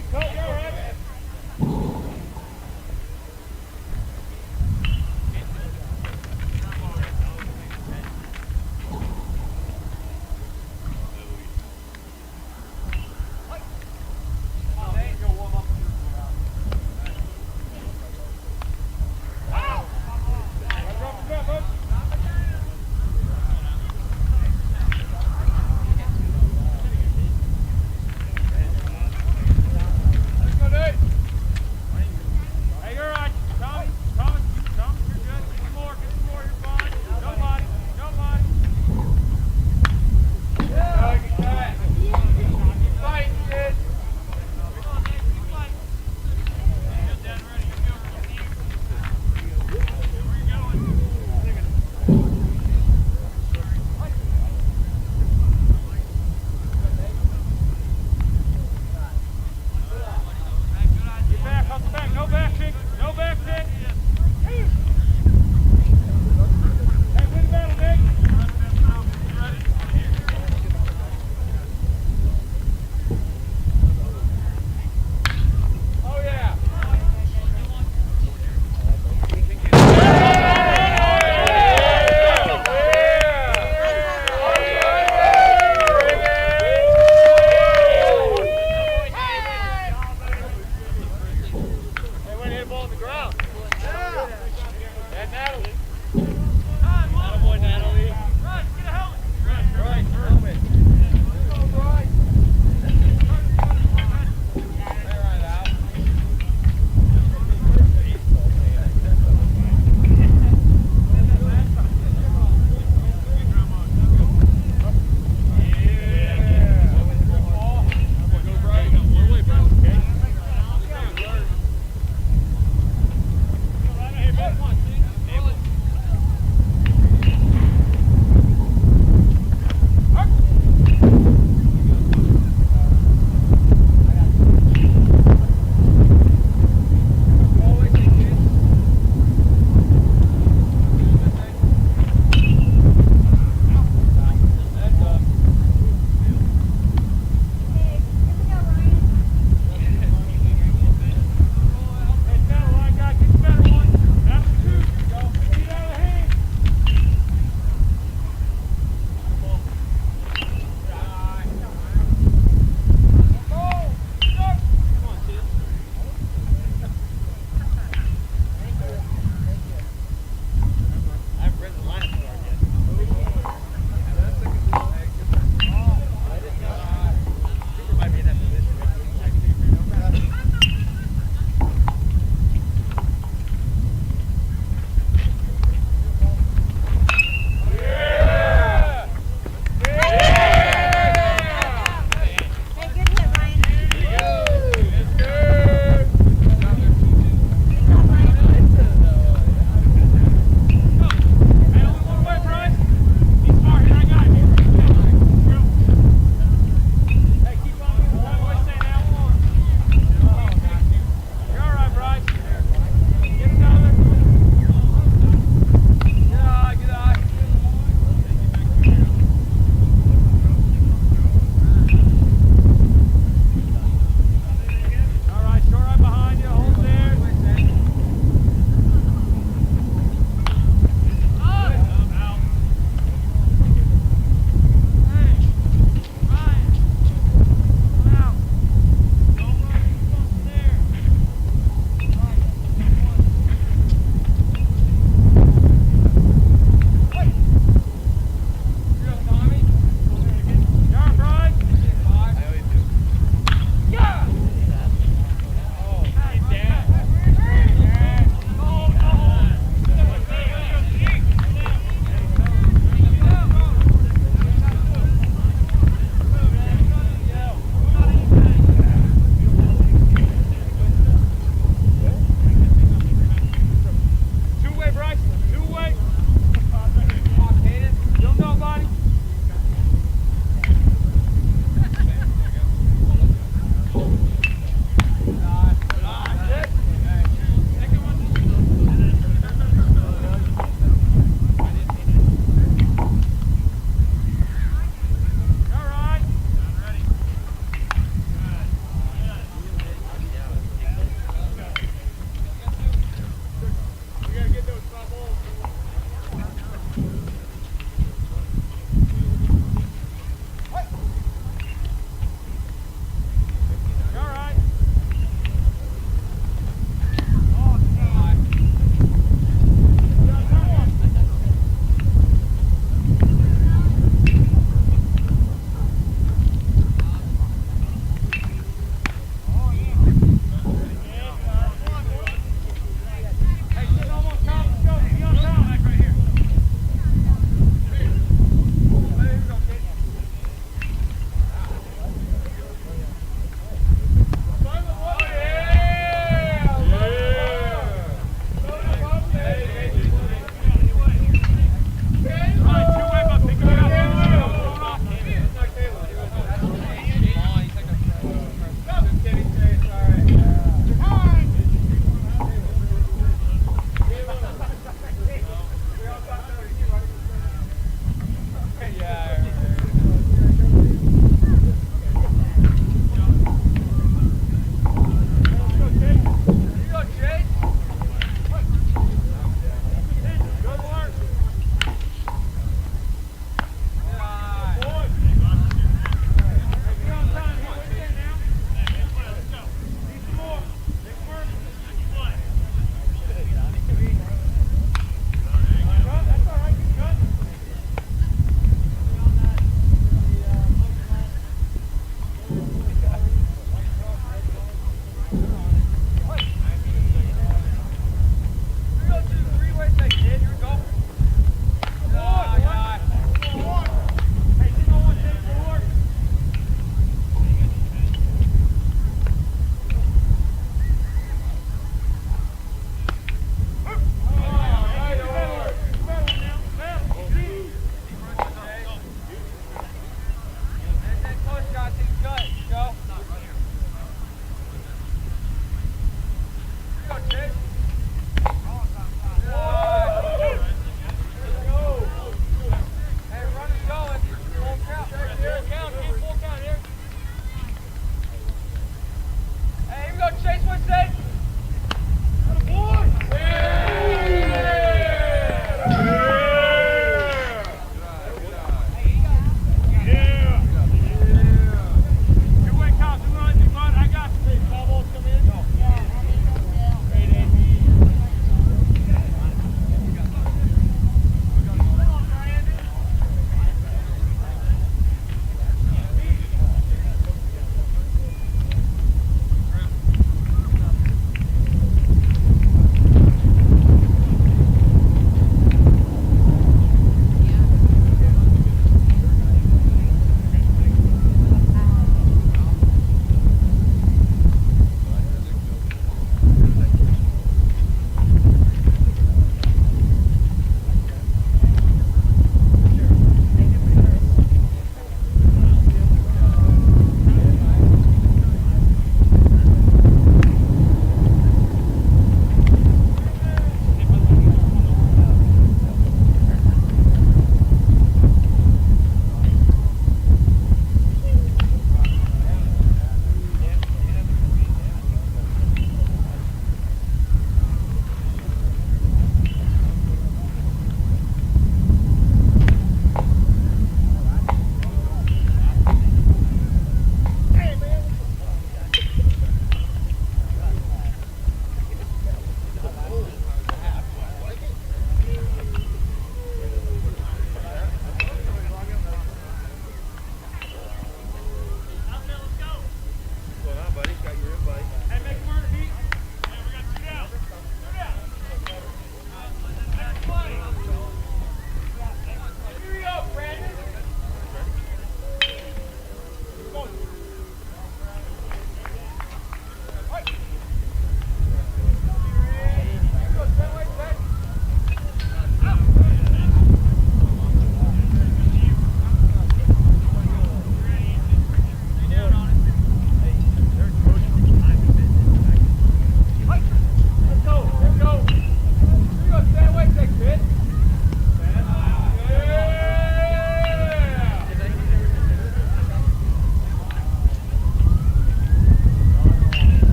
Let's go,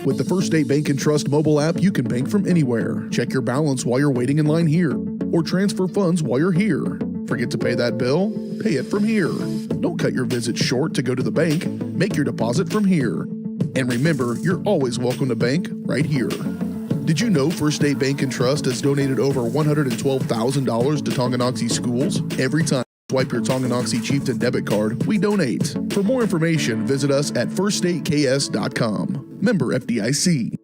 With the First State Bank and Trust mobile app, you can bank from anywhere. Check your balance while you're waiting in line here, or transfer funds while you're here. Forget to pay that bill? Pay it from here. Don't cut your visit short to go to the bank. Make your deposit from here. And remember, you're always welcome to bank right here. Did you know First State Bank and Trust has donated over $112,000 to Tonganoxie schools? Every time you swipe your Tonganoxie Chieftain debit card, we donate. For more information, visit us at firststateks.com. Member FDIC.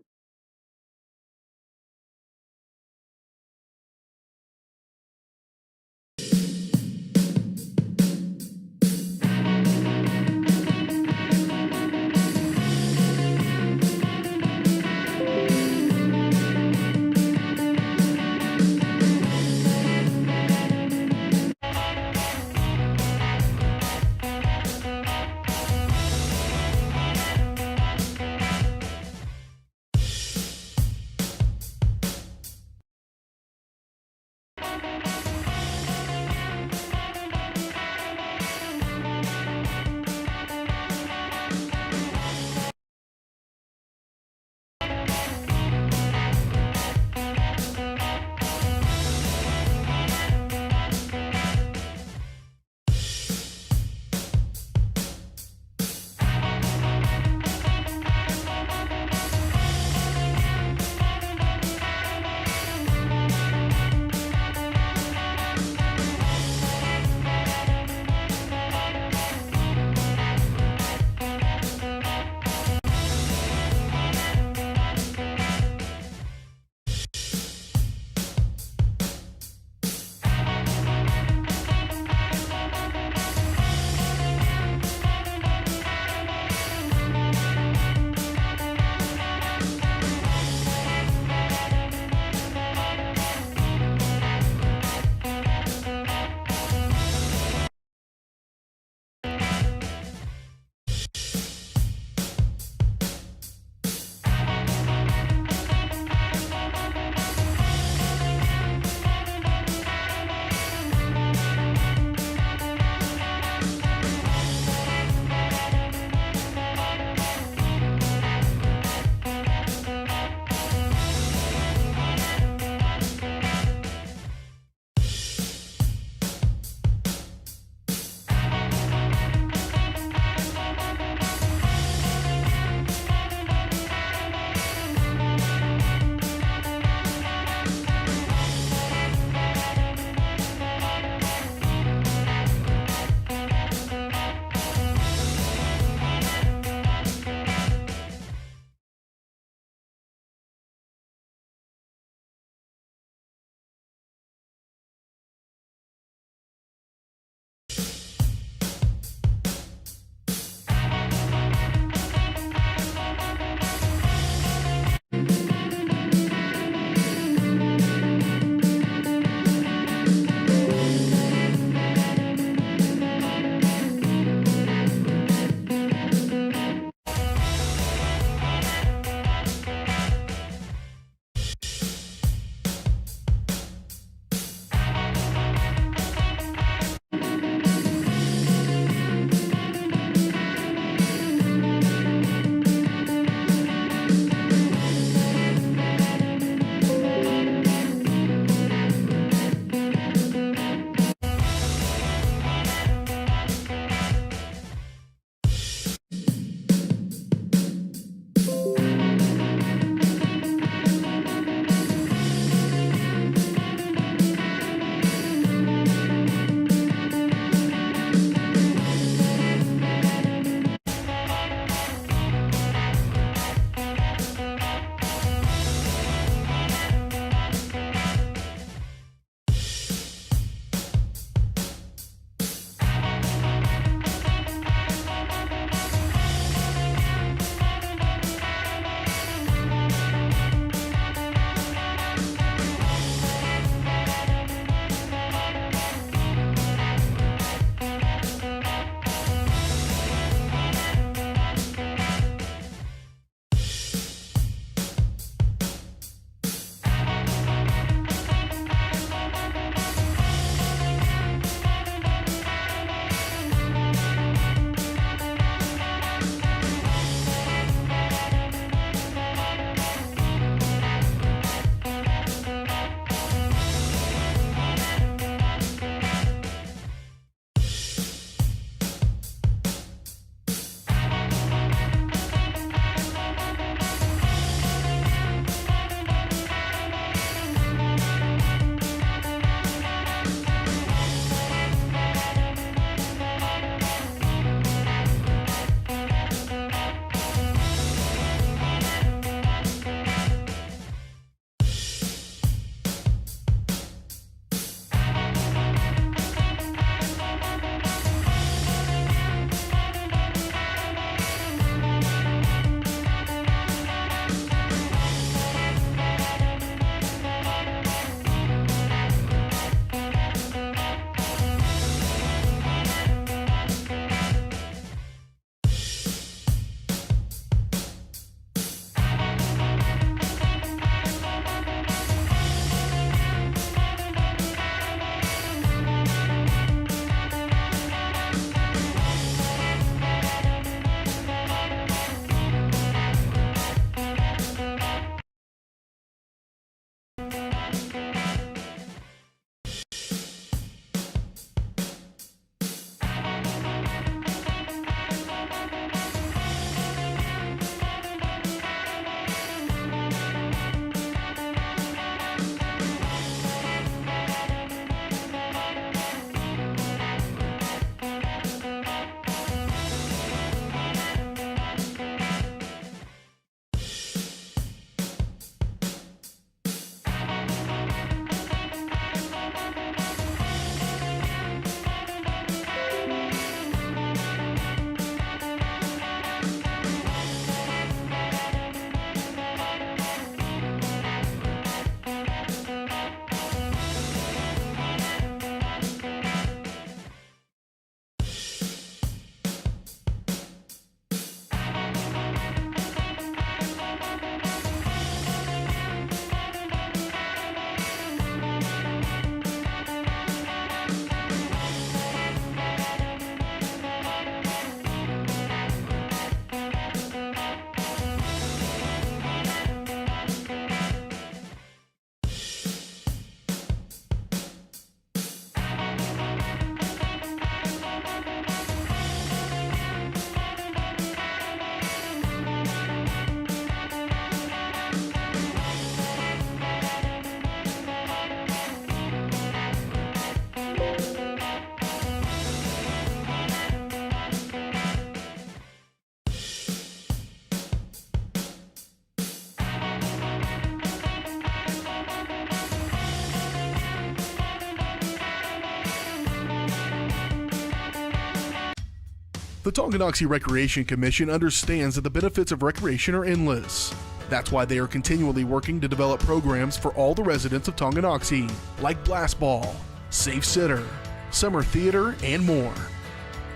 The Tonganoxie Recreation Commission understands that the benefits of recreation are endless. That's why they are continually working to develop programs for all the residents of Tonganoxie, like Blast Ball, Safe Sitter, Summer Theater, and more.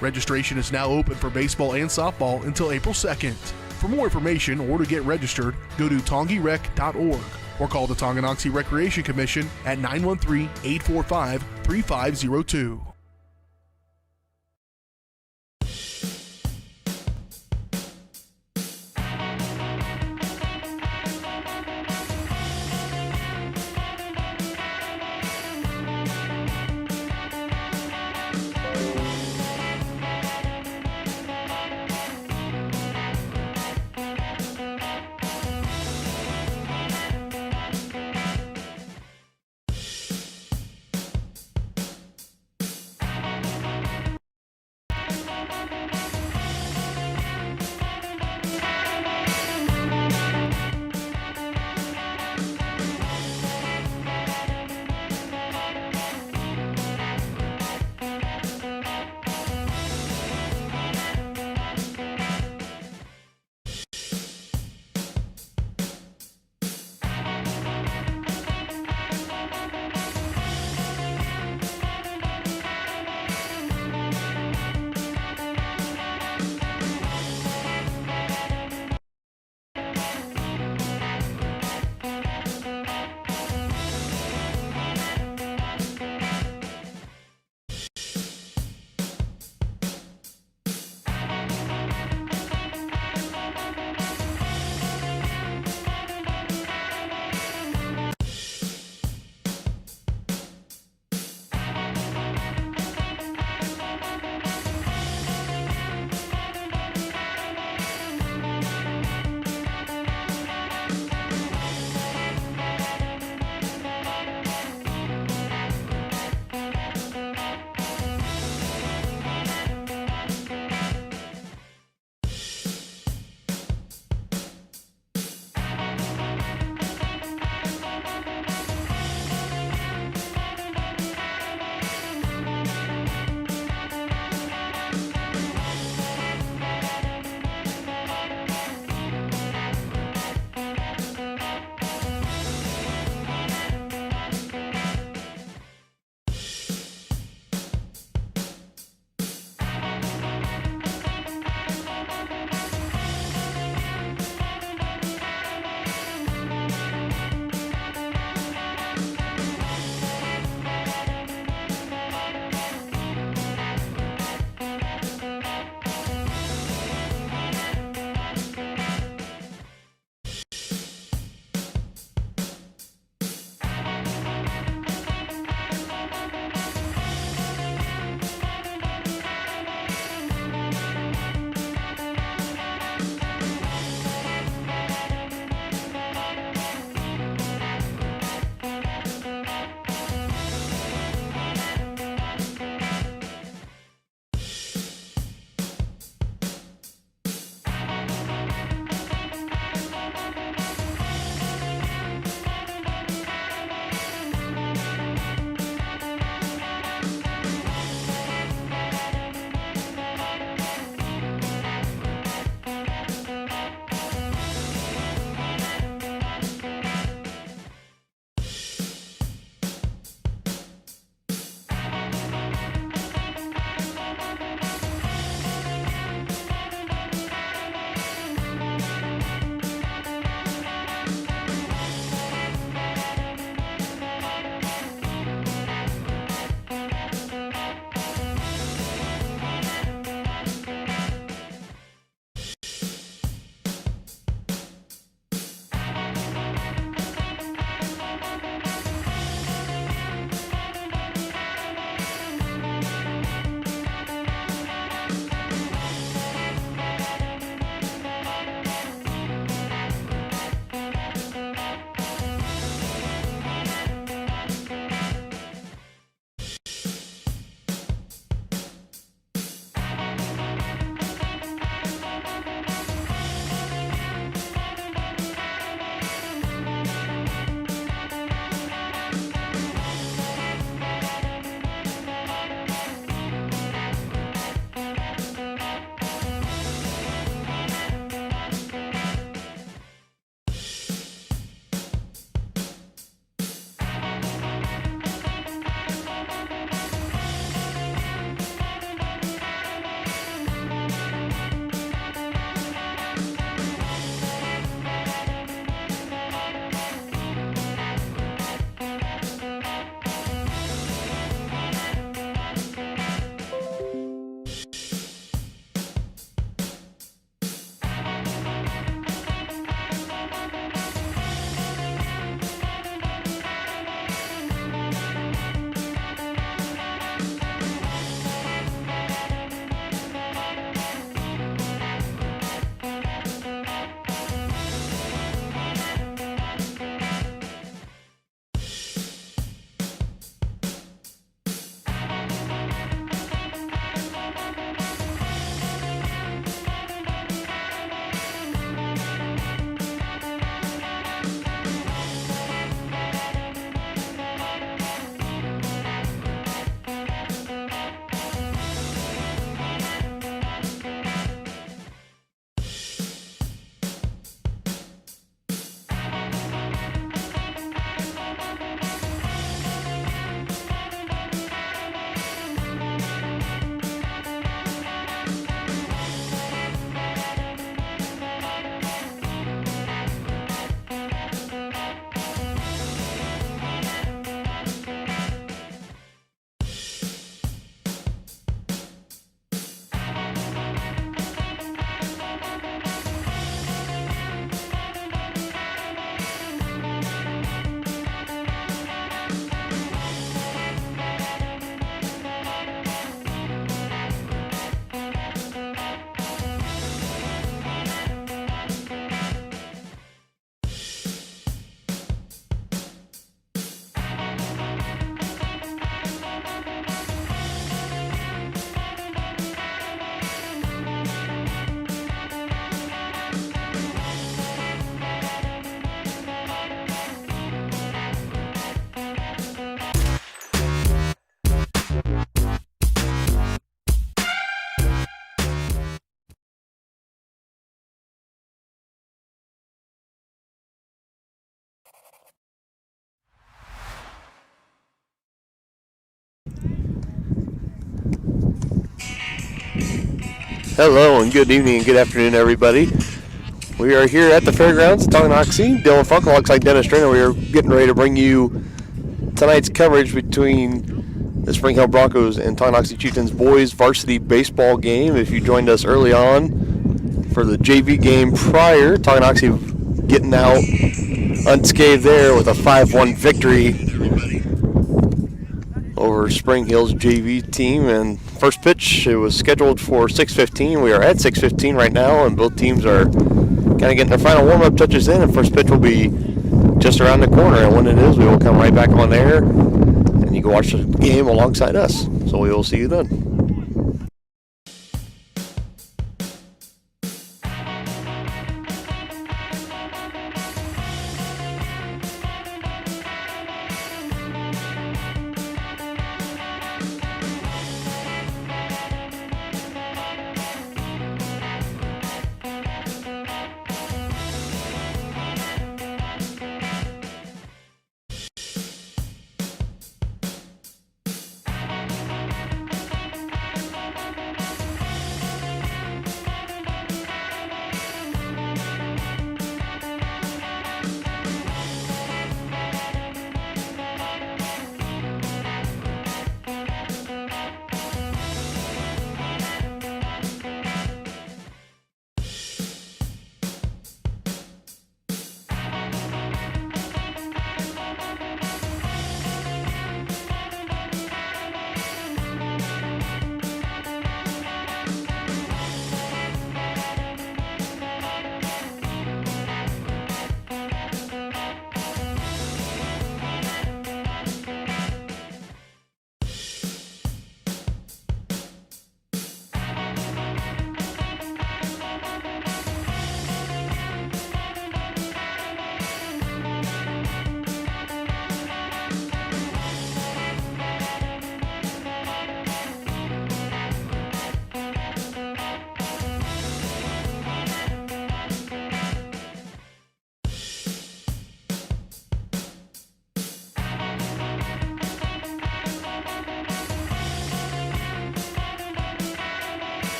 Registration is now open for baseball and softball until April 2nd. For more information or to get registered, go to tongirec.org or call the Tonganoxie Recreation Commission at 913-845-3502. Hello and good evening and good afternoon, everybody. We are here at the fairgrounds at Tonganoxie. Dylan Funk alongside Dennis Trainer. We are getting ready to bring you tonight's coverage between the Spring Hill Broncos and Tonganoxie Chieftains boys varsity baseball game. If you joined us early on for the JV game prior, Tonganoxie getting out unscathed there with a 5-1 victory over Spring Hill's JV team. And first pitch, it was scheduled for 6:15. We are at 6:15 right now, and both teams are kind of getting their final warm-up touches in, and first pitch will be just around the corner. And when it is, we will come right back on air, and you can watch the game alongside us. So we will see you then.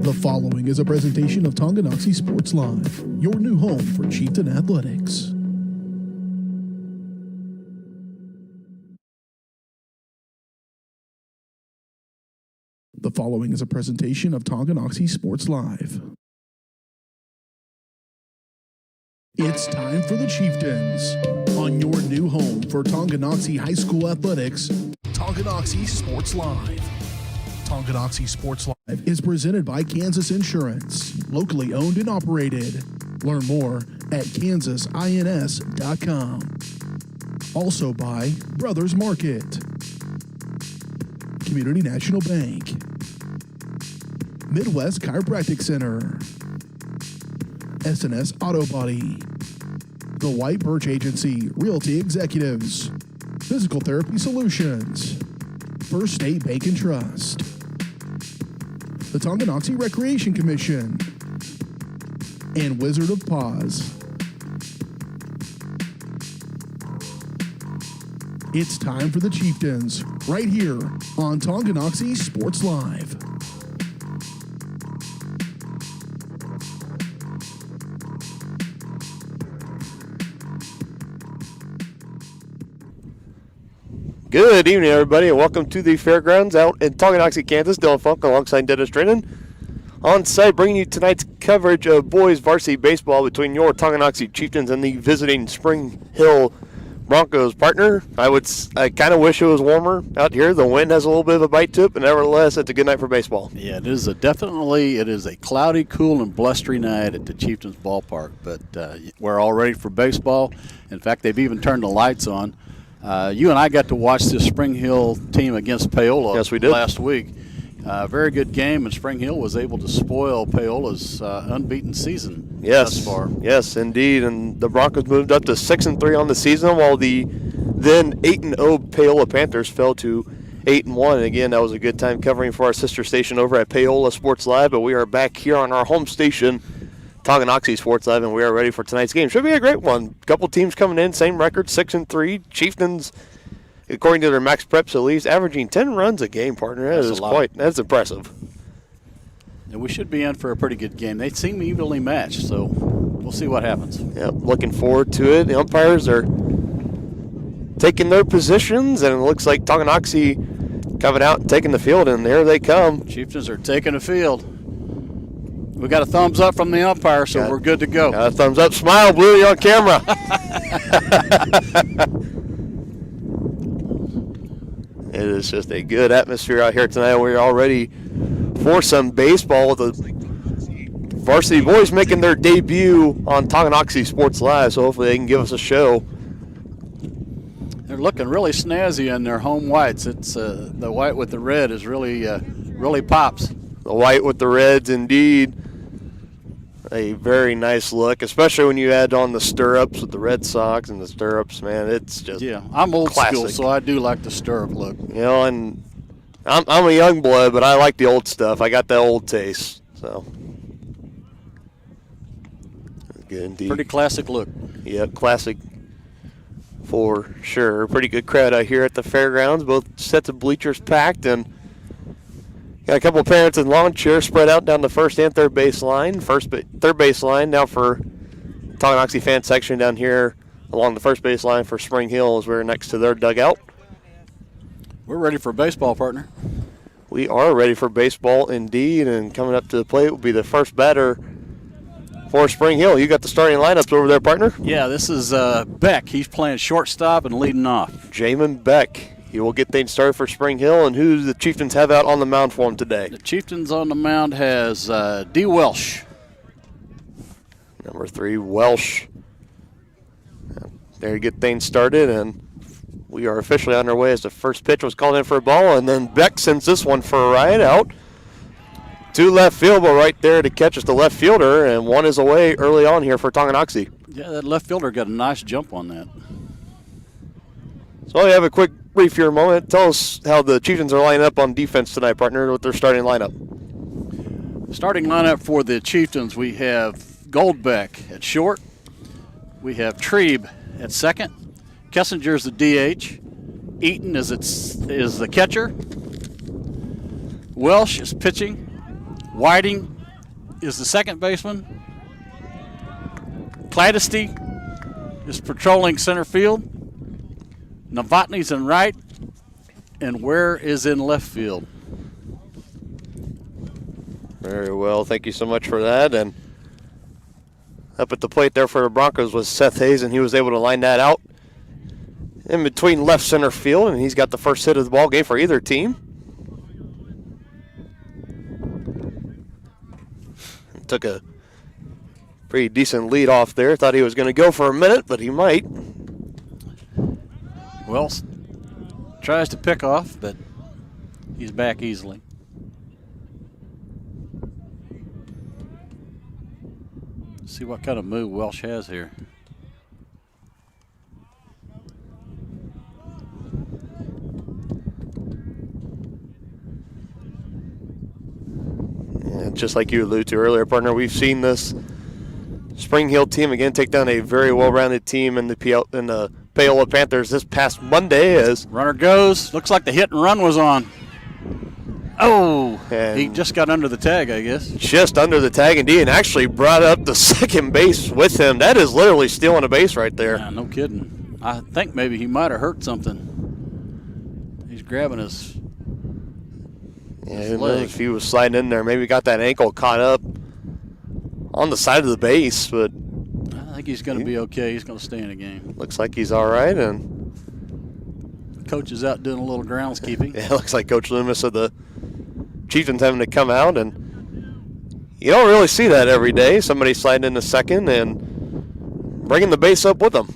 The following is a presentation of Tonganoxie Sports Live, your new home for Chieftain athletics. The following is a presentation of Tonganoxie Sports Live. It's time for the Chieftains on your new home for Tonganoxie High School athletics, Tonganoxie Sports Live. Tonganoxie Sports Live is presented by Kansas Insurance, locally owned and operated. Learn more at kansasins.com. Also by Brothers Market, Community National Bank, Midwest Chiropractic Center, S&S Auto Body, The White Birch Agency Realty Executives, Physical Therapy Solutions, First State Bank and Trust, the Tonganoxie Recreation Commission, and Wizard of Paws. It's time for the Chieftains, right here on Tonganoxie Sports Live. Good evening, everybody, and welcome to the fairgrounds out in Tonganoxie, Kansas. Dylan Funk alongside Dennis Drennan. On site, bringing you tonight's coverage of boys varsity baseball between your Tonganoxie Chieftains and the visiting Spring Hill Broncos. Partner, I kind of wish it was warmer out here. The wind has a little bit of a bite to it, but nevertheless, it's a good night for baseball. Yeah, it is a cloudy, cool, and blustery night at the Chieftains ballpark, but we're all ready for baseball. In fact, they've even turned the lights on. You and I got to watch this Spring Hill team against Paola last week. Very good game, and Spring Hill was able to spoil Paola's unbeaten season thus far. Yes, indeed. And the Broncos moved up to 6-3 on the season, while the then 8-0 Paola Panthers fell to 8-1. And again, that was a good time covering for our sister station over at Paola Sports Live. But we are back here on our home station, Tonganoxie Sports Live, and we are ready for tonight's game. Should be a great one. Couple teams coming in, same record, 6-3. Chieftains, according to their max preps at least, averaging 10 runs a game, partner. That's impressive. And we should be in for a pretty good game. They seem evenly matched, so we'll see what happens. Yeah, looking forward to it. The umpires are taking their positions, and it looks like Tonganoxie coming out and taking the field, and there they come. Chieftains are taking the field. We got a thumbs up from the umpire, so we're good to go. Got a thumbs up. Smile, Bluey, on camera. It is just a good atmosphere out here tonight. We're all ready for some baseball. The varsity boys making their debut on Tonganoxie Sports Live, so hopefully they can give us a show. They're looking really snazzy in their home whites. It's the white with the red is really pops. The white with the reds, indeed. A very nice look, especially when you add on the stirrups with the Red Sox and the stirrups, man. It's just I'm old classic. school, so I do like the stirrup look. You know, and I'm a young blood, but I like the old stuff. I got that old taste, so. Good indeed. Pretty classic look. Yep, classic for sure. Pretty good crowd out here at the fairgrounds. Both sets of bleachers packed, and got a couple of parents in lawn chairs spread out down the first and third base line. Third base line now for Tonganoxie fan section down here along the first base line for Spring Hill as we're next to their dugout. We're ready for baseball, partner. We are ready for baseball indeed, and coming up to the plate will be the first batter for Spring Hill. You got the starting lineups over there, partner? Yeah, this is Beck. He's playing shortstop and leading off. Jamin Beck. He will get things started for Spring Hill. And who do the Chieftains have out on the mound for him today? The Chieftains on the mound has D. Welsh. Number 3, Welsh. There you get things started, and we are officially on our way as the first pitch was called in for a ball, and then Beck sends this one for a ride out to left field, but right there to catch us the left fielder, and one is away early on here for Tonganoxie. Yeah, that left fielder got a nice jump on that. So we have a quick brief here moment. Tell us how the Chieftains are lining up on defense tonight, partner, with their starting lineup. Starting lineup for the Chieftains, we have Goldbeck at short. We have Trebe at second. Kessinger's the DH. Eaton is the catcher. Welsh is pitching. Whiting is the second baseman. Cladesty is patrolling center field. Novotny's in right. And Ware is in left field. Very well. Thank you so much for that. And up at the plate there for the Broncos was Seth Hayes, and he was able to line that out in between left center field, and he's got the first hit of the ball game for either team. Took a pretty decent lead off there. Thought he was going to go for a minute, but he might. Wells tries to pick off, but he's back easily. See what kind of move Welsh has here. And just like you alluded to earlier, partner, we've seen this Spring Hill team again take down a very well-rounded team in the Paola Panthers this past Monday. As runner goes, looks like the hit and run was on. Oh, and he just got under the tag, I guess. Just under the tag, indeed, and actually brought up the second base with him. That is literally stealing a base right there. Yeah, no kidding. I think maybe he might have hurt something. He's grabbing his who knows leg. if he was sliding in there. Maybe got that ankle caught up on the side of the base, but I think he's going to be okay. He's going to stay in the game. Looks like he's all right, and Coach is out doing a little groundskeeping. it looks like Coach Loomis of the Chieftains having to come out, and you don't really see that every day. Somebody sliding into second and bringing the base up with them.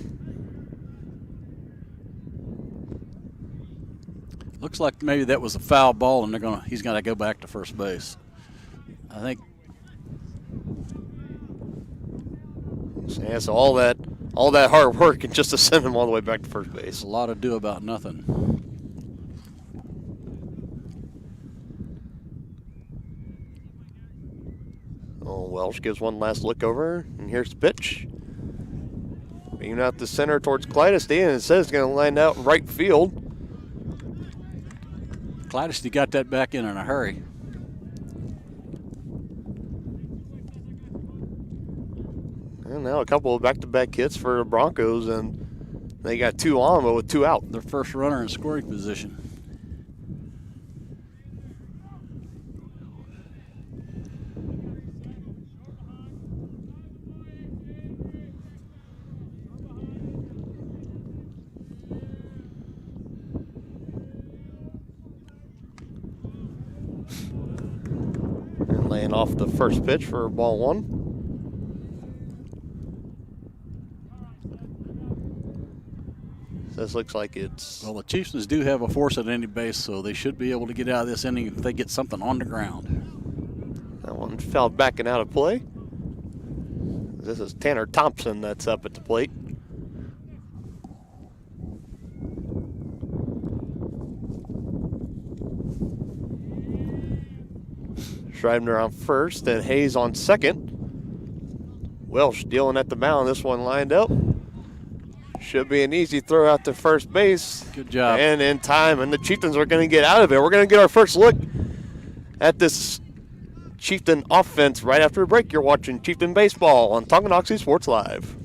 Looks like maybe that was a foul ball, and he's going to go back to first base. I think. Yeah, so all that hard work and just to send him all the way back to first base. A lot of do about nothing. Oh, Welsh gives one last look over, and here's the pitch. Being out the center towards Clydesty, and it says it's going to line out right field. Clydesty got that back in a hurry. And now a couple of back-to-back hits for the Broncos, and they got two on, but with two out. Their first runner in scoring position. And laying off the first pitch for ball one. This looks like it's... Well, the Chieftains do have a force at any base, so they should be able to get out of this inning if they get something on the ground. That one fouled back and out of play. This is Tanner Thompson that's up at the plate. Schreibner on first, and Hayes on second. Welsh dealing at the mound. This one lined up. Should be an easy throw out to first base. Good job. And in time, and the Chieftains are going to get out of it. We're going to get our first look at this Chieftain offense right after the break. You're watching Chieftain Baseball on Tonganoxie Sports Live.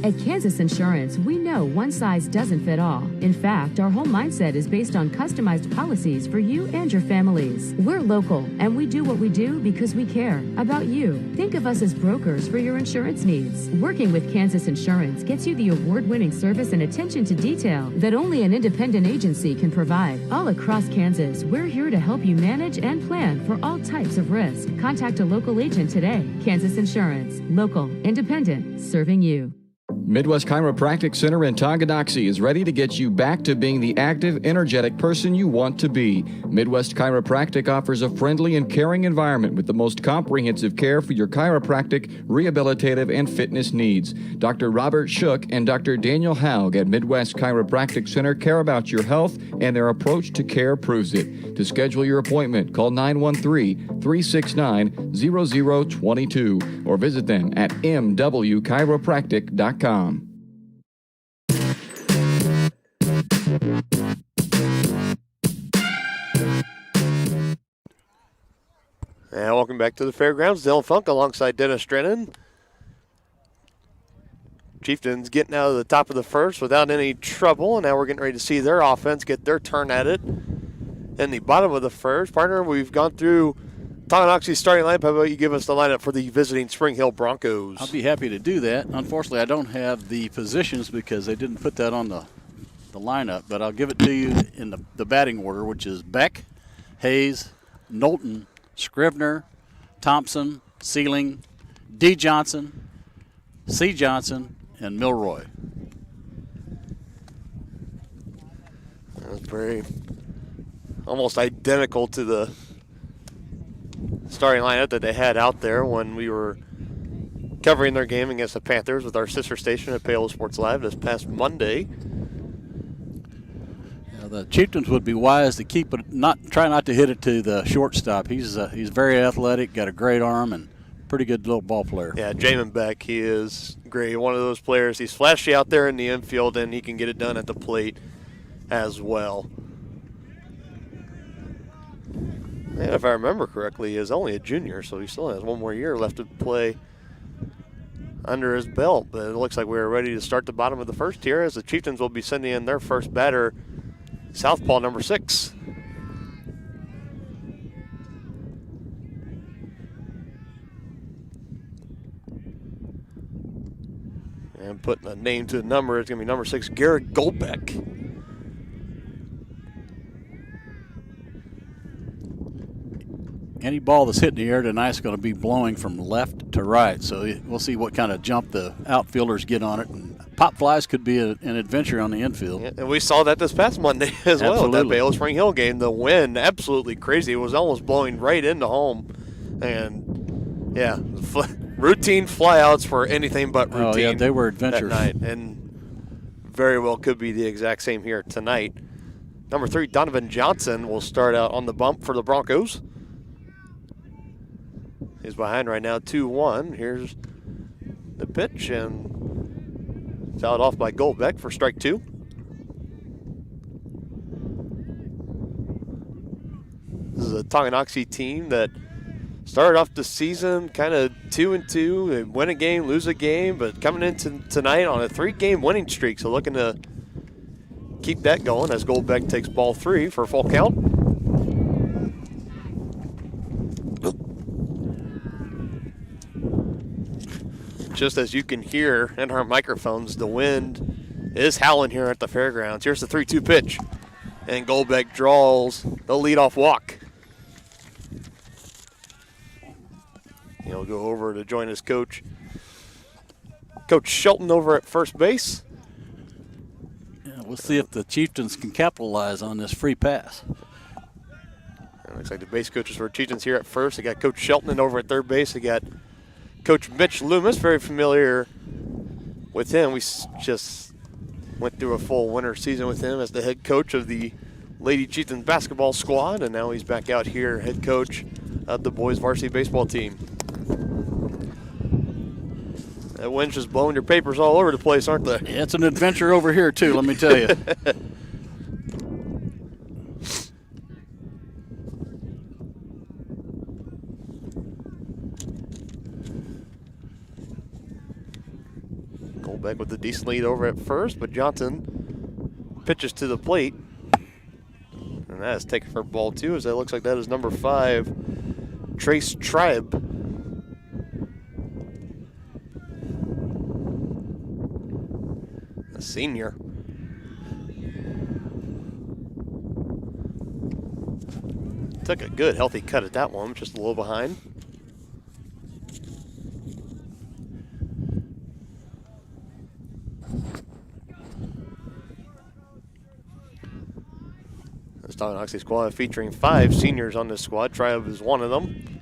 At Kansas Insurance, we know one size doesn't fit all. In fact, our whole mindset is based on customized policies for you and your families. We're local, and we do what we do because we care about you. Think of us as brokers for your insurance needs. Working with Kansas Insurance gets you the award-winning service and attention to detail that only an independent agency can provide. All across Kansas, we're here to help you manage and plan for all types of risk. Contact a local agent today. Kansas Insurance. Local, independent, serving you. Midwest Chiropractic Center in Tonganoxie is ready to get you back to being the active, energetic person you want to be. Midwest Chiropractic offers a friendly and caring environment with the most comprehensive care for your chiropractic, rehabilitative, and fitness needs. Dr. Robert Shook and Dr. Daniel Haug at Midwest Chiropractic Center care about your health, and their approach to care proves it. To schedule your appointment, call 913-369-0022 or visit them at mwchiropractic.com. And welcome back to the fairgrounds. Dylan Funk alongside Dennis Drennan. Chieftains getting out of the top of the first without any trouble, and now we're getting ready to see their offense get their turn at it in the bottom of the first. Partner, we've gone through Tonganoxie's starting lineup. How about you give us the lineup for the visiting Spring Hill Broncos? I'll be happy to do that. Unfortunately, I don't have the positions because they didn't put that on the lineup, but I'll give it to you in the batting order, which is Beck, Hayes, Knowlton, Scrivener, Thompson, Sealing, D. Johnson, C. Johnson, and Milroy. That's very almost identical to the starting lineup that they had out there when we were covering their game against the Panthers with our sister station at Paolo Sports Live this past Monday. The Chieftains would be wise to keep it, try not to hit it to the shortstop. He's very athletic, got a great arm, and pretty good little ball player. Yeah, Jamin Beck, he is great. One of those players. He's flashy out there in the infield, and he can get it done at the plate as well. And if I remember correctly, he is only a junior, so he still has one more year left to play under his belt. But it looks like we're ready to start the bottom of the first here as the Chieftains will be sending in their first batter, southpaw number 6. And putting a name to a number, it's going to be number 6, Garrett Goldbeck. Any ball that's hitting the air tonight is going to be blowing from left to right, so we'll see what kind of jump the outfielders get on it. And pop flies could be an adventure on the infield. Yeah, and we saw that this past Monday as well at that Absolutely. Baylor Spring Hill game. The wind, absolutely crazy. It was almost blowing right into home. And, yeah, routine flyouts for anything but routine. Oh, yeah, they were adventures. That night. And very well could be the exact same here tonight. Number 3, Donovan Johnson will start out on the bump for the Broncos. He's behind right now, 2-1. Here's the pitch, and fouled off by Goldbeck for strike 2. This is a Tonganoxie team that started off the season kind of 2-2. They win a game, lose a game, but coming into tonight on a 3-game winning streak, so looking to keep that going as Goldbeck takes ball 3 for a full count. Just as you can hear in our microphones, the wind is howling here at the fairgrounds. Here's the 3-2 pitch, and Goldbeck draws the leadoff walk. He'll go over to join his coach, Coach Shelton, over at first base. Yeah, we'll see if the Chieftains can capitalize on this free pass. It looks like the base coaches for Chieftains here at first. They got Coach Shelton, and over at third base, they got Coach Mitch Loomis, very familiar with him. We just went through a full winter season with him as the head coach of the Lady Chieftains basketball squad, and now he's back out here, head coach of the boys varsity baseball team. That wind's just blowing your papers all over the place, aren't they? Yeah, it's an adventure over here, too, let me tell you. Goldbeck with a decent lead over at first, but Johnson pitches to the plate. And that is taken for ball 2, as that looks like that is number 5, Trace Tribe. A senior. Took a good, healthy cut at that one, just a little behind. This Tonganoxie squad featuring 5 seniors on this squad. Tribe is one of them.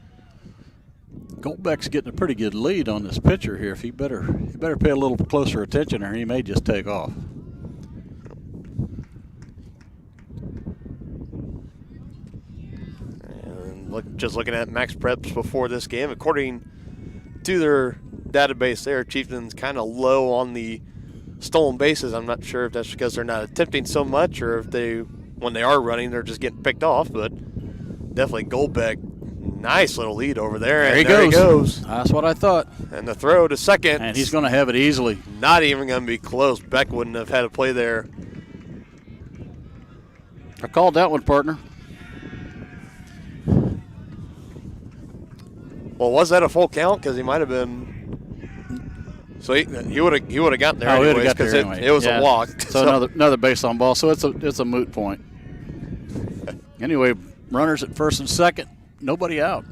Goldbeck's getting a pretty good lead on this pitcher here. If he better pay a little closer attention, or he may just take off. And just looking at max preps before this game, according to their database there, Chieftains kind of low on the stolen bases. I'm not sure if that's because they're not attempting so much, or if when they are running, they're just getting picked off. But definitely Goldbeck Nice little lead over there. There and he he goes. That's what I thought. And the throw to second. And he's going to have it easily. Not even going to be close. Beck wouldn't have had to play there. I called that one, partner. Well, was that a full count? Because he might have been. So he would have gotten there anyways because it was a walk. So another base on ball. So it's a moot point. Anyway, runners at first and second. Nobody out.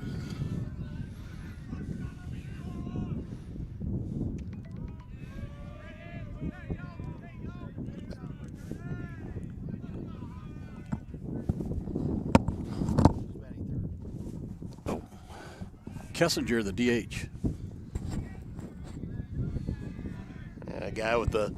Kessinger, the DH. A guy with a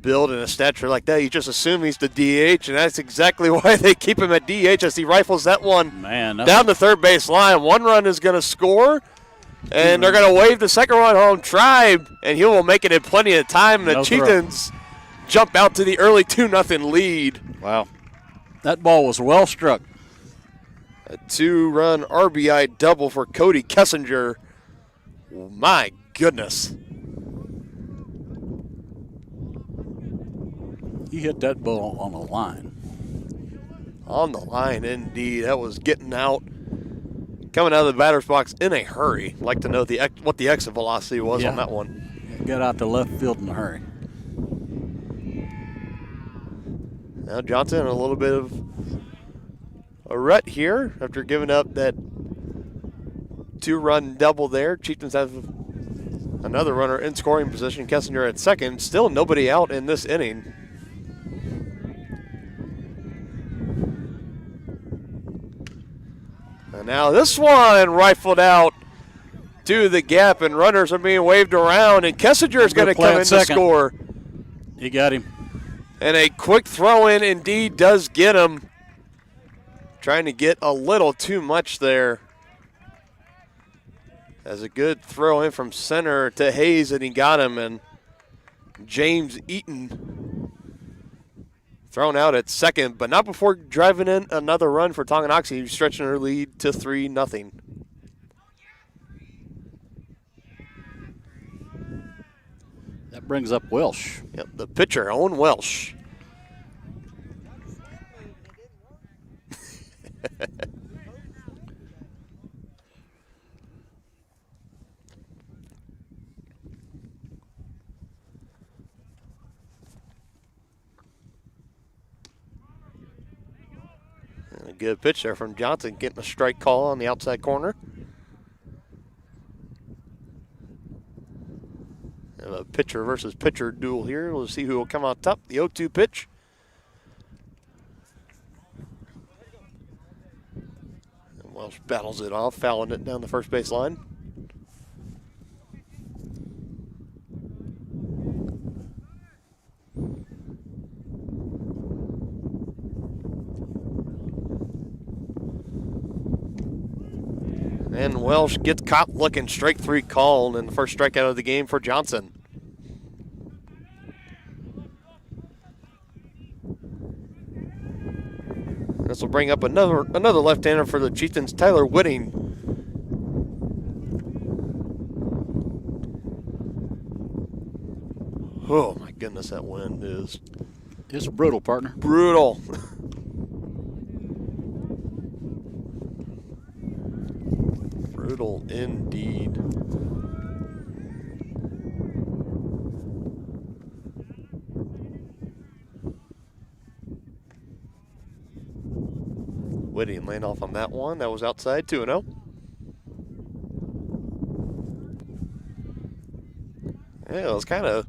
build and a stature like that, you just assume he's the DH, and that's exactly why they keep him at DH as he rifles that one down the third base line. One run is going to score, and they're going to wave the second run home. Tribe, and he will make it in plenty of time. The Chieftains jump out to the early 2-0 lead. Wow. That ball was well struck. A 2-run RBI double for Cody Kessinger. My goodness. He hit that ball on the line. On the line, indeed. That was getting out. Coming out of the batter's box in a hurry. Like to know what the exit velocity was on that one. Got out to left field in a hurry. Now Johnson in a little bit of a rut here after giving up that 2-run double there. Chieftains have another runner in scoring position. Kessinger at second. Still nobody out in this inning. And now this one rifled out to the gap, and runners are being waved around, and Kessinger is going to come in to score. He got him. And a quick throw in indeed does get him. Trying to get a little too much there. As a good throw in from center to Hayes, and he got him. And James Eaton thrown out at second, but not before driving in another run for Tonganoxie, stretching her lead to 3-0. That brings up Welsh. Yep, the pitcher, Owen Welsh. And a good pitch there from Johnson, getting a strike call on the outside corner. And a pitcher versus pitcher duel here. We'll see who will come out top. The 0-2 pitch. And Welsh battles it off, fouling it down the first base line. And Welsh gets caught looking, strike 3 called, and the first strikeout of the game for Johnson. This will bring up another left-hander for the Chieftains, Tyler Whitting. Oh my goodness, that wind is... It's brutal, partner. Brutal. Brutal indeed. Whitting laying off on that one. That was outside, 2-0. Yeah, it was kind of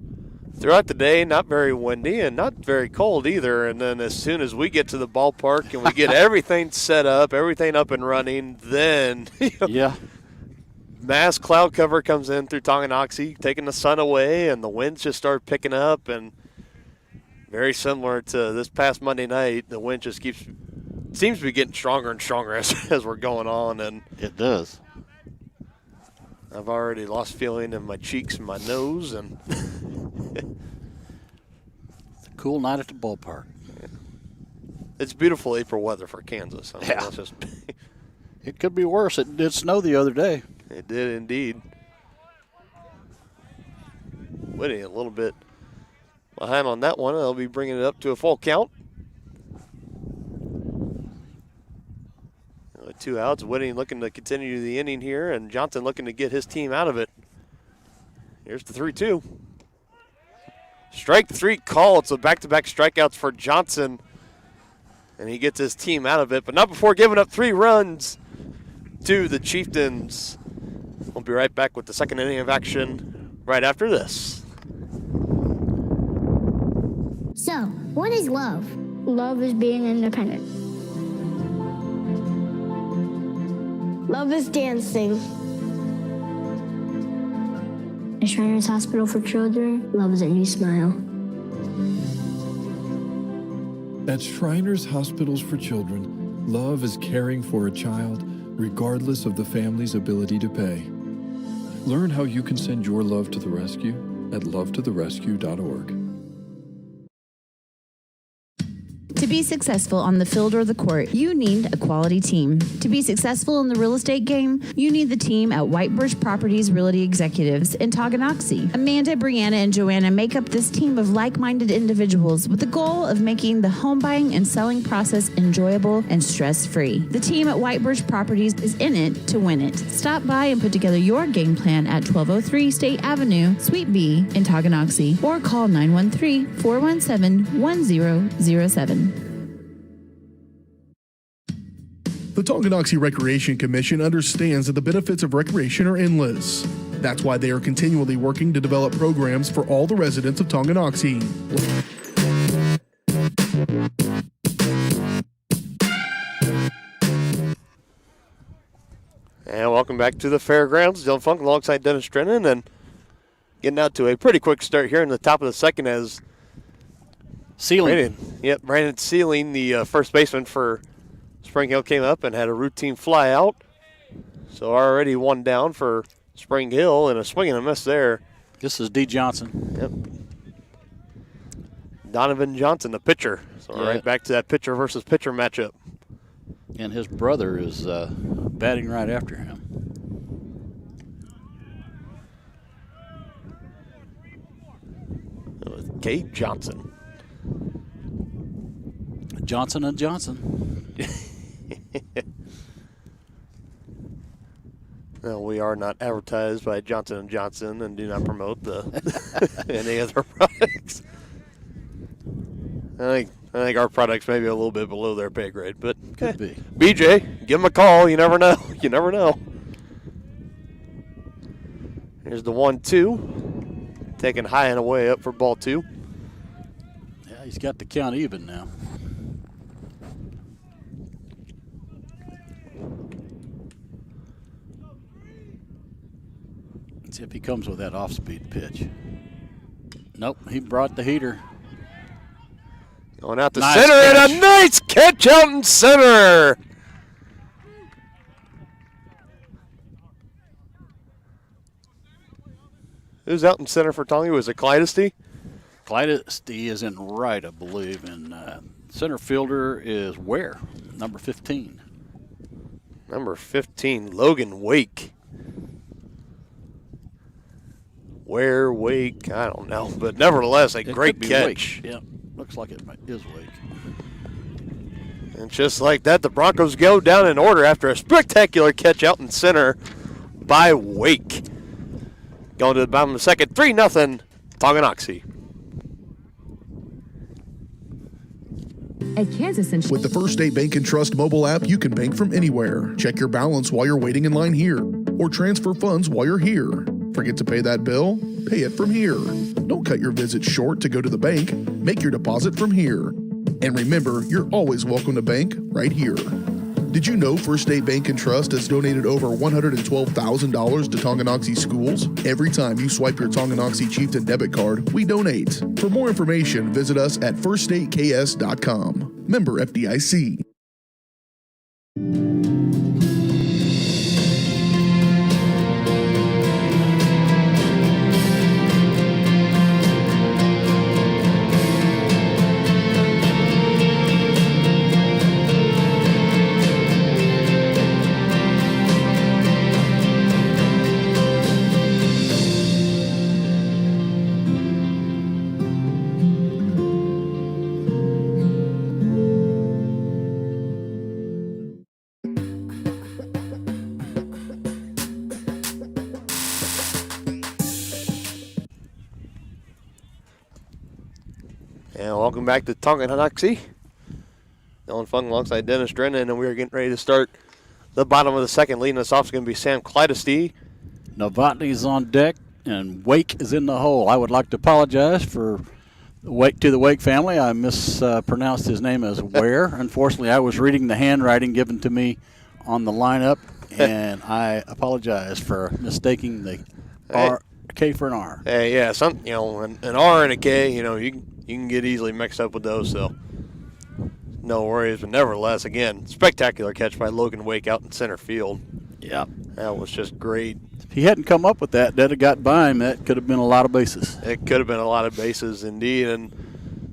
throughout the day, not very windy and not very cold either. And then as soon as we get to the ballpark and we get everything set up, everything up and running, then mass cloud cover comes in through Tonganoxie, taking the sun away, and the winds just start picking up. And very similar to this past Monday night, the wind just seems to be getting stronger and stronger as we're going on. And it does. I've already lost feeling in my cheeks and my nose. And it's a cool night at the ballpark. Yeah. It's beautiful April weather for Kansas. I mean, that's just It could be worse. It did snow the other day. It did indeed. Whitting a little bit behind on that one. They'll be bringing it up to a full count. With 2 outs, Whitting looking to continue the inning here, and Johnson looking to get his team out of it. Here's the 3-2. Strike 3 call. It's a back-to-back strikeouts for Johnson, and he gets his team out of it, but not before giving up 3 runs to the Chieftains. We'll be right back with the second inning of action right after this. So, what is love? Love is being independent. Love is dancing. At Shriners Hospital for Children, love is a new smile. At Shriners Hospitals for Children, love is caring for a child regardless of the family's ability to pay. Learn how you can send your love to the rescue at lovetotherescue.org. To be successful on the field or the court, you need a quality team. To be successful in the real estate game, you need the team at White Birch Properties Realty Executives in Tonganoxie. Amanda, Brianna, and Joanna make up this team of like-minded individuals with the goal of making the home buying and selling process enjoyable and stress-free. The team at White Birch Properties is in it to win it. Stop by and put together your game plan at 1203 State Avenue, Suite B in Tonganoxie, or call 913-417-1007. The Tonganoxie Recreation Commission understands that the benefits of recreation are endless. That's why they are continually working to develop programs for all the residents of Tonganoxie. And welcome back to the fairgrounds. Dylan Funk alongside Dennis Drennan, and getting out to a pretty quick start here in the top of the second as Sealing. Brandon Sealing, the first baseman for Spring Hill, came up and had a routine fly out. So already 1 down for Spring Hill, and a swing and a miss there. This is D. Johnson. Yep. Donovan Johnson, the pitcher. So right back to that pitcher versus pitcher matchup. And his brother is batting right after him. With Kate Johnson. Johnson and Johnson. No, we are not advertised by Johnson & Johnson and do not promote any other products. I think our products may be a little bit below their pay grade, but Could be. BJ, give him a call. You never know. You never know. Here's the 1-2. Taken high and away up for ball 2. Yeah, he's got the count even now. Let's see if he comes with that off-speed pitch. Nope, he brought the heater. Going out to Nice center, catch. and a nice catch out in center. Who's out in center for Tonga? Was it Clydesty? Clydesty is in right, I believe, and center fielder is Ware, number 15. Number 15, Logan Wake. Where Wake? I don't know, but nevertheless, a It great could be catch. Wake. Yeah, looks like it is Wake. And just like that, the Broncos go down in order after a spectacular catch out in center by Wake. Going to the bottom of the second, 3-0, Tonganoxie. At Kansas Insurance. With the First State Bank and Trust mobile app, you can bank from anywhere. Check your balance while you're waiting in line here, or transfer funds while you're here. Forget to pay that bill? Pay it from here. Don't cut your visit short to go to the bank. Make your deposit from here. And remember, you're always welcome to bank right here. Did you know First State Bank and Trust has donated over $112,000 to Tonganoxie schools? Every time you swipe your Tonganoxie Chieftain debit card, we donate. For more information, visit us at firststateks.com. Member FDIC. And welcome back to Tonganoxie. Dylan Funk alongside Dennis Drennan, and we are getting ready to start the bottom of the second. Leading us off is going to be Sam Clydesty. Novotny's on deck, and Wake is in the hole. I would like to apologize to the Wake family. I mispronounced his name as Ware. Unfortunately, I was reading the handwriting given to me on the lineup, and I apologize for mistaking the K for an R. Hey, yeah, an R and a K, you can get easily mixed up with those, so no worries. But nevertheless, again, spectacular catch by Logan Wake out in center field. Yeah. That was just great. If he hadn't come up with that have got by him. That could have been a lot of bases. It could have been a lot of bases indeed. And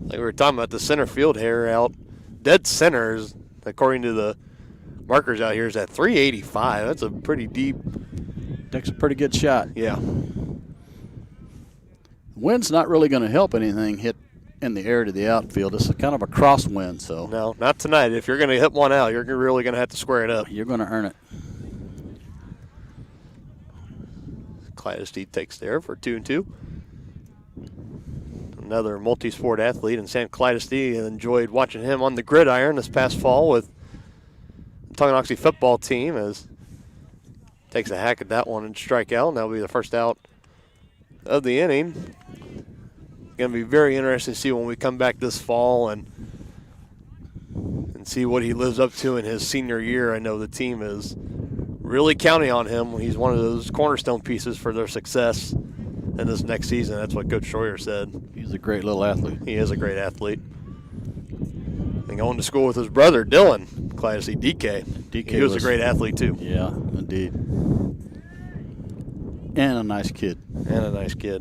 like we were talking about, the center field here out dead centers, according to the markers out here, is at 385. That's a pretty deep. That's a pretty good shot. Yeah. Wind's not really going to help anything hit in the air to the outfield. It's kind of a crosswind, so. No, not tonight. If you're going to hit one out, you're really going to have to square it up. You're going to earn it. Clydesty takes there for 2-2. Another multi-sport athlete, and Sam Clydesty enjoyed watching him on the gridiron this past fall with the Tonganoxie football team, as takes a hack at that one and strike out, and that'll be the first out of the inning. Going to be very interesting to see when we come back this fall and see what he lives up to in his senior year. I know the team is really counting on him. He's one of those cornerstone pieces for their success in this next season. That's what Coach Schroyer said. He's a great little athlete. He is a great athlete. And going to school with his brother, Dylan Clydesty, DK. He was a great athlete, too. Yeah, indeed. And a nice kid.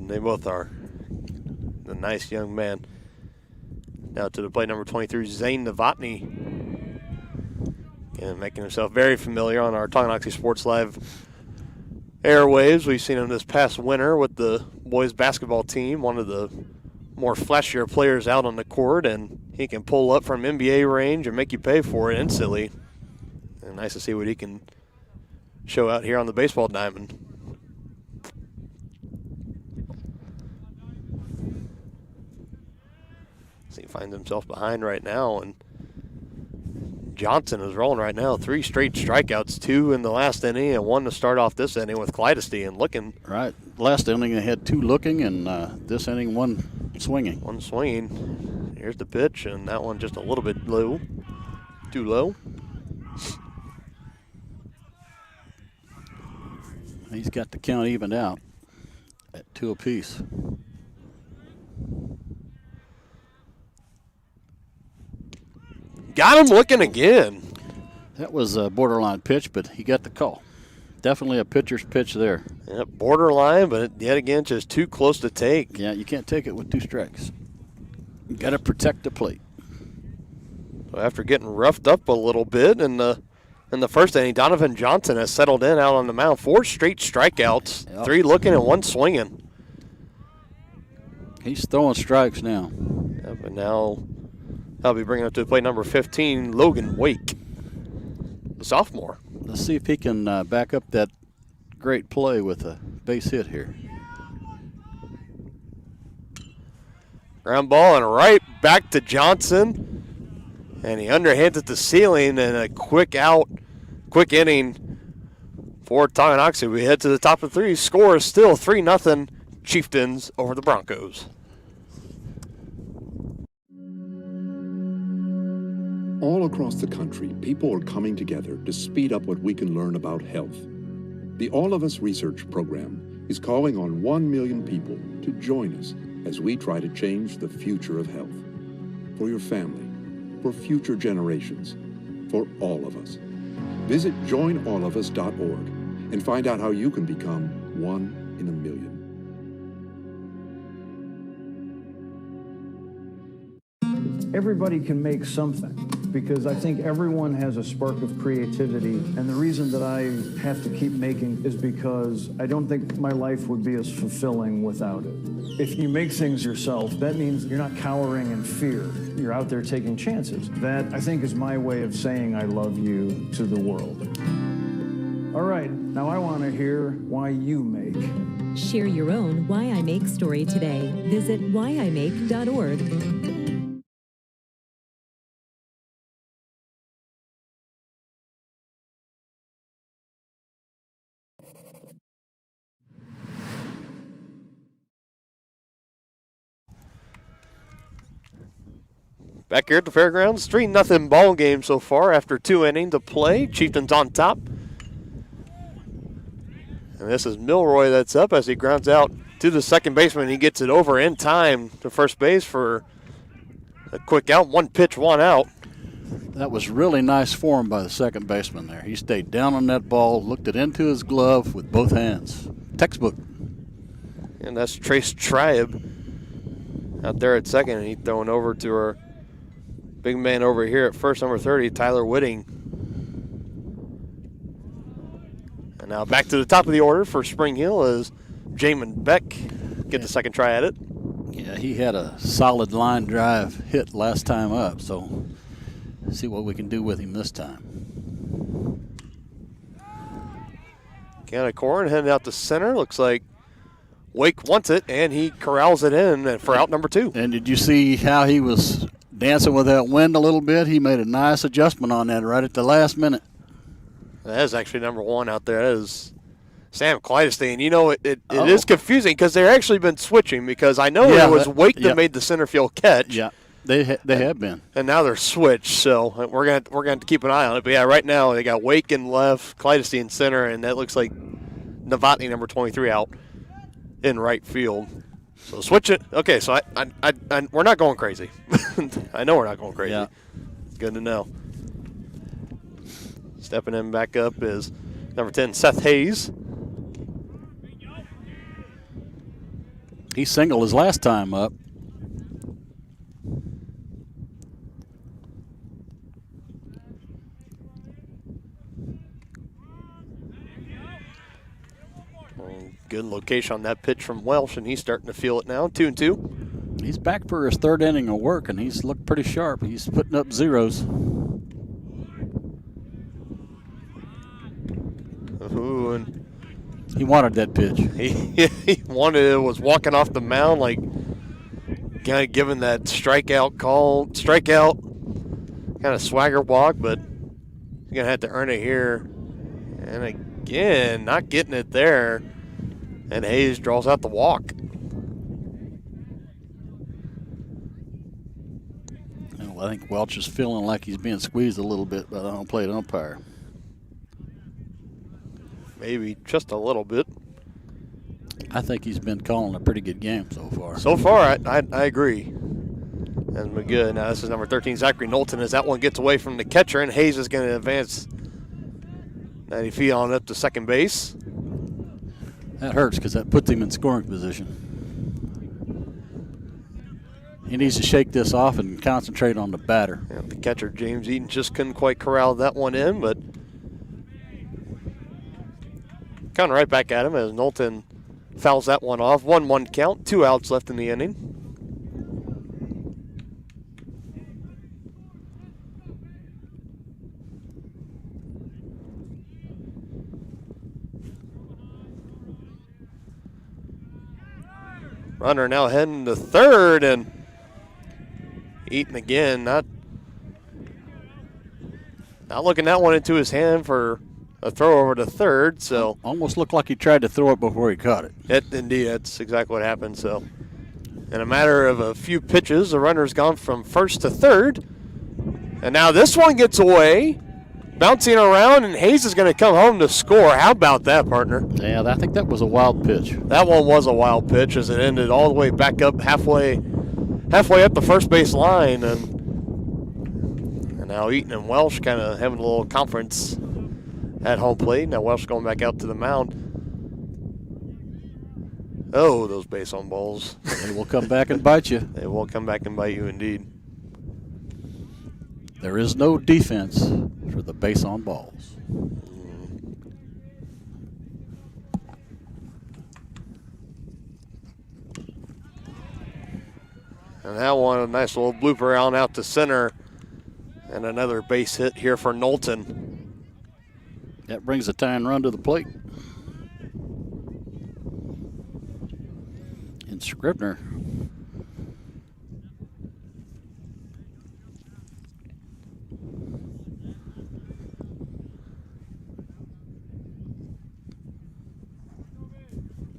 They both are. A nice young man. Now to the plate, number 23, Zane Novotny. And making himself very familiar on our Tonganoxie Sports Live airwaves. We've seen him this past winter with the boys basketball team, one of the more flashier players out on the court, and he can pull up from NBA range and make you pay for it instantly. And nice to see what he can show out here on the baseball diamond. He finds himself behind right now, and Johnson is rolling right now. 3 straight strikeouts, 2 in the last inning and 1 to start off this inning with Clydesty and looking. Right. Last inning they had 2 looking, and this inning 1 swinging. 1 swinging. Here's the pitch, and that one just a little bit low. Too low. He's got the count evened out at 2 apiece. Got him looking again. That was a borderline pitch, but he got the call. Definitely a pitcher's pitch there. Yep, borderline, but yet again, just too close to take. Yeah, you can't take it with 2 strikes. You got to protect the plate. So after getting roughed up a little bit in the first inning, Donovan Johnson has settled in out on the mound. 4 straight strikeouts, Yep. 3 looking and 1 swinging. He's throwing strikes now. Yep, and now I'll be bringing up to the plate number 15, Logan Wake, the sophomore. Let's see if he can back up that great play with a base hit here. Ground ball and right back to Johnson. And he underhands at the ceiling, and a quick inning for Tonganoxie. We head to the top of 3. Score is still 3-0 Chieftains over the Broncos. All across the country, people are coming together to speed up what we can learn about health. The All of Us Research Program is calling on 1 million people to join us as we try to change the future of health. For your family, for future generations, for all of us. Visit joinallofus.org and find out how you can become 1 in a million. Everybody can make something, because I think everyone has a spark of creativity, and the reason that I have to keep making is because I don't think my life would be as fulfilling without it. If you make things yourself, that means you're not cowering in fear. You're out there taking chances. That, I think, is my way of saying I love you to the world. All right, now I want to hear why you make. Share your own Why I Make story today. Visit whyimake.org. Back here at the fairgrounds, 3-0 ball game so far after 2 innings of play. Chieftains on top. And this is Milroy that's up as he grounds out to the second baseman. He gets it over in time to first base for a quick out. 1 pitch, 1 out. That was really nice form by the second baseman there. He stayed down on that ball, looked it into his glove with both hands. Textbook. And that's Trace Tribe out there at second. And he's throwing over to our big man over here at first, number 30, Tyler Whitting. And now back to the top of the order for Spring Hill is Jamin Beck. Get the second try at it. Yeah, he had a solid line drive hit last time up, so see what we can do with him this time. County Corn heading out to center. Looks like Wake wants it, and he corrals it in for out number 2. And did you see how he was dancing with that wind a little bit? He made a nice adjustment on that right at the last minute. That is actually number 1 out there. That is Sam Clydestein. You know, it is confusing because they've actually been switching, because I know it was Wake that made the center field catch. Yeah, they have been. And now they're switched, so we're going to have to keep an eye on it. But, yeah, right now they got Wake in left, Clydestein in center, and that looks like Novotny, number 23, out in right field. So switch it. Okay, so we're not going crazy. I know we're not going crazy. Yeah. It's good to know. Stepping in back up is number 10, Seth Hayes. He singled his last time up. Good location on that pitch from Welsh, and he's starting to feel it now. 2-2. He's back for his 3rd inning of work, and he's looked pretty sharp. He's putting up zeros. Ooh, and he wanted that pitch. He wanted it. Was walking off the mound like kind of giving that strikeout, kind of swagger walk, but he's going to have to earn it here. And again, not getting it there. And Hayes draws out the walk. Well, I think Welch is feeling like he's being squeezed a little bit by the home plate umpire. Maybe just a little bit. I think he's been calling a pretty good game so far. So far, I agree. And good. Now this is number 13, Zachary Knowlton, as that one gets away from the catcher, and Hayes is going to advance 90 feet on up to second base. That hurts because that puts him in scoring position. He needs to shake this off and concentrate on the batter. Yeah, the catcher, James Eaton, just couldn't quite corral that one in, but coming right back at him as Knowlton fouls that one off. 1-1 count, 2 outs left in the inning. Runner now heading to third, and Eaton again, not looking that one into his hand for a throw over to third. So almost looked like he tried to throw it before he caught it. Indeed, that's exactly what happened. So in a matter of a few pitches, the runner's gone from first to third, and now this one gets away, bouncing around, and Hayes is going to come home to score. How about that, partner? Yeah, I think that was a wild pitch. That one was a wild pitch as it ended all the way back up halfway up the first base line, and now Eaton and Welsh kind of having a little conference at home plate. Now Welsh going back out to the mound. Oh, those base on balls. They will come back and bite you. They will come back and bite you indeed. There is no defense for the base on balls. And that one, a nice little blooper out to center. And another base hit here for Knowlton. That brings the tying run to the plate. And Scribner.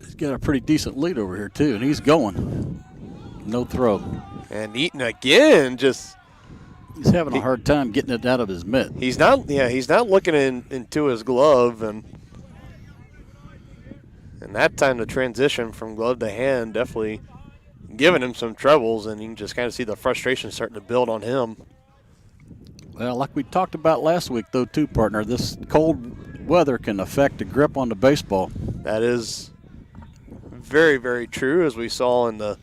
He's got a pretty decent lead over here, too, and he's going. No throw. And Eaton again just He's having a hard time getting it out of his mitt. He's not looking into his glove, and that time the transition from glove to hand definitely giving him some troubles, and you can just kind of see the frustration starting to build on him. Well, like we talked about last week, though, too, partner, this cold weather can affect the grip on the baseball. That is very, very true, as we saw in the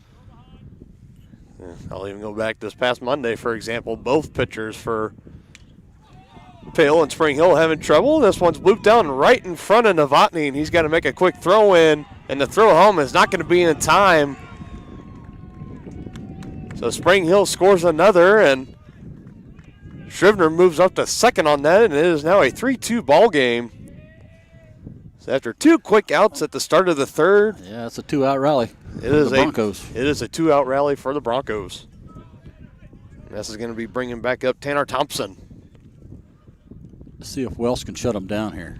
I'll even go back this past Monday, for example. Both pitchers for Pale and Spring Hill having trouble. This one's looped down right in front of Novotny, and he's got to make a quick throw in, and the throw home is not going to be in time. So Spring Hill scores another, and Scrivener moves up to second on that, and it is now a 3-2 ball game. So after 2 quick outs at the start of the third. Yeah, it's a 2-out rally. It is the Broncos. It is a 2-out rally for the Broncos. And this is going to be bringing back up Tanner Thompson. Let's see if Wells can shut him down here.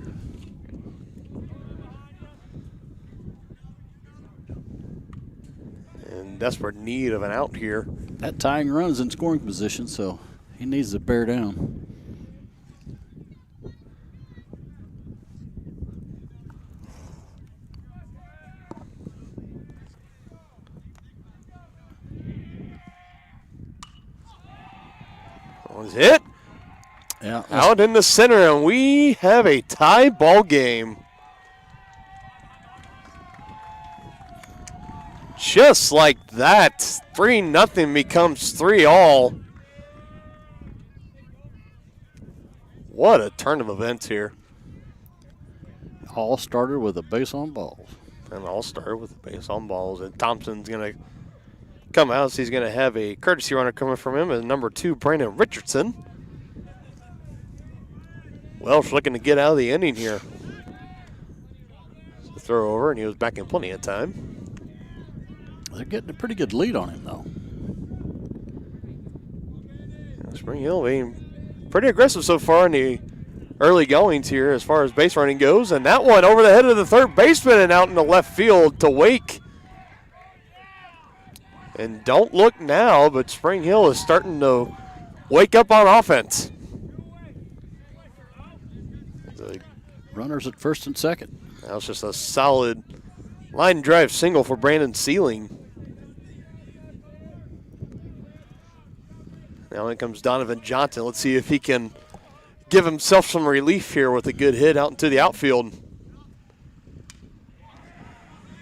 In desperate need of an out here. That tying run is in scoring position, so he needs to bear down. Was hit. Yeah. Out in the center, and we have a tie ball game. Just like that, 3-0 becomes 3-all. What a turn of events here. All started with a base on balls. And all started with a base on balls, and Thompson's going to come out, so he's going to have a courtesy runner coming from him as number 2, Brandon Richardson. Welsh looking to get out of the inning here. So throw over, and he was back in plenty of time. They're getting a pretty good lead on him, though. Spring Hill being pretty aggressive so far in the early goings here as far as base running goes. And that one over the head of the third baseman and out in the left field to Wake. And don't look now, but Spring Hill is starting to wake up on offense. Runners at first and second. That was just a solid line drive single for Brandon Sealing. Now in comes Donovan Johnson. Let's see if he can give himself some relief here with a good hit out into the outfield.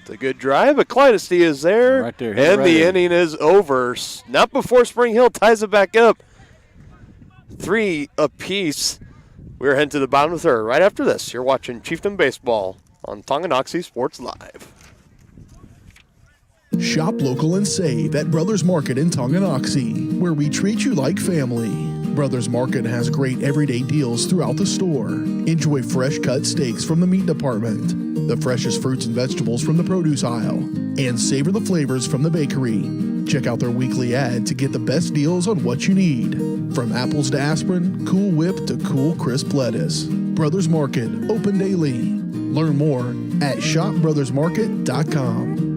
It's a good drive, but Clydesty is there. Right there. And right the in. inning is over. Not before Spring Hill ties it back up. 3 apiece. We're heading to the bottom of the third. Right after this, you're watching Chieftain Baseball on Tonganoxie Sports Live. Shop local and save at Brothers Market in Tonganoxie, where we treat you like family. Brothers Market has great everyday deals throughout the store. Enjoy fresh cut steaks from the meat department, the freshest fruits and vegetables from the produce aisle, and savor the flavors from the bakery. Check out their weekly ad to get the best deals on what you need. From apples to aspirin, Cool Whip to cool crisp lettuce. Brothers Market, open daily. Learn more at shopbrothersmarket.com.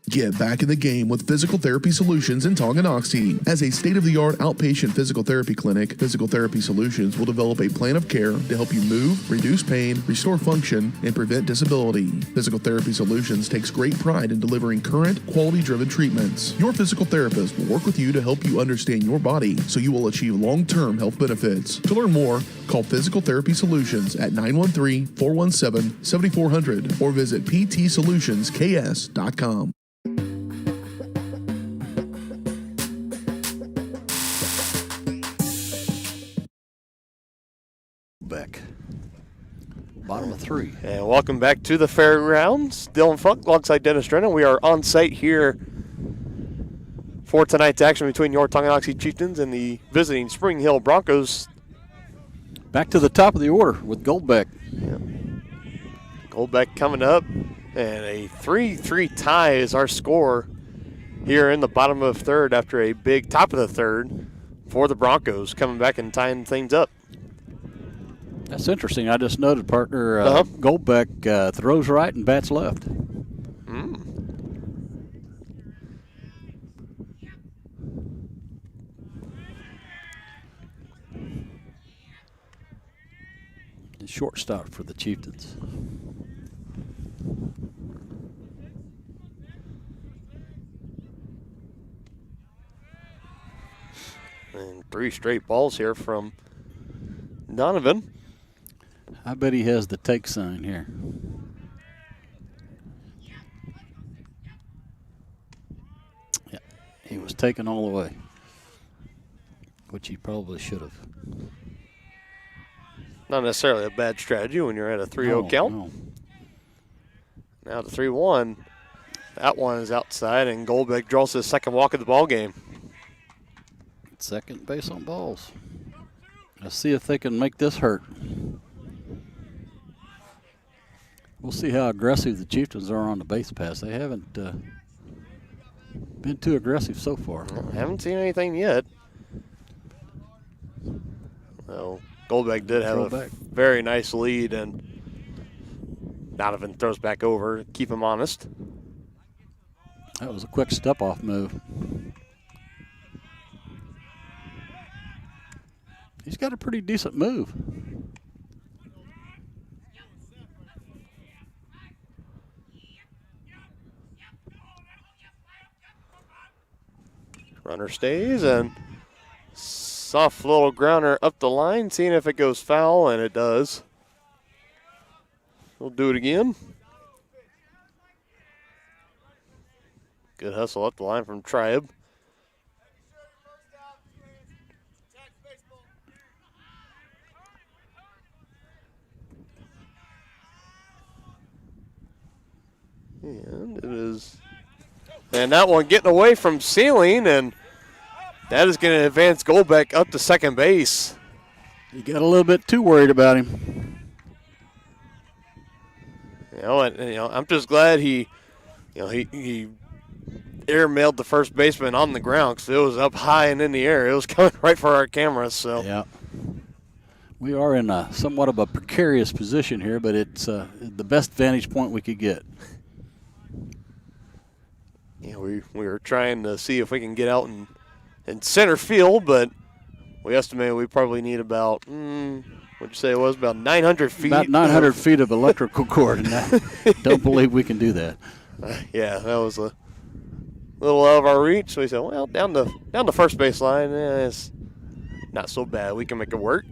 Get back in the game with Physical Therapy Solutions in Tonganoxie. As a state-of-the-art outpatient physical therapy clinic, Physical Therapy Solutions will develop a plan of care to help you move, reduce pain, restore function, and prevent disability. Physical Therapy Solutions takes great pride in delivering current, quality-driven treatments. Your physical therapist will work with you to help you understand your body so you will achieve long-term health benefits. To learn more, call Physical Therapy Solutions at 913-417-7400 or visit ptsolutionsks.com. Back. Bottom of 3. And welcome back to the fairgrounds. Dylan Funk alongside Dennis Drennan. We are on site here for tonight's action between your Tonganoxie Chieftains and the visiting Spring Hill Broncos. Back to the top of the order with Goldbeck. Yep. Goldbeck coming up, and a 3-3 tie is our score here in the bottom of third after a big top of the third for the Broncos, coming back and tying things up. That's interesting. I just noted, partner, Goldbeck throws right and bats left. shortstop for the Chieftains. And 3 straight balls here from Donovan. I bet he has the take sign here. Yeah, he was taken all the way, which he probably should have. Not necessarily a bad strategy when you're at a 3-0 count. No. Now the 3-1. That one is outside, and Goldbeck draws his second walk of the ball game. Second base on balls. Let's see if they can make this hurt. We'll see how aggressive the Chieftains are on the base pass. They haven't been too aggressive so far. Well, haven't seen anything yet. Well, Goldbeck did have a very nice lead, and Donovan throws back over to keep him honest. That was a quick step-off move. He's got a pretty decent move. Runner stays, and soft little grounder up the line, seeing if it goes foul, and it does. We'll do it again. Good hustle up the line from Tribe. And it is, and that one getting away from Ceiling, and that is going to advance Goldbeck up to second base. You got a little bit too worried about him. I'm just glad he airmailed the first baseman on the ground because it was up high and in the air. It was coming right for our cameras. So yeah, we are in a somewhat of a precarious position here, but it's the best vantage point we could get. Yeah, we were trying to see if we can get out in center field, but we estimated we probably need about, what'd you say it was, about 900 feet? About 900 feet of electrical cord, and I don't believe we can do that. Yeah, that was a little out of our reach. So we said, well, down the first base line, it's not so bad. We can make it work.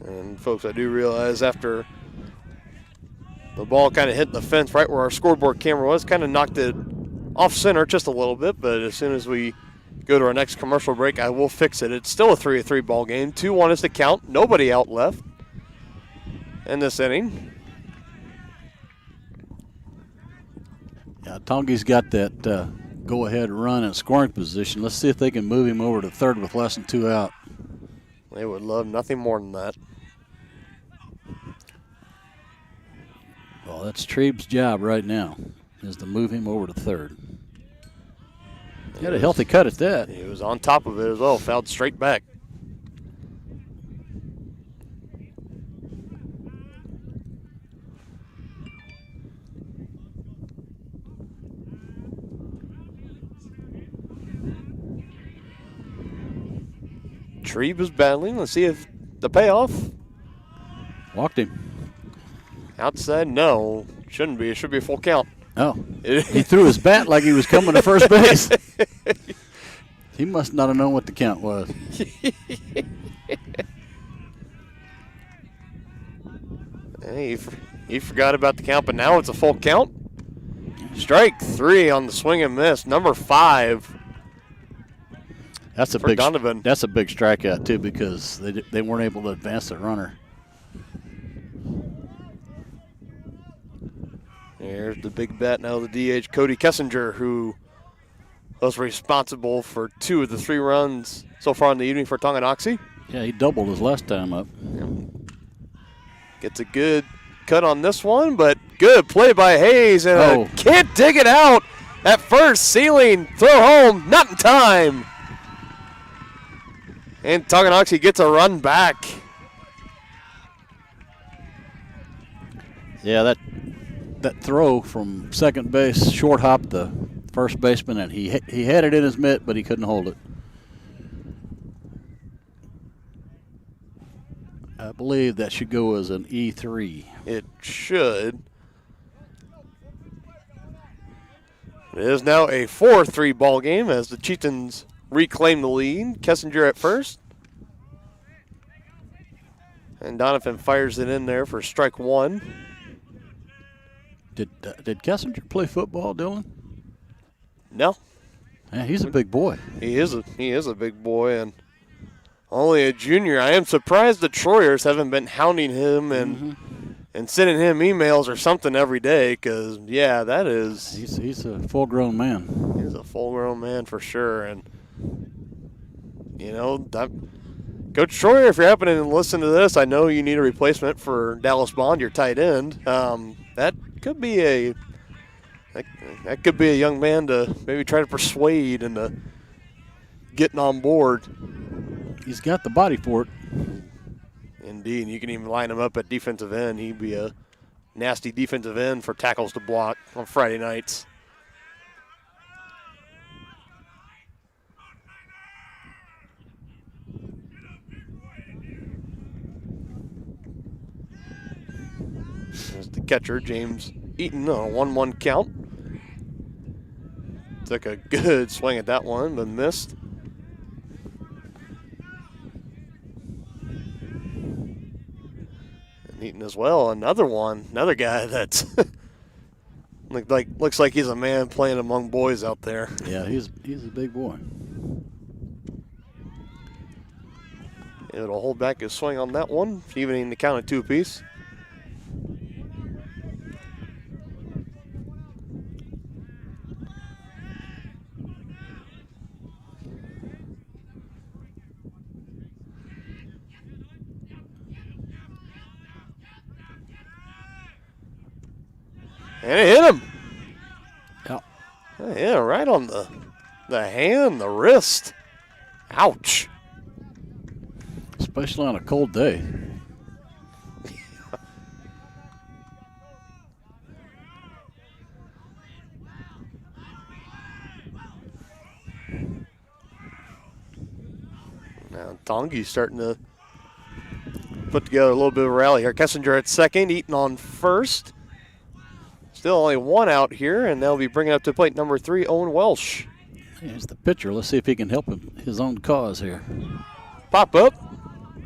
And folks, I do realize after the ball kind of hit the fence right where our scoreboard camera was, kind of knocked it off center just a little bit, but as soon as we go to our next commercial break, I will fix it. It's still a 3-3 ball game. 2-1 is the count. Nobody out left in this inning. Yeah, Tongi's got that go-ahead run in scoring position. Let's see if they can move him over to third with less than 2 out. They would love nothing more than that. Well, that's Treeb's job right now, is to move him over to third. He had a healthy cut at that. He was on top of it as well, fouled straight back. Treeb is battling. Let's see if the payoff. Walked him. Outside, no. Shouldn't be. It should be a full count. Oh, he threw his bat like he was coming to first base. He must not have known what the count was. Hey, he forgot about the count, but now it's a full count. Strike 3 on the swing and miss. Number 5. That's a for big Donovan. That's a big strikeout too, because they weren't able to advance the runner. There's the big bat now, the DH, Cody Kessinger, who was responsible for 2 of the 3 runs so far in the evening for Tonganoxie. Yeah, he doubled his last time up. Gets a good cut on this one, but good play by Hayes, and can't dig it out at first. Ceiling, throw home, not in time. And Tonganoxie gets a run back. Yeah, that throw from second base short hopped the first baseman, and he had it in his mitt, but he couldn't hold it. I believe that should go as an E3. It should. It is now a 4-3 ball game as the Chieftains reclaim the lead. Kessinger at first. And Donovan fires it in there for strike one. Did Kessinger play football, Dylan? No. Yeah, he's a big boy. He is a big boy and only a junior. I am surprised the Troyers haven't been hounding him and sending him emails or something every day because, yeah, that is. He's a full-grown man. He's a full-grown man for sure. And, you know, Coach Troyer, if you're happening to listen to this, I know you need a replacement for Dallas Bond, your tight end. That could be a young man to maybe try to persuade into getting on board. He's got the body for it. Indeed, you can even line him up at defensive end. He'd be a nasty defensive end for tackles to block on Friday nights. There's the catcher, James Eaton, on a 1-1 count. Took a good swing at that one, but missed. And Eaton as well, another guy that's looks like he's a man playing among boys out there. Yeah, he's a big boy. It'll hold back his swing on that one, evening the count at 2 apiece. And it hit him. Yeah, right on the hand, the wrist. Ouch. Especially on a cold day. Now Tongi's starting to put together a little bit of a rally here. Kessinger at second, Eaton on first. Still only one out here, and they'll be bringing up to plate number 3, Owen Welsh. Here's the pitcher. Let's see if he can help his own cause here. Pop up.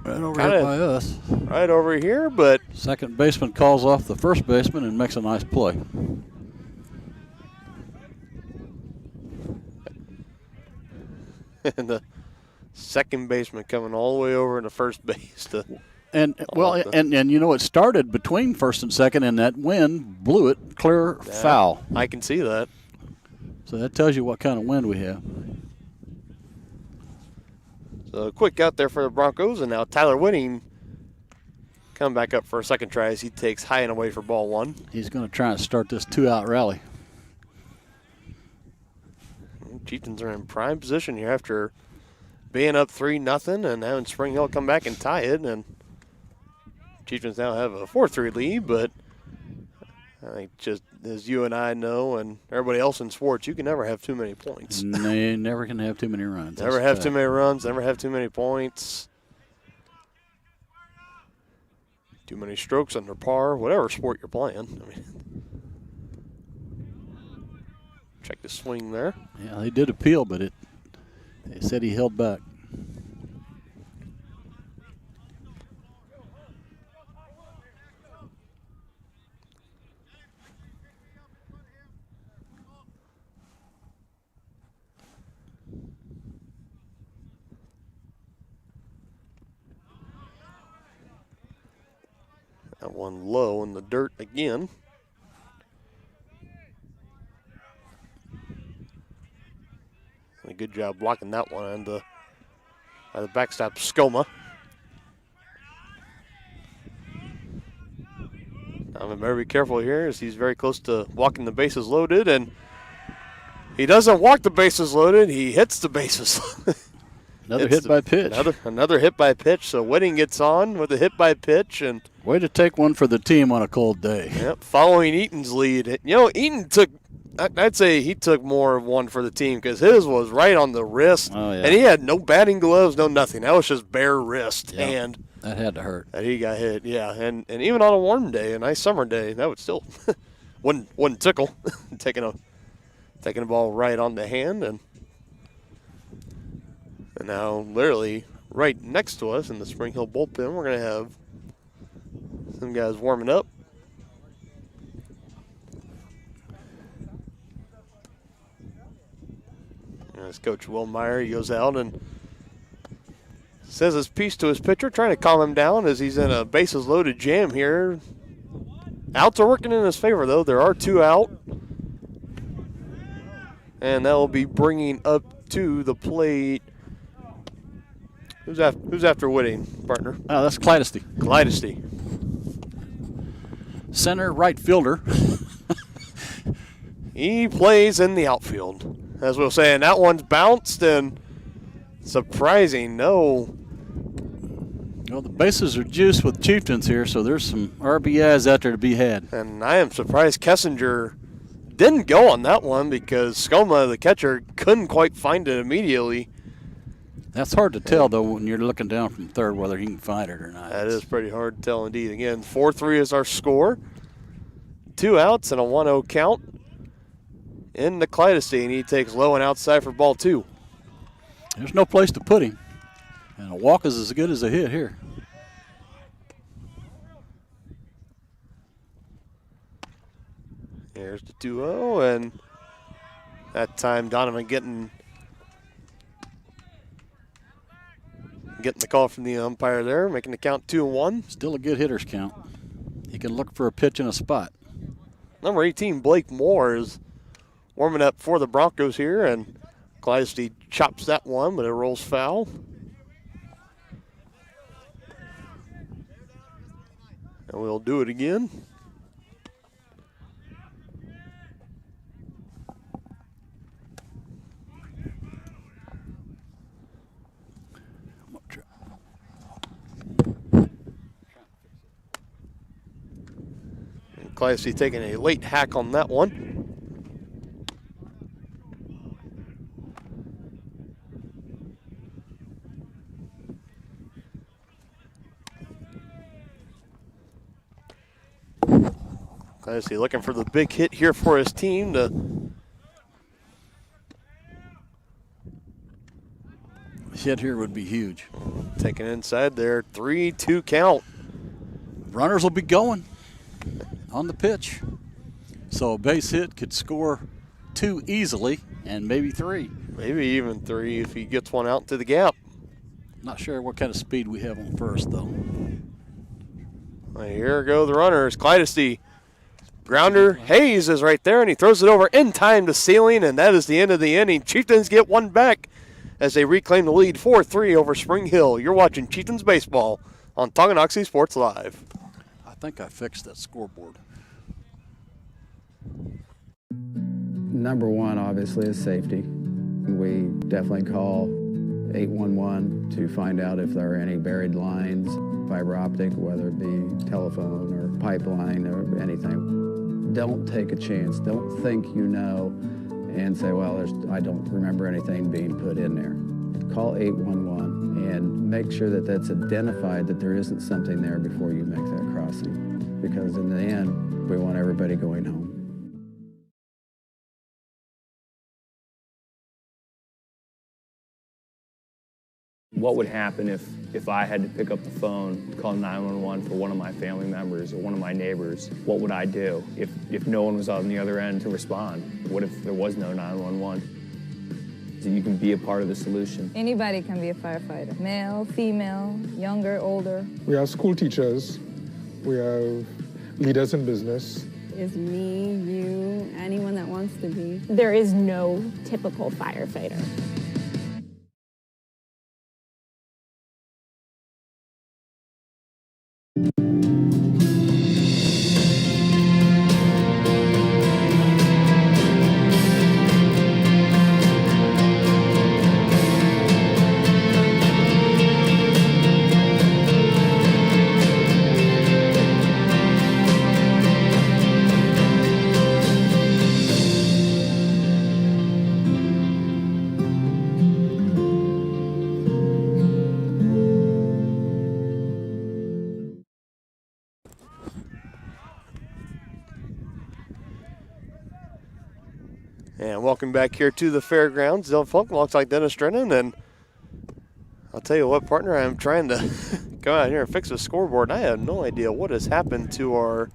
Right over here by us. Right over here, but second baseman calls off the first baseman and makes a nice play. And the second baseman coming all the way over to first base to. And you know, it started between first and second, and that wind blew it clear foul. I can see that. So that tells you what kind of wind we have. So a quick out there for the Broncos, and now Tyler Whitting coming back up for a second try as he takes high and away for ball 1. He's going to try and start this 2-out rally. Chieftains are in prime position here after being up 3-0 and having Spring Hill come back and tie it, and Chieftains now have a 4-3 lead, but I think just as you and I know and everybody else in sports, you can never have too many points. You never can have too many runs. Never have too many runs, never have too many points. Too many strokes under par, whatever sport you're playing. I mean, check the swing there. Yeah, they did appeal, but they said he held back. That one low in the dirt again. And a good job blocking that one by the backstop Skoma. I'm very careful here as he's very close to walking the bases loaded, and he doesn't walk the bases loaded, he hits the bases loaded. Another hit by pitch. Another hit by pitch. So Whitting gets on with a hit by pitch, and way to take one for the team on a cold day. Yep, following Eaton's lead. You know, Eaton took I'd say he took more of one for the team because his was right on the wrist. Oh, yeah. And he had no batting gloves, no nothing. That was just bare wrist hand. That had to hurt. That he got hit, yeah. And even on a warm day, a nice summer day, that would still wouldn't tickle taking a ball right on the hand. And now literally right next to us in the Spring Hill bullpen, we're going to have some guys warming up. As Coach Will Meyer, he goes out and says his piece to his pitcher, trying to calm him down as he's in a bases-loaded jam here. Outs are working in his favor, though. There are 2 out. And that will be bringing up to the plate. Who's after Whitting, partner? Oh, that's Clydesty. Clydesty. Center right fielder. He plays in the outfield. As we were saying, that one's bounced and surprising. No. Well, the bases are juiced with Chieftains here, so there's some RBIs out there to be had. And I am surprised Kessinger didn't go on that one because Skoma, the catcher, couldn't quite find it immediately. That's hard to tell, though, when you're looking down from third whether he can find it or not. That is pretty hard to tell indeed. Again, 4-3 is our score. 2 outs and a 1-0 count. In the Clydesty, and he takes low and outside for ball 2. There's no place to put him. And a walk is as good as a hit here. Here's the 2-0, and that time Donovan getting the call from the umpire there, making the count 2-1. Still a good hitter's count. He can look for a pitch in a spot. Number 18, Blake Moore, is warming up for the Broncos here, and Clydesty chops that one, but it rolls foul. And we'll do it again. And Clydesty taking a late hack on that one. Clydesty looking for the big hit here for his team. Hit here would be huge. Taking inside there, 3-2 count. Runners will be going on the pitch. So a base hit could score 2 easily and maybe 3. Maybe even 3 if he gets one out to the gap. Not sure what kind of speed we have on first, though. Well, here go the runners. Clydesty. Grounder, Hayes is right there, and he throws it over in time to ceiling, and that is the end of the inning. Chieftains get one back as they reclaim the lead 4-3 over Spring Hill. You're watching Chieftains Baseball on Tonganoxie Sports Live. I think I fixed that scoreboard. Number one, obviously, is safety. We definitely call 811 to find out if there are any buried lines, fiber optic, whether it be telephone or pipeline or anything. Don't take a chance. Don't think you know and say, well, I don't remember anything being put in there. Call 811 and make sure that that's identified, that there isn't something there before you make that crossing. Because in the end, we want everybody going home. What would happen if I had to pick up the phone, call 911 for one of my family members or one of my neighbors? What would I do if no one was on the other end to respond? What if there was no 911? So you can be a part of the solution. Anybody can be a firefighter. Male, female, younger, older. We have school teachers. We have leaders in business. Is me, you, anyone that wants to be. There is no typical firefighter. And welcome back here to the fairgrounds. Dylan Funk looks like Dennis Drennan, and I'll tell you what, partner, I'm trying to go out here and fix the scoreboard, and I have no idea what has happened to our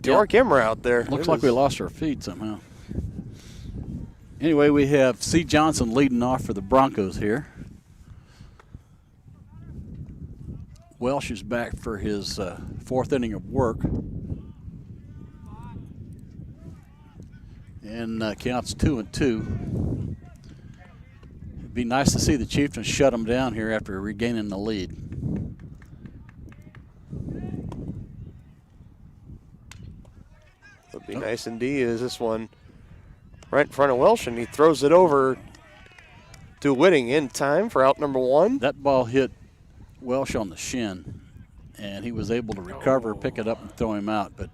our camera out there. Looks like we lost our feed somehow. Anyway, we have C. Johnson leading off for the Broncos here. Welsh is back for his fourth inning of work. And counts 2-2. It'd be nice to see the Chieftains shut them down here after regaining the lead. Would be nice indeed. Is this one right in front of Welsh, and he throws it over to Whitting in time for out number 1. That ball hit Welsh on the shin, and he was able to recover, pick it up, and throw him out. But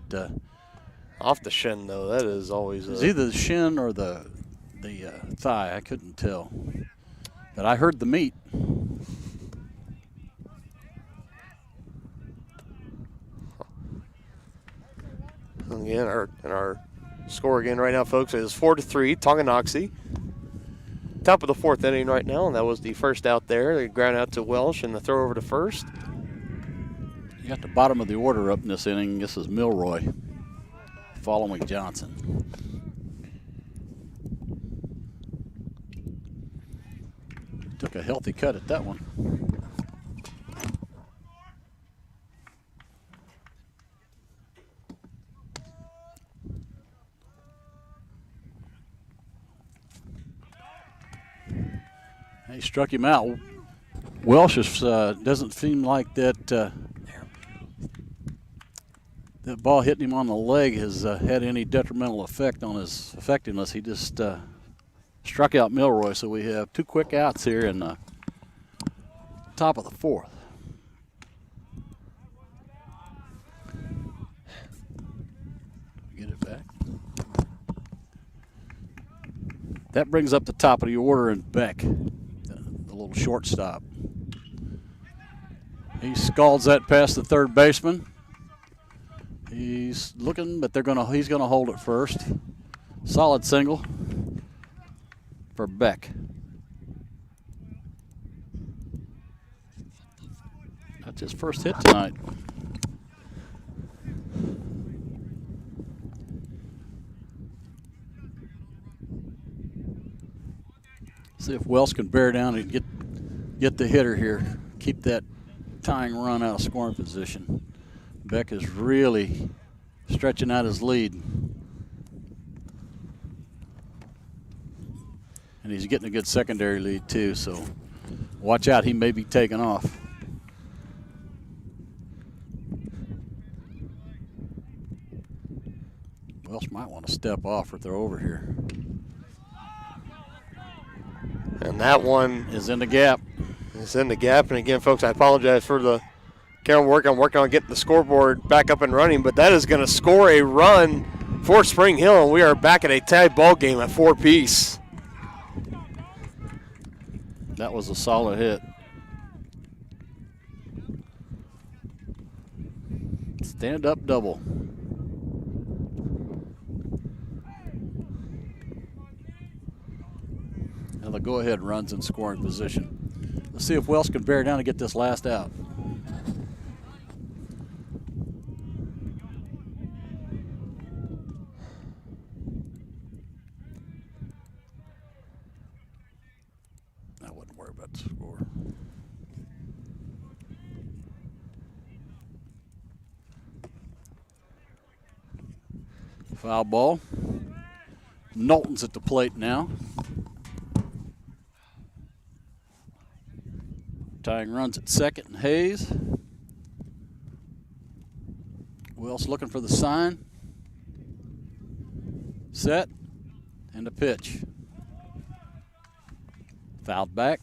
off the shin, though, that is always it's either the shin or the thigh. I couldn't tell, but I heard the meat. Again, our score again right now, folks, is 4-3, Tonganoxie. Top of the 4th inning right now, and that was the first out there. They ground out to Welsh and the throw over to first. You got the bottom of the order up in this inning. This is Milroy following Johnson. Took a healthy cut at that one. He struck him out. Welsh doesn't seem like that that ball hitting him on the leg has had any detrimental effect on his effectiveness. He just struck out Milroy, so we have 2 quick outs here in the top of the 4th. Get it back. That brings up the top of the order and Beck, the little shortstop. He scalds that past the third baseman. He's looking, but he's gonna hold it first. Solid single for Beck. That's his first hit tonight. See if Wells can bear down and get the hitter here. Keep that tying run out of scoring position. Beck is really stretching out his lead. And he's getting a good secondary lead too, so watch out, he may be taking off. Welsh might want to step off or throw over here. And that one is in the gap. It's in the gap. And again, folks, I apologize for the camera work. I'm working on getting the scoreboard back up and running, but that is going to score a run for Spring Hill, and we are back at a tied ball game at 4 apiece. That was a solid hit. Stand up double. Now the go-ahead runs in scoring position. Let's see if Wells can bear down and get this last out. I wouldn't worry about the score. Foul ball. Knowlton's at the plate now. Tying runs at second and Hayes. Wells looking for the sign. Set. And the pitch. Fouled back.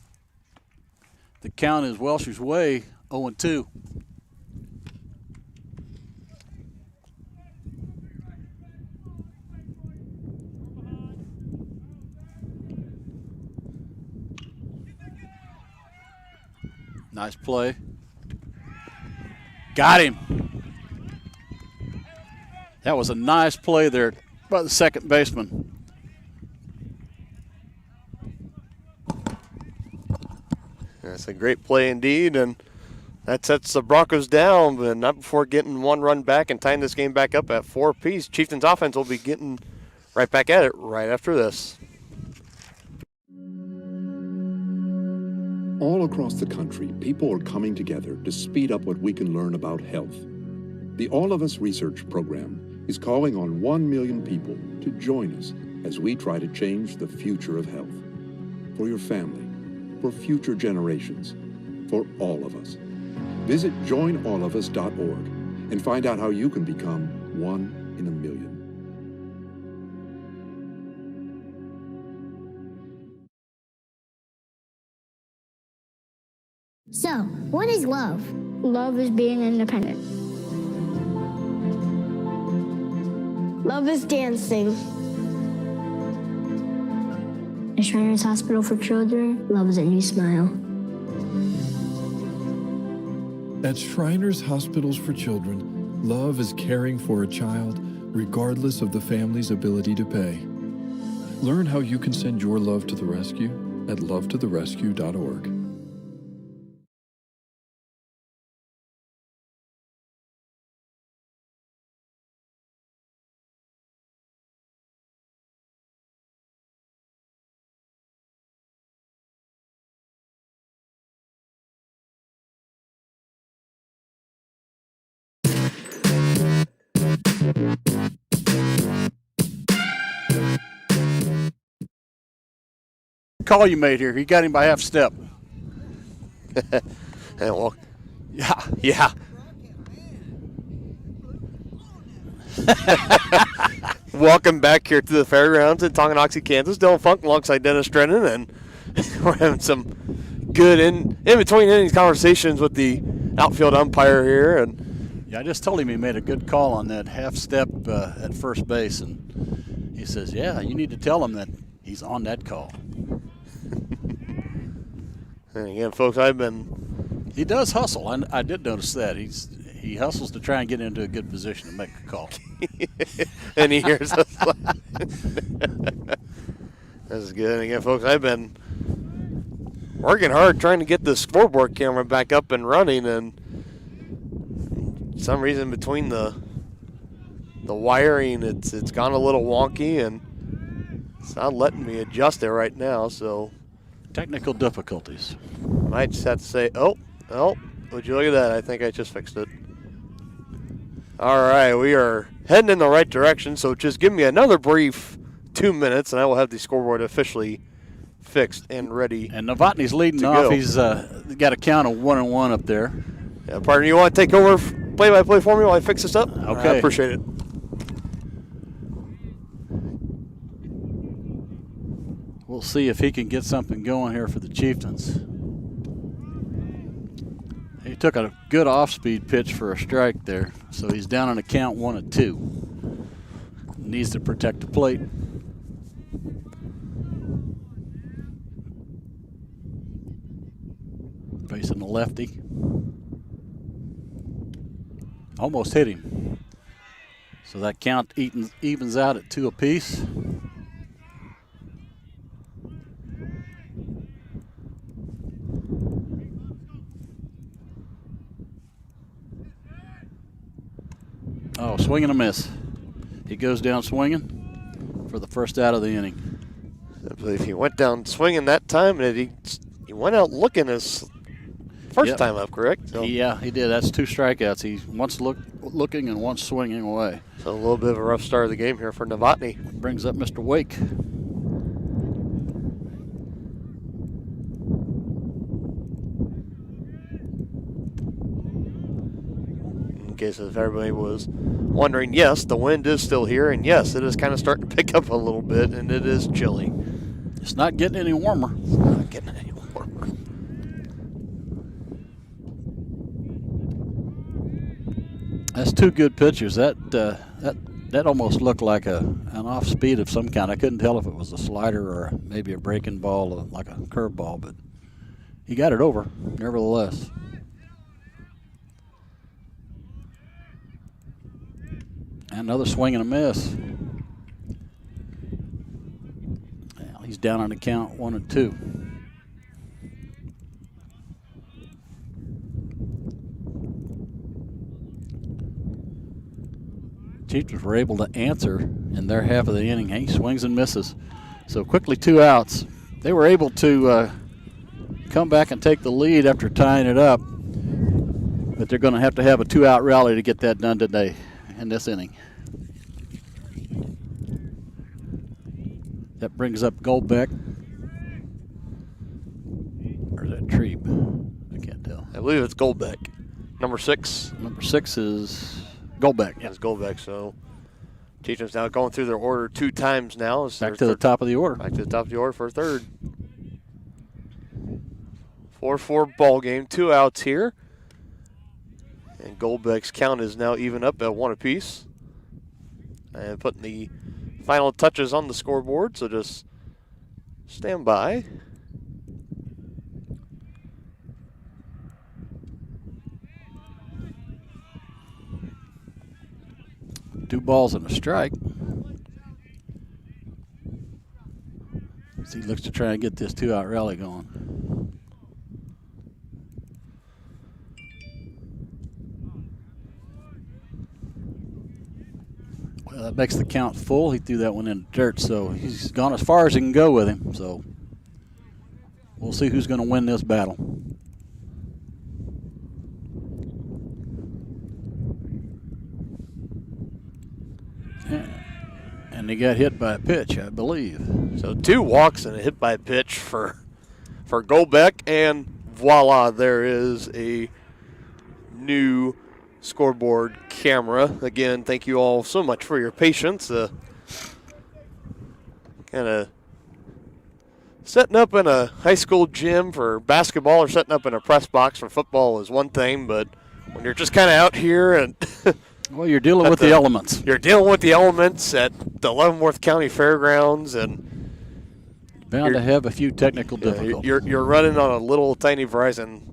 The count is Welsh's way, 0-2. Nice play. Got him. That was a nice play there by the second baseman. That's a great play indeed, and that sets the Broncos down, but not before getting one run back and tying this game back up at 4 apiece. Chieftains offense will be getting right back at it right after this. All across the country, people are coming together to speed up what we can learn about health. The All of Us Research Program is calling on 1 million people to join us as we try to change the future of health. For your family, for future generations, for all of us. Visit joinallofus.org and find out how you can become 1 in a million. So, what is love? Love is being independent. Love is dancing. At Shriners Hospital for Children, love is a new smile. At Shriners Hospitals for Children, love is caring for a child regardless of the family's ability to pay. Learn how you can send your love to the rescue at lovetotherescue.org. Call you made here. He got him by half step. Well, yeah. Welcome back here to the fairgrounds in Tonganoxie, Kansas. Dylan Funk alongside Dennis Drennan, and we're having some good in between innings conversations with the outfield umpire here. And yeah, I just told him he made a good call on that half step at first base, and he says, "Yeah, you need to tell him that he's on that call." And again, folks, He does hustle. I did notice that. He hustles to try and get into a good position to make a call. And he hears us. This is good. And again, folks, I've been working hard trying to get the scoreboard camera back up and running, and for some reason between the wiring, it's gone a little wonky, and it's not letting me adjust it right now, so. Technical difficulties. Might just have to say, oh, would you look at that? I think I just fixed it. All right, we are heading in the right direction, so just give me another brief 2 minutes, and I will have the scoreboard officially fixed and ready. And Novotny's leading off. He's got a count of 1-1 up there. Yeah, partner, you want to take over play-by-play for me while I fix this up? Okay. I appreciate it. We'll see if he can get something going here for the Chieftains. He took a good off-speed pitch for a strike there, so he's down on a count 1-2. Needs to protect the plate. Facing the lefty. Almost hit him. So that count evens out at 2 apiece. Oh, swing and a miss. He goes down swinging for the first out of the inning. I believe he went down swinging that time, and he went out looking his first time up, correct? So. Yeah, he did. That's 2 strikeouts. He once looking and once swinging away. So a little bit of a rough start of the game here for Novotny. Brings up Mr. Wake. In case if everybody was wondering, yes, the wind is still here, and yes, it is kind of starting to pick up a little bit, and it is chilly. It's not getting any warmer. It's not getting any warmer. That's 2 good pitchers. That almost looked like an off speed of some kind. I couldn't tell if it was a slider or maybe a breaking ball, like a curveball, but he got it over, nevertheless. Another swing and a miss. down on the count 1-2. Chieftains were able to answer in their half of the inning. He swings and misses. So quickly 2 outs. They were able to come back and take the lead after tying it up, but they're going to have a 2-out rally to get that done today in this inning. That brings up Goldbeck. Or is that Treeb? I can't tell. I believe it's Goldbeck. Number 6. Number 6 is Goldbeck. Yeah, it's Goldbeck. So Chieftains now going through their order 2 times now. Back to the top of the order. Back to the top of the order for a third. 4-4 ball game, 2 outs here. And Goldbeck's count is now even up at 1 apiece. And putting the final touches on the scoreboard, so just stand by. Two balls and a strike. As he looks to try and get this 2-out rally going. Well, that makes the count full. He threw that one in the dirt, so he's gone as far as he can go with him. So we'll see who's going to win this battle. And he got hit by a pitch, I believe. So 2 walks and a hit by a pitch for Goldbeck, and voila, there is a new scoreboard camera. Again, thank you all so much for your patience. Kind of setting up in a high school gym for basketball or setting up in a press box for football is one thing, but when you're just kind of out here and well, you're dealing with the elements. You're dealing with the elements at the Leavenworth County Fairgrounds, and bound to have a few technical difficulties. You're running on a little tiny Verizon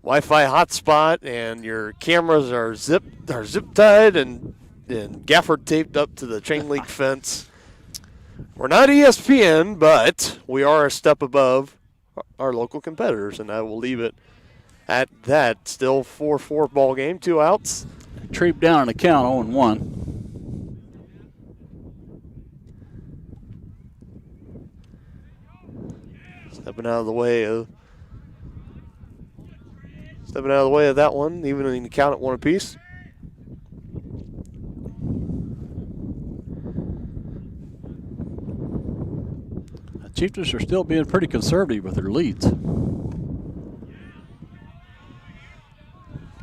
Wi-Fi hotspot, and your cameras are zip tied and gaffer taped up to the chain link fence. We're not ESPN, but we are a step above our local competitors, and I will leave it at that. Still 4-4 ball game, 2 outs. Treep down on the count, 0-1. Stepping out of the way of that one, even in the count at 1 apiece. The Chieftains are still being pretty conservative with their leads.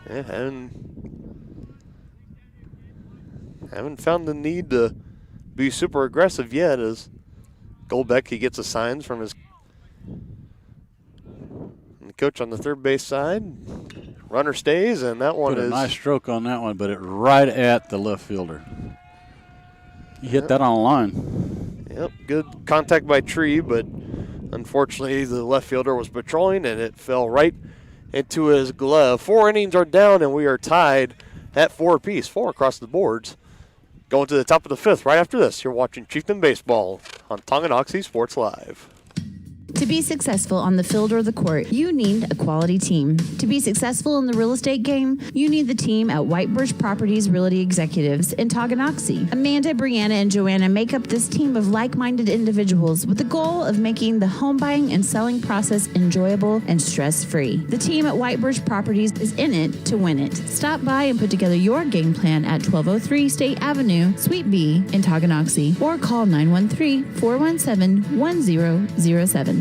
Yeah, haven't found the need to be super aggressive yet, as Goldbeck, he gets the signs from his coach on the third base side. Runner stays, and that one Put a is nice stroke on that one, but it right at the left fielder. He hit that on the line. Yep, good contact by Tree, but unfortunately the left fielder was patrolling, and it fell right into his glove. 4 innings are down, and we are tied at 4 apiece, 4 across the boards. Going to the top of the 5th right after this. You're watching Chieftain Baseball on Tonganoxie Sports Live. To be successful on the field or the court, you need a quality team. To be successful in the real estate game, you need the team at Whitebirch Properties Realty Executives in Tonganoxie. Amanda, Brianna, and Joanna make up this team of like-minded individuals with the goal of making the home buying and selling process enjoyable and stress-free. The team at Whitebirch Properties is in it to win it. Stop by and put together your game plan at 1203 State Avenue, Suite B in Tonganoxie, or call 913-417-1007.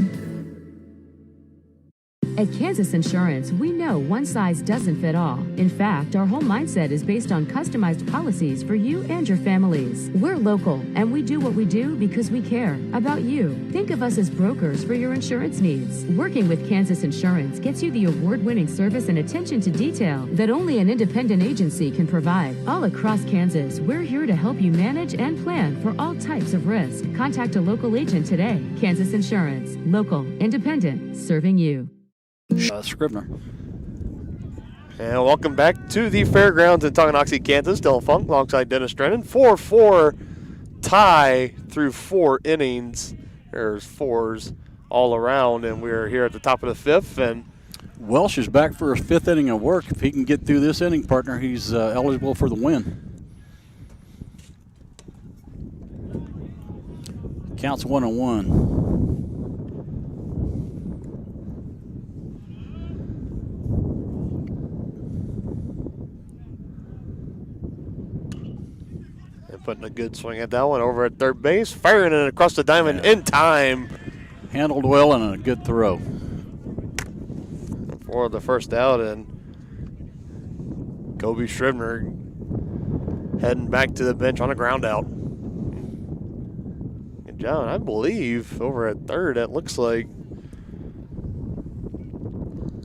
At Kansas Insurance, we know one size doesn't fit all. In fact, our whole mindset is based on customized policies for you and your families. We're local, and we do what we do because we care about you. Think of us as brokers for your insurance needs. Working with Kansas Insurance gets you the award-winning service and attention to detail that only an independent agency can provide. All across Kansas, we're here to help you manage and plan for all types of risk. Contact a local agent today. Kansas Insurance. Local, independent, serving you. Scrivener. And welcome back to the fairgrounds in Tonganoxie, Kansas. Dylan Funk alongside Dennis Drennan. 4-4 tie through 4 innings There's 4s all around, and we're here at the top of the 5th. And Welsh is back for his 5th inning of work. If he can get through this inning, partner, he's eligible for the win. Counts 1-1. Putting a good swing at that one over at third base, firing it across the diamond in time. Handled well and a good throw. For the first out, and Kobe Scribner heading back to the bench on a ground out. And John, I believe over at third, it looks like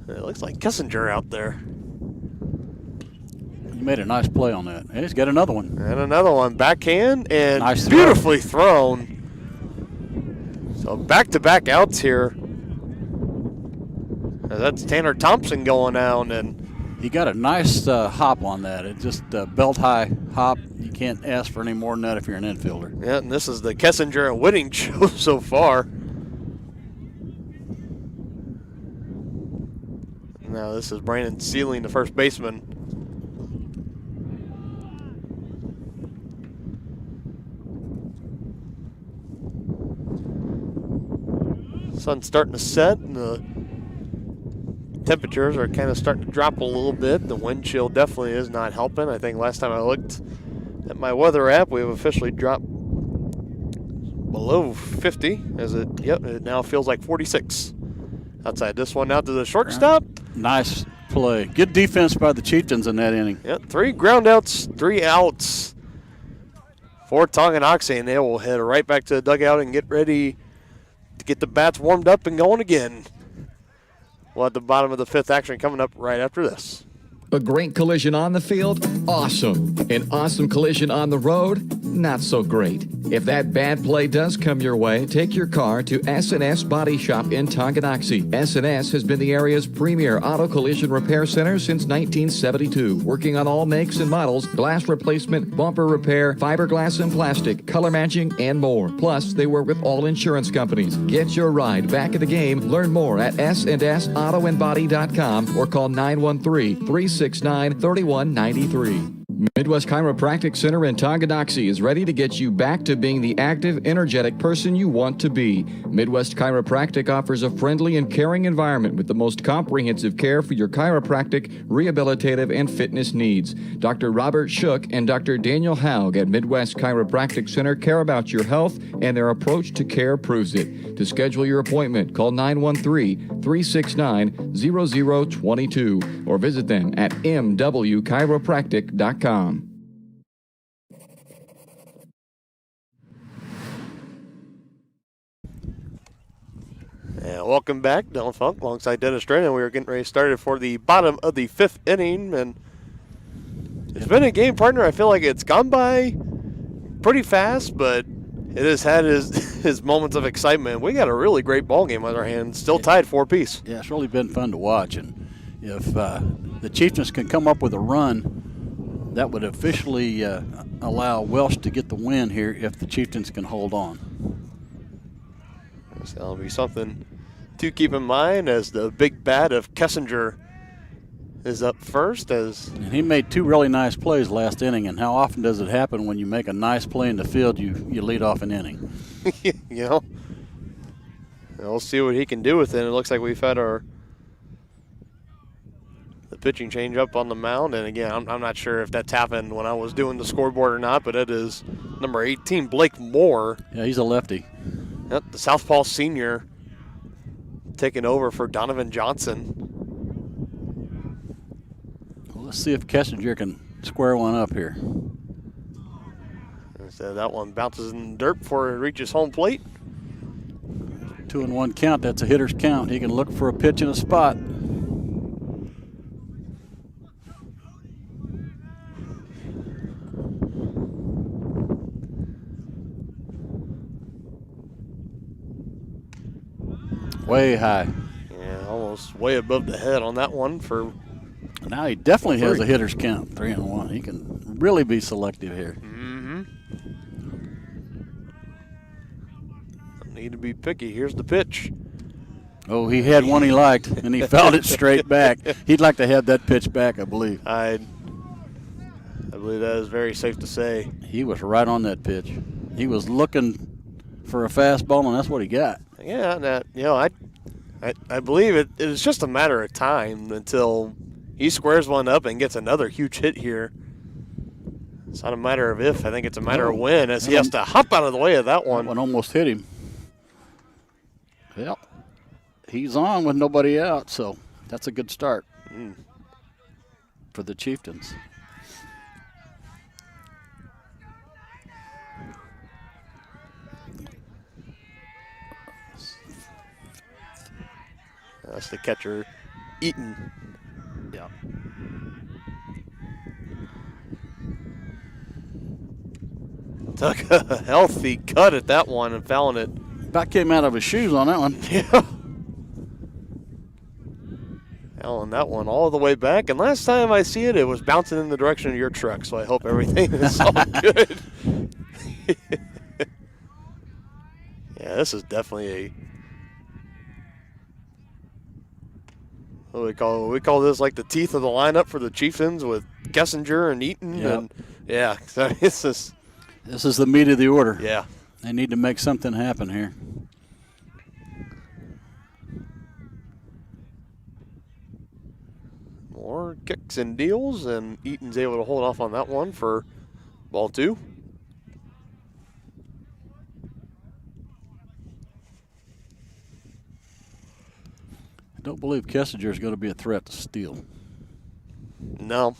Kessinger out there. Made a nice play on that. He's got another one. And another one. Backhand and nice beautifully thrown. So back-to-back outs here. That's Tanner Thompson going down. And he got a nice hop on that. It just belt-high hop. You can't ask for any more than that if you're an infielder. Yeah, and this is the Kessinger and Whitting show so far. Now this is Brandon Sealing, the first baseman. Sun's starting to set, and the temperatures are kind of starting to drop a little bit. The wind chill definitely is not helping. I think last time I looked at my weather app, we have officially dropped below 50, as it now feels like 46 outside. This one out to the shortstop. Nice play. Good defense by the Chieftains in that inning. Yep, 3 ground outs, 3 outs for Tonganoxie, and they will head right back to the dugout and get ready to get the bats warmed up and going again. Well, at the bottom of the 5th action coming up right after this. A great collision on the field? Awesome. An awesome collision on the road? Not so great. If that bad play does come your way, take your car to S&S Body Shop in Tonganoxie. S&S has been the area's premier auto collision repair center since 1972, working on all makes and models, glass replacement, bumper repair, fiberglass and plastic, color matching, and more. Plus, they work with all insurance companies. Get your ride back in the game. Learn more at snsautoandbody.com or call 913-369-3193. Midwest Chiropractic Center in Tonganoxie is ready to get you back to being the active, energetic person you want to be. Midwest Chiropractic offers a friendly and caring environment with the most comprehensive care for your chiropractic, rehabilitative, and fitness needs. Dr. Robert Shook and Dr. Daniel Haug at Midwest Chiropractic Center care about your health, and their approach to care proves it. To schedule your appointment, call 913-369-0022 or visit them at mwchiropractic.com. And welcome back, Dylan Funk alongside Dennis Drayton. We are getting ready started for the bottom of the 5th inning, and it's been a game, partner. I feel like it's gone by pretty fast, but it has had his moments of excitement. We got a really great ball game on our hands, still tied 4-apiece. Yeah, it's really been fun to watch, and if the Chieftains can come up with a run, that would officially allow Welsh to get the win here if the Chieftains can hold on. So that'll be something to keep in mind as the big bat of Kessinger is up first. And he made 2 really nice plays last inning, and how often does it happen when you make a nice play in the field, you lead off an inning? You know, we'll see what he can do with it. It looks like we've had the pitching change up on the mound, and again, I'm not sure if that's happened when I was doing the scoreboard or not, but it is number 18, Blake Moore. Yeah, he's a lefty. Yep, the Southpaw senior taking over for Donovan Johnson. Well, let's see if Kessinger can square one up here. So that one bounces in the dirt before it reaches home plate. 2-1 count, that's a hitter's count. He can look for a pitch in a spot. Way high. Yeah, almost way above the head on that one for. Now he definitely has a hitter's count, 3-1. He can really be selective here. Mm-hmm. Need to be picky. Here's the pitch. Oh, he had one he liked, and he fouled it straight back. He'd like to have that pitch back, I believe. I believe that is very safe to say. He was right on that pitch. He was looking for a fastball, and that's what he got. Yeah, I believe it is just a matter of time until he squares one up and gets another huge hit here. It's not a matter of if. I think it's a matter of when, as he has to hop out of the way of that one. That one almost hit him. Yep. He's on with nobody out, so that's a good start for the Chieftains. That's the catcher, Eaton. Yeah. Took a healthy cut at that one and fouling it. About came out of his shoes on that one. Yeah. Fouling that one all the way back. And last time I see it, it was bouncing in the direction of your truck. So I hope everything is all good. Yeah, this is definitely we call this like the teeth of the lineup for the Chieftains with Kessinger and Eaton. Yep. And yeah, so this is the meat of the order. Yeah. They need to make something happen here. More kicks and deals, and Eaton's able to hold off on that one for ball 2. I don't believe Kessinger is going to be a threat to steal. No.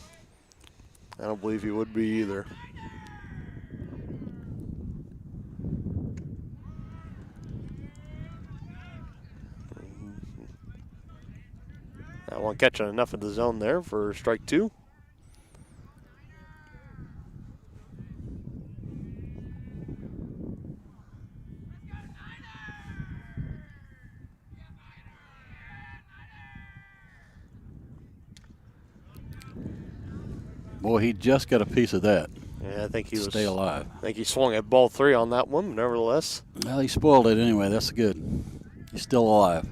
I don't believe he would be either. That one catching enough of the zone there for strike 2. Boy, he just got a piece of that. Yeah, I think he was. Stay alive. I think he swung at ball 3 on that one, nevertheless. Well, he spoiled it anyway. That's good. He's still alive.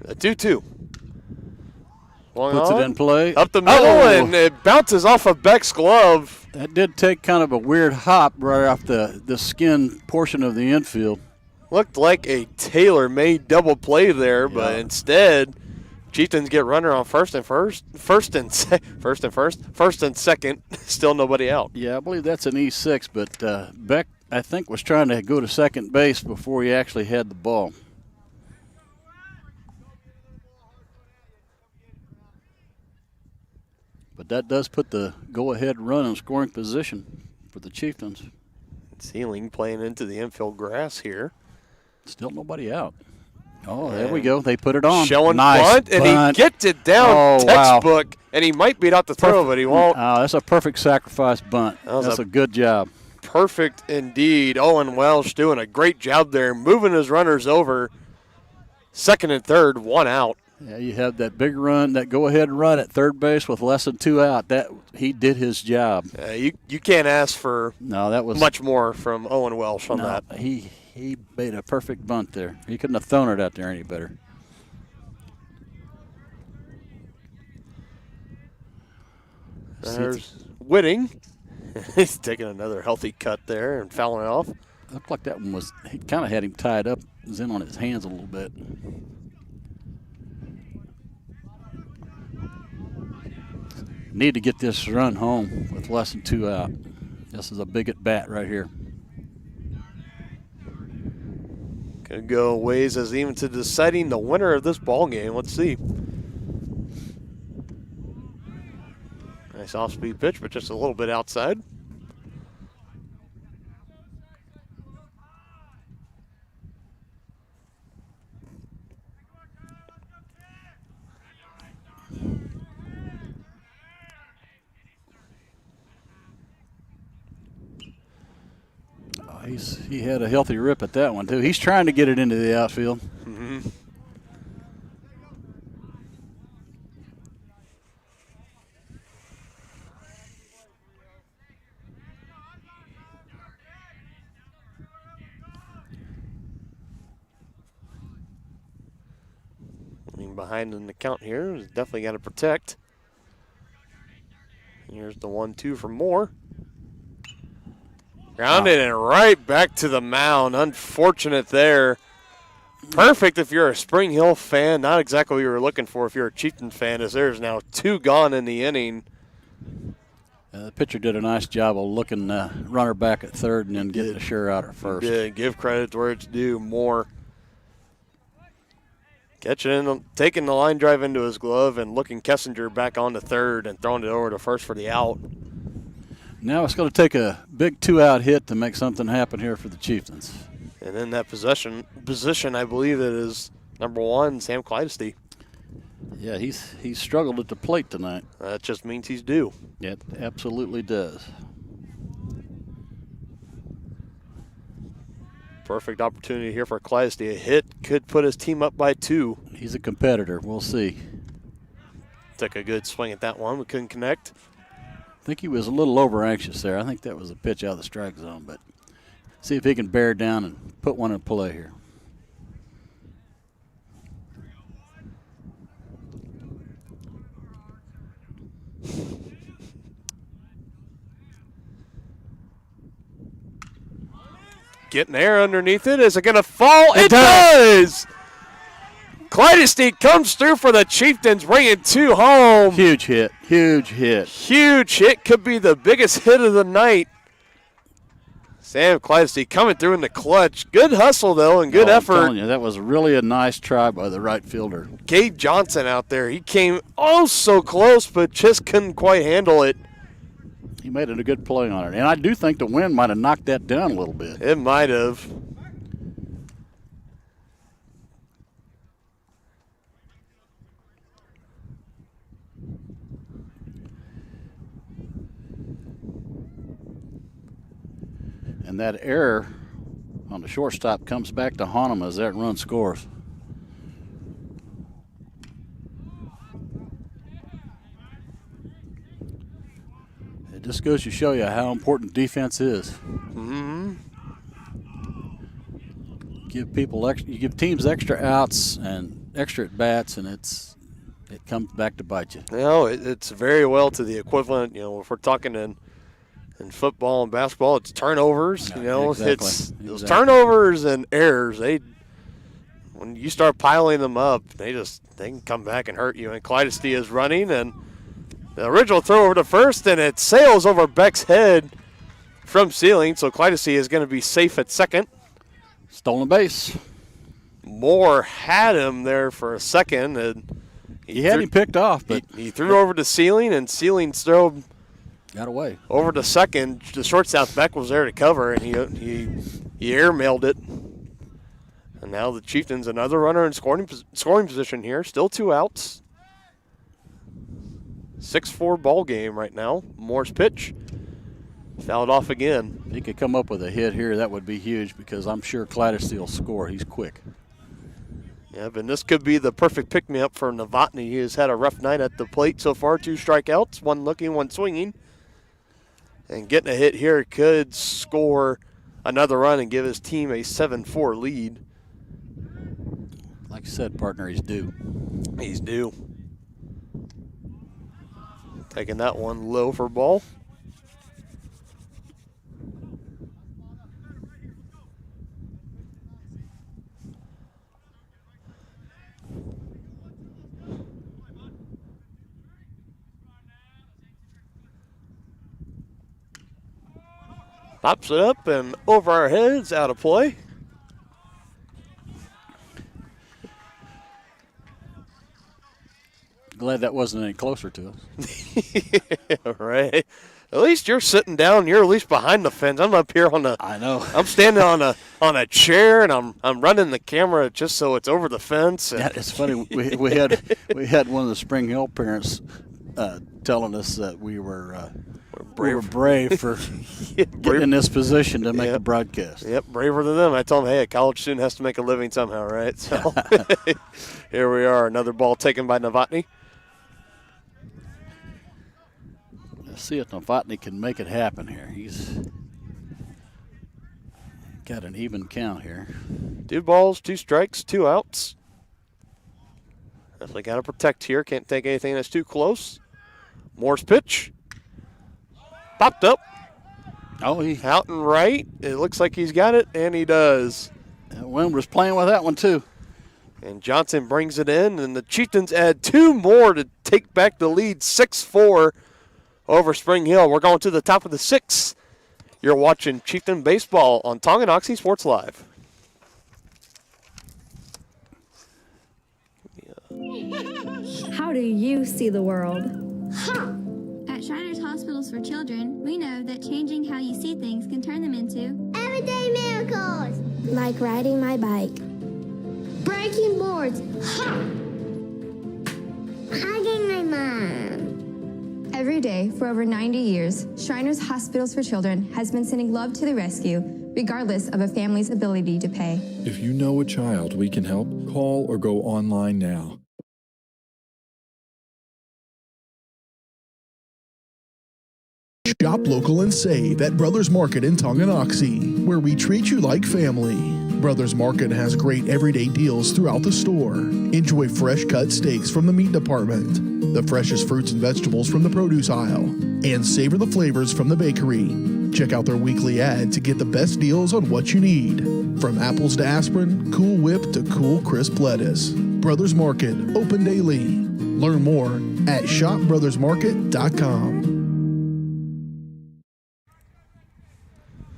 A 2-2. Puts it in play. Up the middle, and it bounces off of Beck's glove. That did take kind of a weird hop right off the skin portion of the infield. Looked like a tailor-made double play there, but instead, Chieftains get runner on first and second. Still nobody out. Yeah, I believe that's an E6, but Beck, I think, was trying to go to second base before he actually had the ball. But that does put the go-ahead run in scoring position for the Chieftains. Sealing playing into the infield grass here. Still nobody out. Oh, there we go. They put it on. Showing nice bunt, and he gets it down textbook, and he might beat out the throw, but he won't. Oh, that's a perfect sacrifice bunt. That's a good job. Perfect indeed. Owen Welsh doing a great job there, moving his runners over. Second and third, one out. Yeah, you have that big run, that go-ahead run at third base with less than 2 out. That he did his job. You can't ask for much more from Owen Welsh on that. He made a perfect bunt there. He couldn't have thrown it out there any better. There's Whitting. He's taking another healthy cut there and fouling it off. Looked like that one he kind of had him tied up. He was in on his hands a little bit. Need to get this run home with less than 2 out. This is a big at bat right here. Gonna go ways as even to deciding the winner of this ball game. Let's see. Nice off-speed pitch, but just a little bit outside. He had a healthy rip at that one, too. He's trying to get it into the outfield. Mm-hmm. Getting behind in the count here. Definitely got to protect. Here's the 1-2 for Moore. Grounded and right back to the mound. Unfortunate there. Perfect if you're a Spring Hill fan. Not exactly what you were looking for if you're a Chieftain fan, as there's now 2 gone in the inning. The pitcher did a nice job of looking runner back at third and then getting the sure out at first. Did. Give credit to where it's due. Moore catching in, taking the line drive into his glove and looking Kessinger back on to third and throwing it over to first for the out. Now it's going to take a big 2-out hit to make something happen here for the Chieftains. And in that position, I believe it is number 1, Sam Clydesty. Yeah, he's struggled at the plate tonight. That just means he's due. It absolutely does. Perfect opportunity here for Clydesty. A hit could put his team up by 2. He's a competitor. We'll see. Took a good swing at that one. We couldn't connect. I think he was a little over anxious there. I think that was a pitch out of the strike zone, but see if he can bear down and put one in play here. Getting air underneath it. Is it going to fall? It does! Clydesty comes through for the Chieftains, bringing 2 home. Huge hit. Huge hit. Huge hit. Could be the biggest hit of the night. Sam Clydesty coming through in the clutch. Good hustle, though, and good effort. I'm telling you, that was really a nice try by the right fielder. Gabe Johnson out there. He came so close, but just couldn't quite handle it. He made it a good play on it. And I do think the wind might have knocked that down a little bit. It might have. And that error on the shortstop comes back to haunt him as that run scores. It just goes to show you how important defense is. Mm-hmm. You give teams extra outs and extra at bats, and it comes back to bite you. You know, it's very well to the equivalent. You know, if we're talking in football and basketball, it's turnovers. You know, exactly. It's those turnovers and errors. When you start piling them up, they can come back and hurt you. And Clydesty is running, and the original throw over to first, and it sails over Beck's head from ceiling. So Clydesty is going to be safe at second. Stolen base. Moore had him there for a second, and he had him picked off, but he threw over to ceiling, and ceiling's throw got away. Over to second. The shortstop Beck was there to cover, and he airmailed it. And now the Chieftains, another runner in scoring position here. Still 2 outs. 6-4 ball game right now. Moore's pitch. Fouled off again. If he could come up with a hit here, that would be huge because I'm sure Clydesty will score. He's quick. Yeah, but this could be the perfect pick-me-up for Novotny. He has had a rough night at the plate so far. 2 strikeouts, 1 looking, 1 swinging. And getting a hit here could score another run and give his team a 7-4 lead. Like I said, partner, he's due. He's due. Taking that one low for ball. Pops it up and over our heads, out of play. Glad that wasn't any closer to us. Yeah, right. At least you're sitting down. You're at least behind the fence. I'm up here on the. I know. I'm standing on a chair, and I'm running the camera just so it's over the fence. Yeah, it's funny. We had one of the Spring Hill parents telling us that we were brave for getting in this position to make a broadcast. Yep, braver than them. I told them, hey, a college student has to make a living somehow, right? So here we are, another ball taken by Novotny. Let's see if Novotny can make it happen here. He's got an even count here. 2 balls, 2 strikes, 2 outs. Definitely got to protect here. Can't take anything that's too close. Moore's pitch. Popped up. Oh, he out and right. It looks like he's got it, and he does. Wind was playing with that one, too. And Johnson brings it in, and the Chieftains add 2 more to take back the lead, 6-4 over Spring Hill. We're going to the top of the 6th. You're watching Chieftain Baseball on Tonganoxie Sports Live. How do you see the world? At Shriners Hospitals for Children, we know that changing how you see things can turn them into everyday miracles. Like riding my bike. Breaking boards. Hugging my mom. Every day for over 90 years, Shriners Hospitals for Children has been sending love to the rescue, regardless of a family's ability to pay. If you know a child we can help, call or go online now. Shop local and save at Brothers Market in Tonganoxie, where we treat you like family. Brothers Market has great everyday deals throughout the store. Enjoy fresh cut steaks from the meat department, the freshest fruits and vegetables from the produce aisle, and savor the flavors from the bakery. Check out their weekly ad to get the best deals on what you need. From apples to aspirin, Cool Whip to cool crisp lettuce. Brothers Market, open daily. Learn more at shopbrothersmarket.com.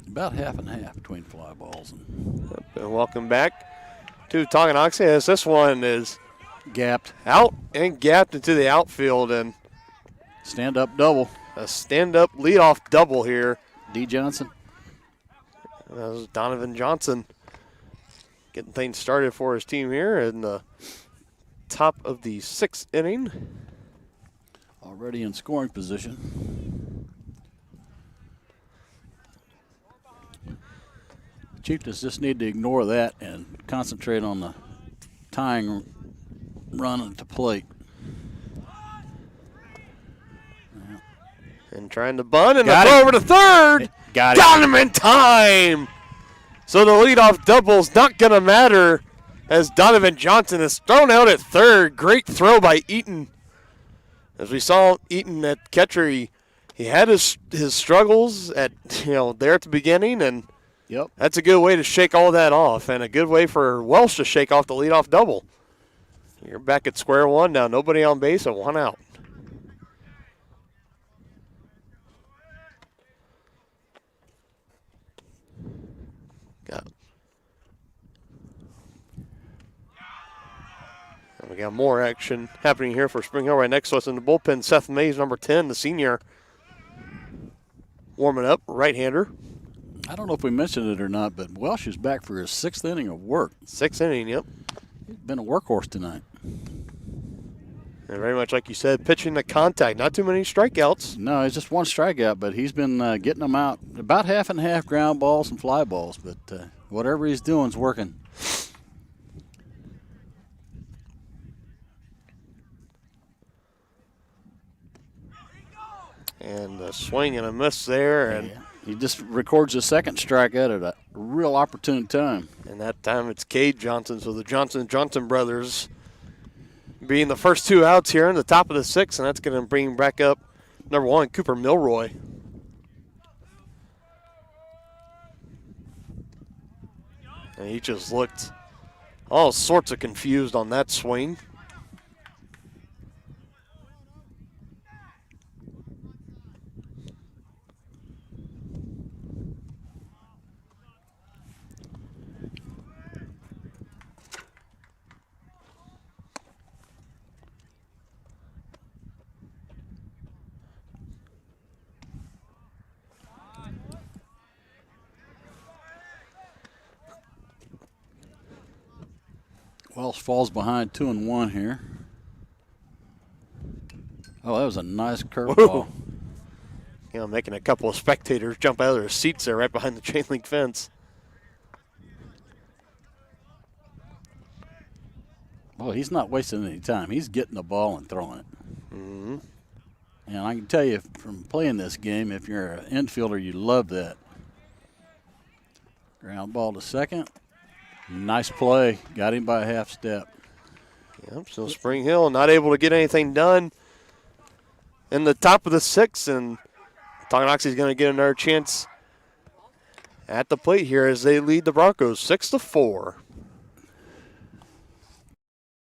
About half and half between fly balls. And welcome back to Tonganoxie, as this one is gapped out and gapped into the outfield, and stand-up double. A stand-up leadoff double here. D. Johnson. That was Donovan Johnson getting things started for his team here in the top of the 6th inning. Already in scoring position. Chieftains just need to ignore that and concentrate on the tying run at the plate. And trying to bunt, and Got a throw it. over to third. Got it. Got him in time. So the leadoff double's not going to matter as Donovan Johnson is thrown out at third. Great throw by Eaton. As we saw Eaton at catcher, he had his struggles at there at the beginning, and yep, that's a good way to shake all that off, and a good way for Welsh to shake off the leadoff double. You're back at square one now. Nobody on base and 1 out. And we got more action happening here for Spring Hill. Right next to us in the bullpen, Seth Mays, number 10, the senior, warming up, right-hander. I don't know if we mentioned it or not, but Welsh is back for his 6th inning of work. 6th inning, yep. He's been a workhorse tonight. And very much like you said, pitching to contact. Not too many strikeouts. No, it's just one strikeout, but he's been getting them out. About half and half ground balls and fly balls, but whatever he's doing is working. And a swing and a miss there. And he just records a second strikeout at a real opportune time. And that time it's Cade Johnson. So the Johnson brothers being the first 2 outs here in the top of the 6th, and that's going to bring back up number 1, Cooper Milroy. And he just looked all sorts of confused on that swing. Wells falls behind 2-1 here. Oh, that was a nice curveball. Making a couple of spectators jump out of their seats there right behind the chain link fence. Well, he's not wasting any time. He's getting the ball and throwing it. Mm-hmm. And I can tell you from playing this game, if you're an infielder, you love that. Ground ball to second. Nice play. Got him by a half step. Yep, so Spring Hill not able to get anything done in the top of the 6th, and Tonganoxie is going to get another chance at the plate here as they lead the Broncos 6-4.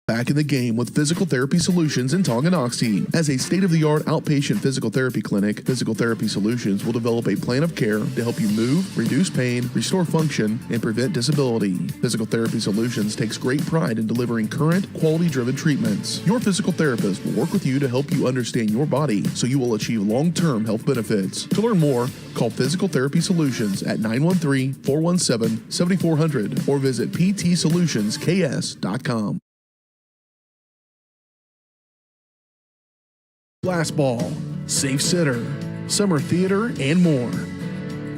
Back in the game with Physical Therapy Solutions in Tonganoxie. As a state-of-the-art outpatient physical therapy clinic, Physical Therapy Solutions will develop a plan of care to help you move, reduce pain, restore function, and prevent disability. Physical Therapy Solutions takes great pride in delivering current, quality-driven treatments. Your physical therapist will work with you to help you understand your body so you will achieve long-term health benefits. To learn more, call Physical Therapy Solutions at 913-417-7400 or visit ptsolutionsks.com. Blast ball, safe sitter, summer theater, and more.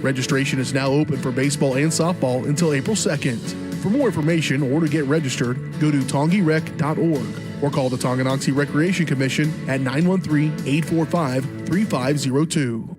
Registration is now open for baseball and softball until April 2nd. For more information or to get registered, go to tongirec.org or call the Tonganoxie Recreation Commission at 913-845-3502.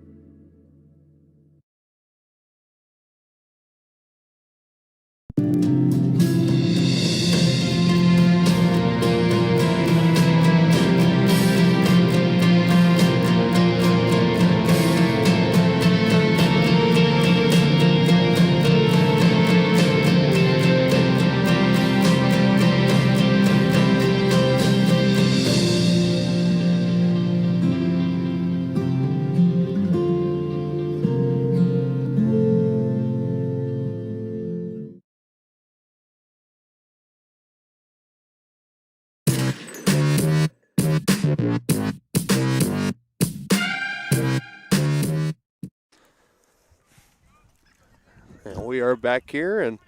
And we are back here in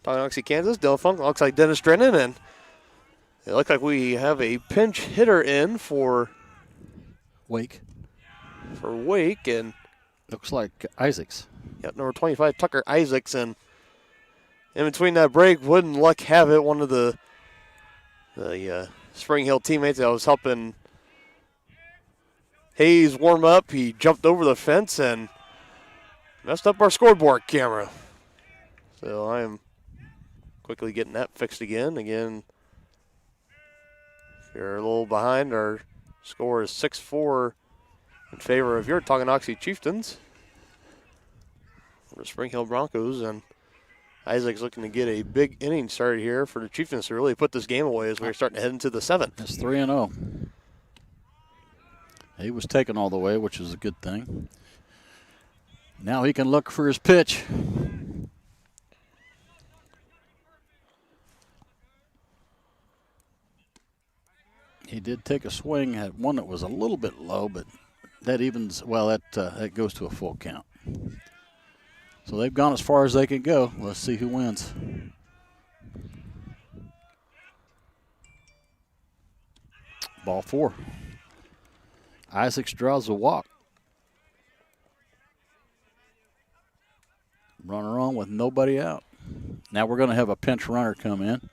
Tonganoxie, Kansas. Dylan Funk looks like Dennis Drennan, and it looks like we have a pinch hitter in for Wake. And looks like Isaacs. Yep, number 25, Tucker Isaacs, and in between that break, wouldn't luck have it, one of the Spring Hill teammates that was helping Hayes warm up, he jumped over the fence and messed up our scoreboard camera. So I'm quickly getting that fixed again. If you're a little behind, our score is 6-4 in favor of your Tonganoxie Chieftains. For the Spring Hill Broncos, and Isaac's looking to get a big inning started here for the Chieftains to really put this game away as we're starting to head into the 7th. That's 3-0. He was taken all the way, which is a good thing. Now he can look for his pitch. He did take a swing at one that was a little bit low, but that evens, well, that goes to a full count. So they've gone as far as they can go. Let's see who wins. Ball 4. Isaacs draws a walk. Runner on with nobody out. Now we're going to have a pinch runner come in.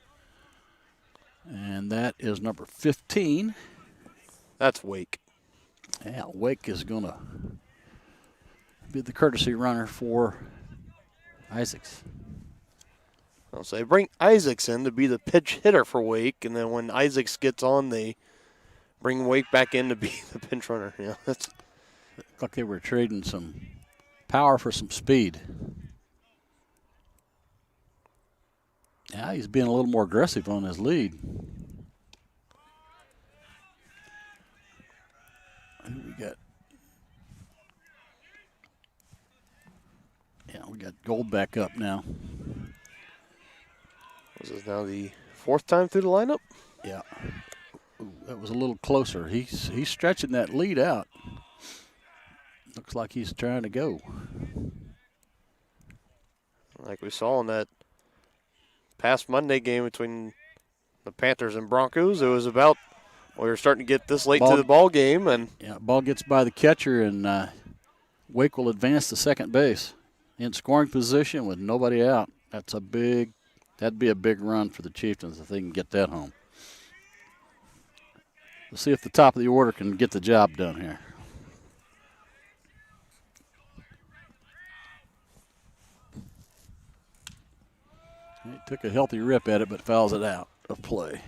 And that is number 15. That's Wake. Yeah, Wake is going to be the courtesy runner for Isaacs. So they bring Isaacs in to be the pitch hitter for Wake, and then when Isaacs gets on, they bring Wake back in to be the pinch runner. Yeah, that's like they were trading some power for some speed. Yeah, he's being a little more aggressive on his lead. Who we got? Yeah, we got Gold back up now. This is now the 4th time through the lineup. Yeah. Ooh, that was a little closer. He's stretching that lead out. Looks like he's trying to go. Like we saw in that past Monday game between the Panthers and Broncos, it was about, we were starting to get this late to the ball game. And yeah, ball gets by the catcher, and Wake will advance to second base in scoring position with nobody out. That'd be a big run for the Chieftains if they can get that home. We'll see if the top of the order can get the job done here. He took a healthy rip at it, but fouls it out of play.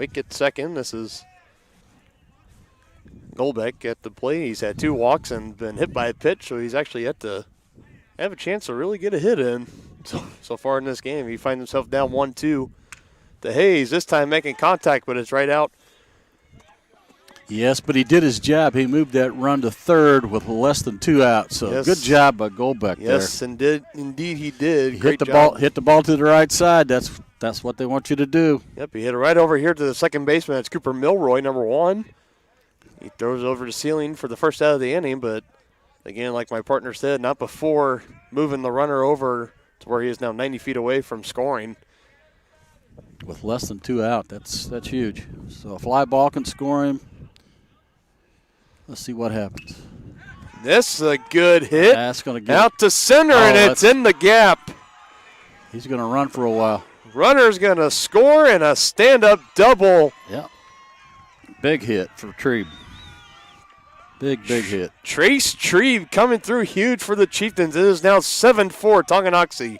Wake at second. This is Golbeck at the plate. He's had 2 walks and been hit by a pitch, so he's actually yet to have a chance to really get a hit in so far in this game. He finds himself down 1-2 to Hayes, this time making contact, but it's right out. Yes, but he did his job. He moved that run to third with less than 2 outs. So Yes. good job by Golbeck there. Yes, indeed he did. Hit the ball to the right side. That's what they want you to do. Yep, he hit it right over here to the second baseman. It's Cooper Milroy, number 1. He throws it over the ceiling for the first out of the inning, but again, like my partner said, not before moving the runner over to where he is now 90 feet away from scoring. With less than 2 out, that's huge. So a fly ball can score him. Let's see what happens. This is a good hit. That's going to get out to center, and it's in the gap. He's going to run for a while. Runner's going to score and a stand-up double. Yeah. Big hit for Trebe. Big hit. Trace Trebe coming through huge for the Chieftains. It is now 7-4 Tonganoxie.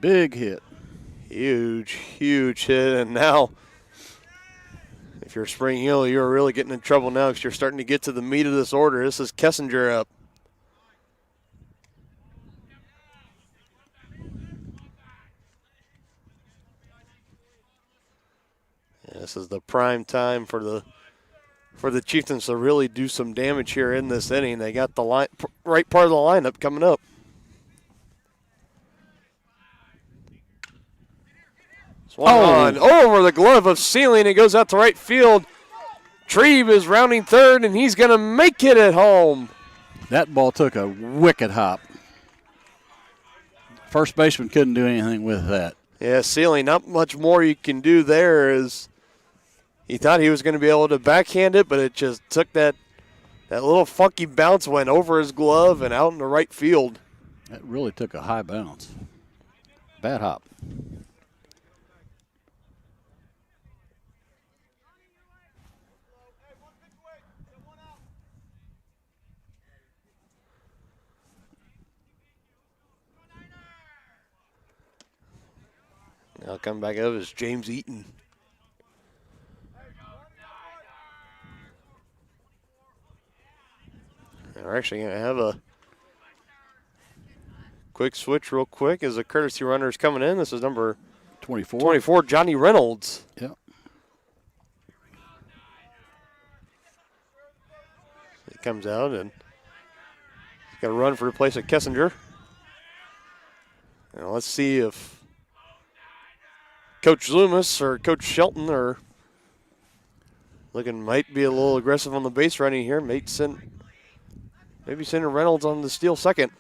Big hit. Huge hit. And now, if you're Spring Hill, you're really getting in trouble now because you're starting to get to the meat of this order. This is Kessinger up. This is the prime time for the Chieftains to really do some damage here in this inning. They got the right part of the lineup coming up. Swung on over the glove of Ceiling. It goes out to right field. Trebe is rounding third, and he's going to make it at home. That ball took a wicked hop. First baseman couldn't do anything with that. Yeah, Ceiling, not much more you can do there. Is he thought he was going to be able to backhand it, but it just took that little funky bounce, went over his glove and out in the right field. That really took a high bounce. Bad hop. Now coming back up is James Eaton. And we're actually going to have a quick switch real quick as the courtesy runner is coming in. This is number 24, Johnny Reynolds. Yep. He comes out and he's got to run for replacement Kessinger. Now let's see if Coach Loomis or Coach Shelton are might be a little aggressive on the base running here. Maybe sending Reynolds on the steal second.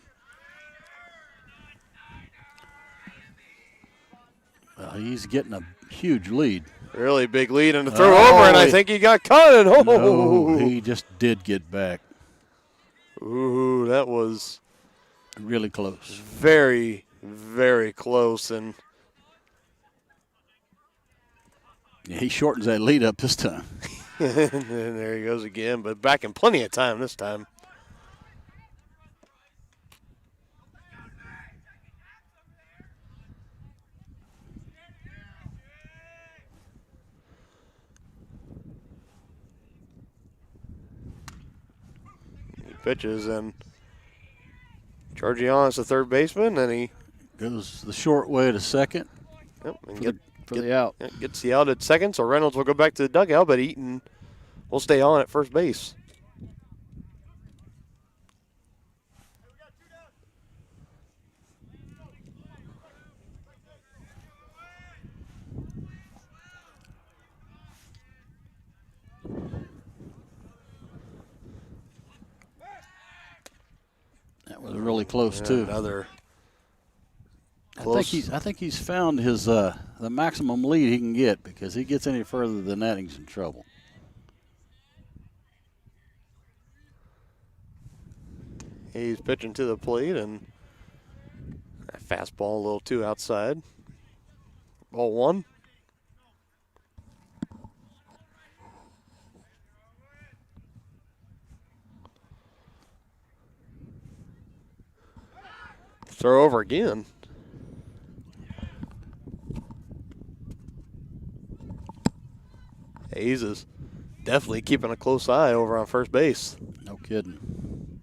Well, he's getting a huge lead. Really big lead and a throw over, and I think he got caught. And no, he just did get back. Ooh, that was really close. Very, very close. And yeah, he shortens that lead up this time. and there he goes again, but back in plenty of time this time. He pitches and charging on as the third baseman, and he goes the short way to second. Yep, and for the out. Gets the out at second, so Reynolds will go back to the dugout, but Eaton will stay on at first base. That was really close too. Another close. I think he's found his the maximum lead he can get, because he gets any further than that, he's in trouble. He's pitching to the plate, and that fastball a little too outside. Ball one. throw over again. Hayes is definitely keeping a close eye over on first base. No kidding.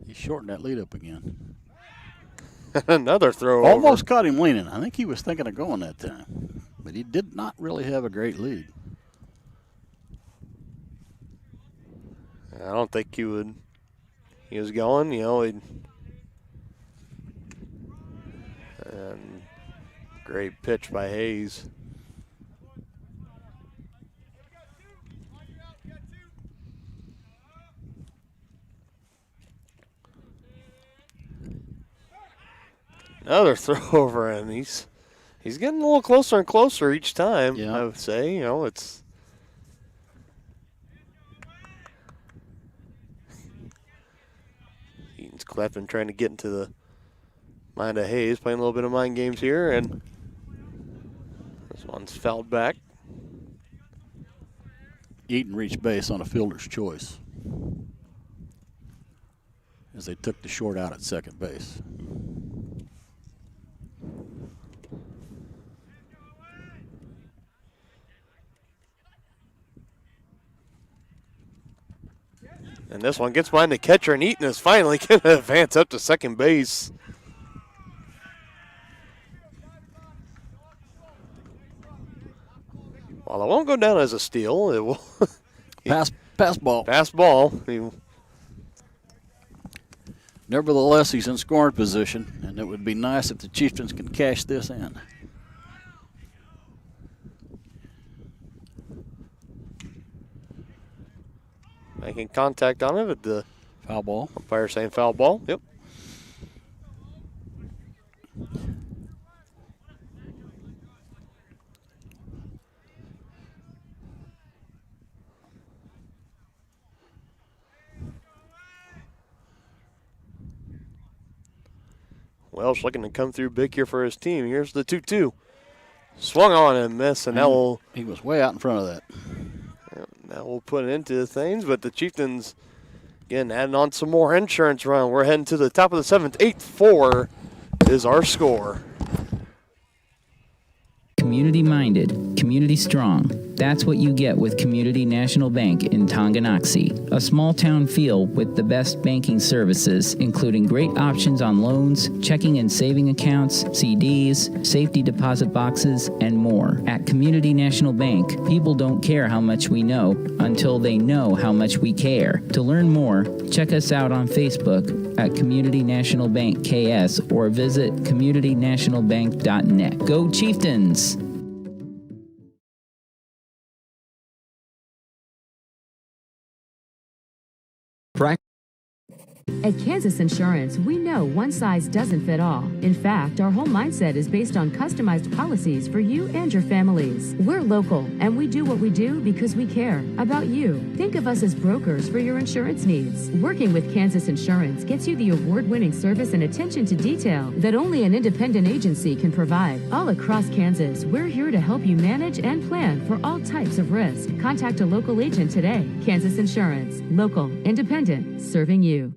He shortened that lead up again. Another throw Almost over. caught him leaning. I think he was thinking of going that time. But he did not really have a great lead. I don't think he would. He was going, you know. And great pitch by Hayes. Another throw over, and he's getting a little closer and closer each time. Yeah. I would say, you know, it's. Eaton's clapping, trying to get into the mind of Hayes, playing a little bit of mind games here, and this one's fouled back. Eaton reached base on a fielder's choice as they took the short out at second base. And this one gets behind the catcher, and Eaton is finally going to advance up to second base. While it won't go down as a steal, it will pass ball. Pass ball. Nevertheless, he's in scoring position, and it would be nice if the Chieftains can cash this in. Making contact on it with the foul ball. Umpire saying foul ball. Yep. Welsh looking to come through big here for his team. Here's the 2-2. Swung on and missed, and now he was way out in front of that. That will put it into things, but the Chieftains, again, adding on some more insurance run. We're heading to the top of the seventh. 8-4 is our score. Community-minded, community-strong. That's what you get with Community National Bank in Tonganoxie. A small-town feel with the best banking services, including great options on loans, checking and saving accounts, CDs, safety deposit boxes, and more. At Community National Bank, people don't care how much we know until they know how much we care. To learn more, check us out on Facebook at Community National Bank KS or visit communitynationalbank.net. Go Chieftains! At Kansas Insurance, we know one size doesn't fit all. In fact, our whole mindset is based on customized policies for you and your families. We're local, and we do what we do because we care about you. Think of us as brokers for your insurance needs. Working with Kansas Insurance gets you the award-winning service and attention to detail that only an independent agency can provide. All across Kansas, we're here to help you manage and plan for all types of risk. Contact a local agent today. Kansas Insurance. Local, independent, serving you.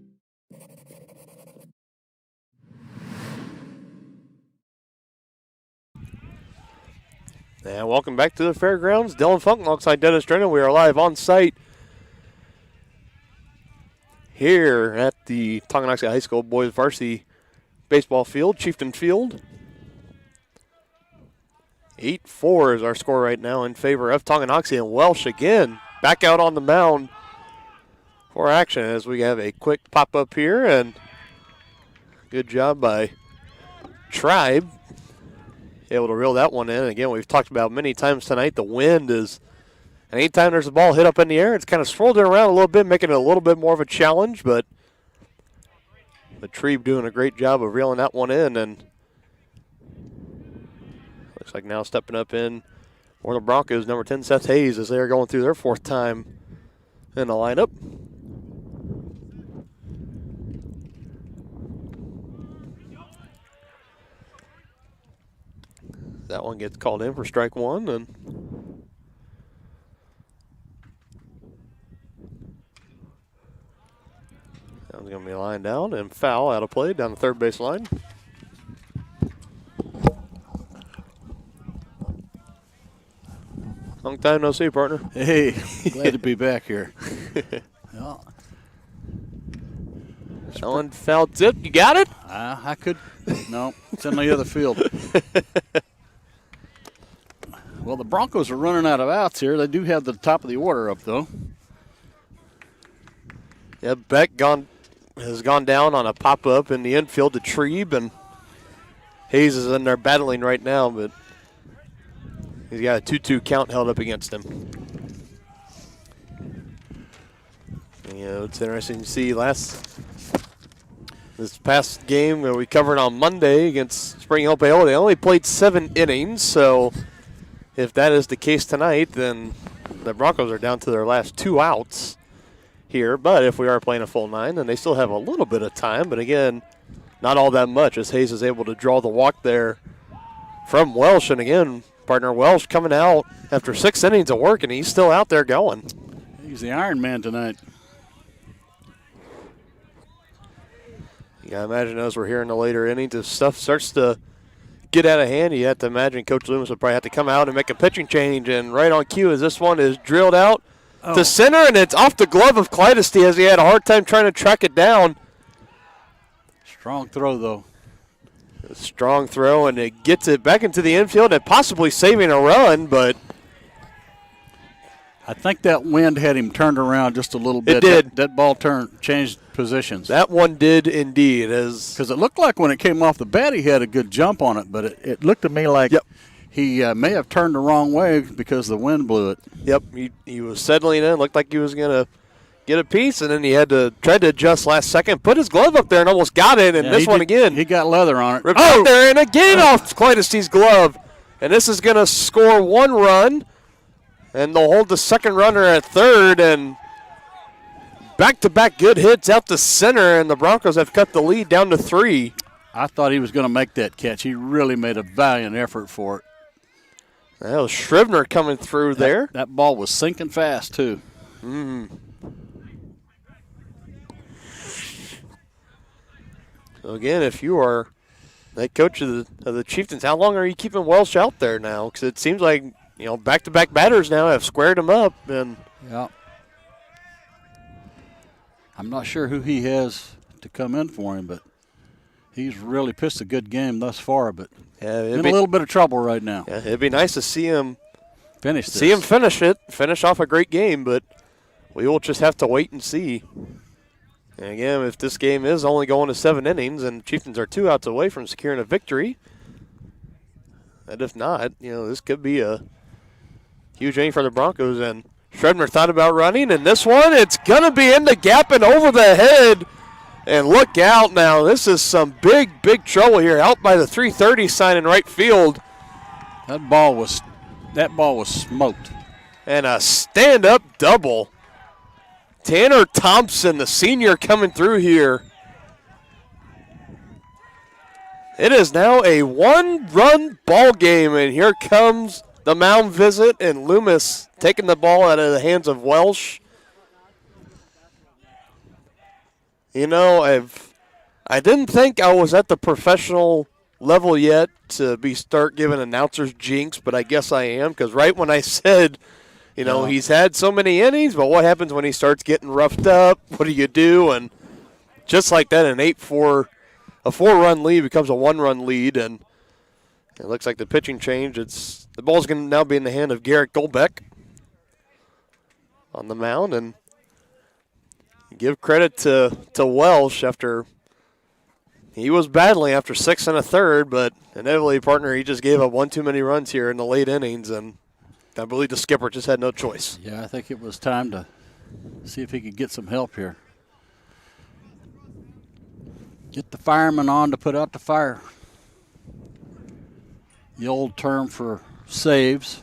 And welcome back to the fairgrounds. Dylan Funk alongside Dennis Drennan. We are live on site here at the Tonganoxie High School Boys Varsity Baseball Field, Chieftain Field. 8-4 is our score right now in favor of Tonganoxie, and Welsh again back out on the mound for action as we have a quick pop-up here, and good job by Tribe. Able to reel that one in. Again, we've talked about many times tonight, the wind is, and anytime there's a ball hit up in the air, it's kind of swirled it around a little bit, making it a little bit more of a challenge, but the Trebe doing a great job of reeling that one in, and looks like now stepping up in for the Broncos, number 10, Seth Hayes, as they are going through their fourth time in the lineup. That one gets called in for strike one, and one's going to be lined down and foul out of play down the third base line. Long time no see, partner. Hey, glad to be back here. Yeah. That one foul tip. You got it? I could. No, it's in the other field. Well, the Broncos are running out of outs here. They do have the top of the order up, though. Yeah, Beck has gone down on a pop-up in the infield to Trebe, and Hayes is in there battling right now, but he's got a 2-2 count held up against him. It's interesting to see this past game that we covered on Monday against Spring Hill Payola, they only played 7 innings, so if that is the case tonight, then the Broncos are down to their last 2 outs here. But if we are playing a full 9, then they still have a little bit of time. But again, not all that much as Hayes is able to draw the walk there from Welsh. And again, partner Welsh coming out after 6 innings of work, and he's still out there going. He's the Iron Man tonight. You got to imagine as we're here in the later innings, if stuff starts to get out of hand, you have to imagine Coach Loomis would probably have to come out and make a pitching change. And right on cue as this one is drilled out to center, and it's off the glove of Clydesty as he had a hard time trying to track it down. Strong throw, though. A strong throw, and it gets it back into the infield and possibly saving a run, but I think that wind had him turned around just a little bit. It did. That ball changed positions. That one did indeed. Because it looked like when it came off the bat, he had a good jump on it, but it looked to me like he may have turned the wrong way because the wind blew it. Yep, he was settling in. Looked like he was going to get a piece, and then he had to try to adjust last second, put his glove up there and almost got it, and this one again. He got leather on it. Ripped out there, and again off Clydesty's glove. And this is going to score 1 run. And they'll hold the second runner at third, and back-to-back good hits out to center, and the Broncos have cut the lead down to 3. I thought he was going to make that catch. He really made a valiant effort for it. That was Scrivener coming through there. That ball was sinking fast, too. So, again, if you are the coach of the Chieftains, how long are you keeping Welsh out there now? Because it seems like, back-to-back batters now have squared him up. And yeah. I'm not sure who he has to come in for him, but he's really pitched a good game thus far, but in a little bit of trouble right now. Yeah, it'd be nice to see him finish this. See him finish off a great game, but we will just have to wait and see. And again, if this game is only going to 7 innings and Chieftains are 2 outs away from securing a victory, and if not, this could be a huge inning for the Broncos. And Scrivener thought about running, and this one, it's going to be in the gap and over the head. And look out now. This is some big, big trouble here. Out by the 330 sign in right field. That ball was smoked. And a stand-up double. Tanner Thompson, the senior, coming through here. It is now a 1-run ball game, and here comes the mound visit, and Loomis taking the ball out of the hands of Welsh. I didn't think I was at the professional level yet to start giving announcers jinx, but I guess I am, because right when I said, he's had so many innings, but what happens when he starts getting roughed up? What do you do? And just like that, a 4-run lead becomes a 1-run lead, and it looks like the pitching change. The ball's going to now be in the hand of Garrett Golbeck on the mound, and give credit to Welsh after he was battling after 6 1/3, but inevitably, partner, he just gave up one too many runs here in the late innings, and I believe the skipper just had no choice. Yeah, I think it was time to see if he could get some help here. Get the fireman on to put out the fire. The old term for saves.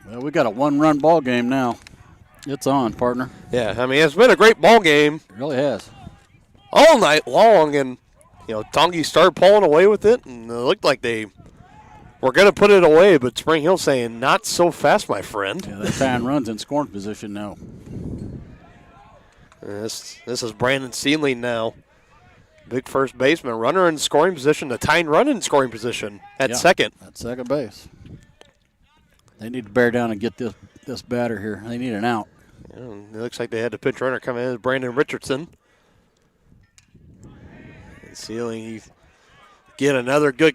Well, we got a 1-run ball game now. It's on, partner. Yeah, it's been a great ball game. It really has. All night long, and, Tongi started pulling away with it, and it looked like they We're going to put it away, but Spring Hill saying, not so fast, my friend. Yeah, that tying run's in scoring position now. This is Brandon Sealing now. Big first baseman, runner in scoring position, the tying run in scoring position at second. At second base. They need to bear down and get this batter here. They need an out. Yeah, it looks like they had the pinch runner come in as Brandon Richardson. And Sealing, he's taking another good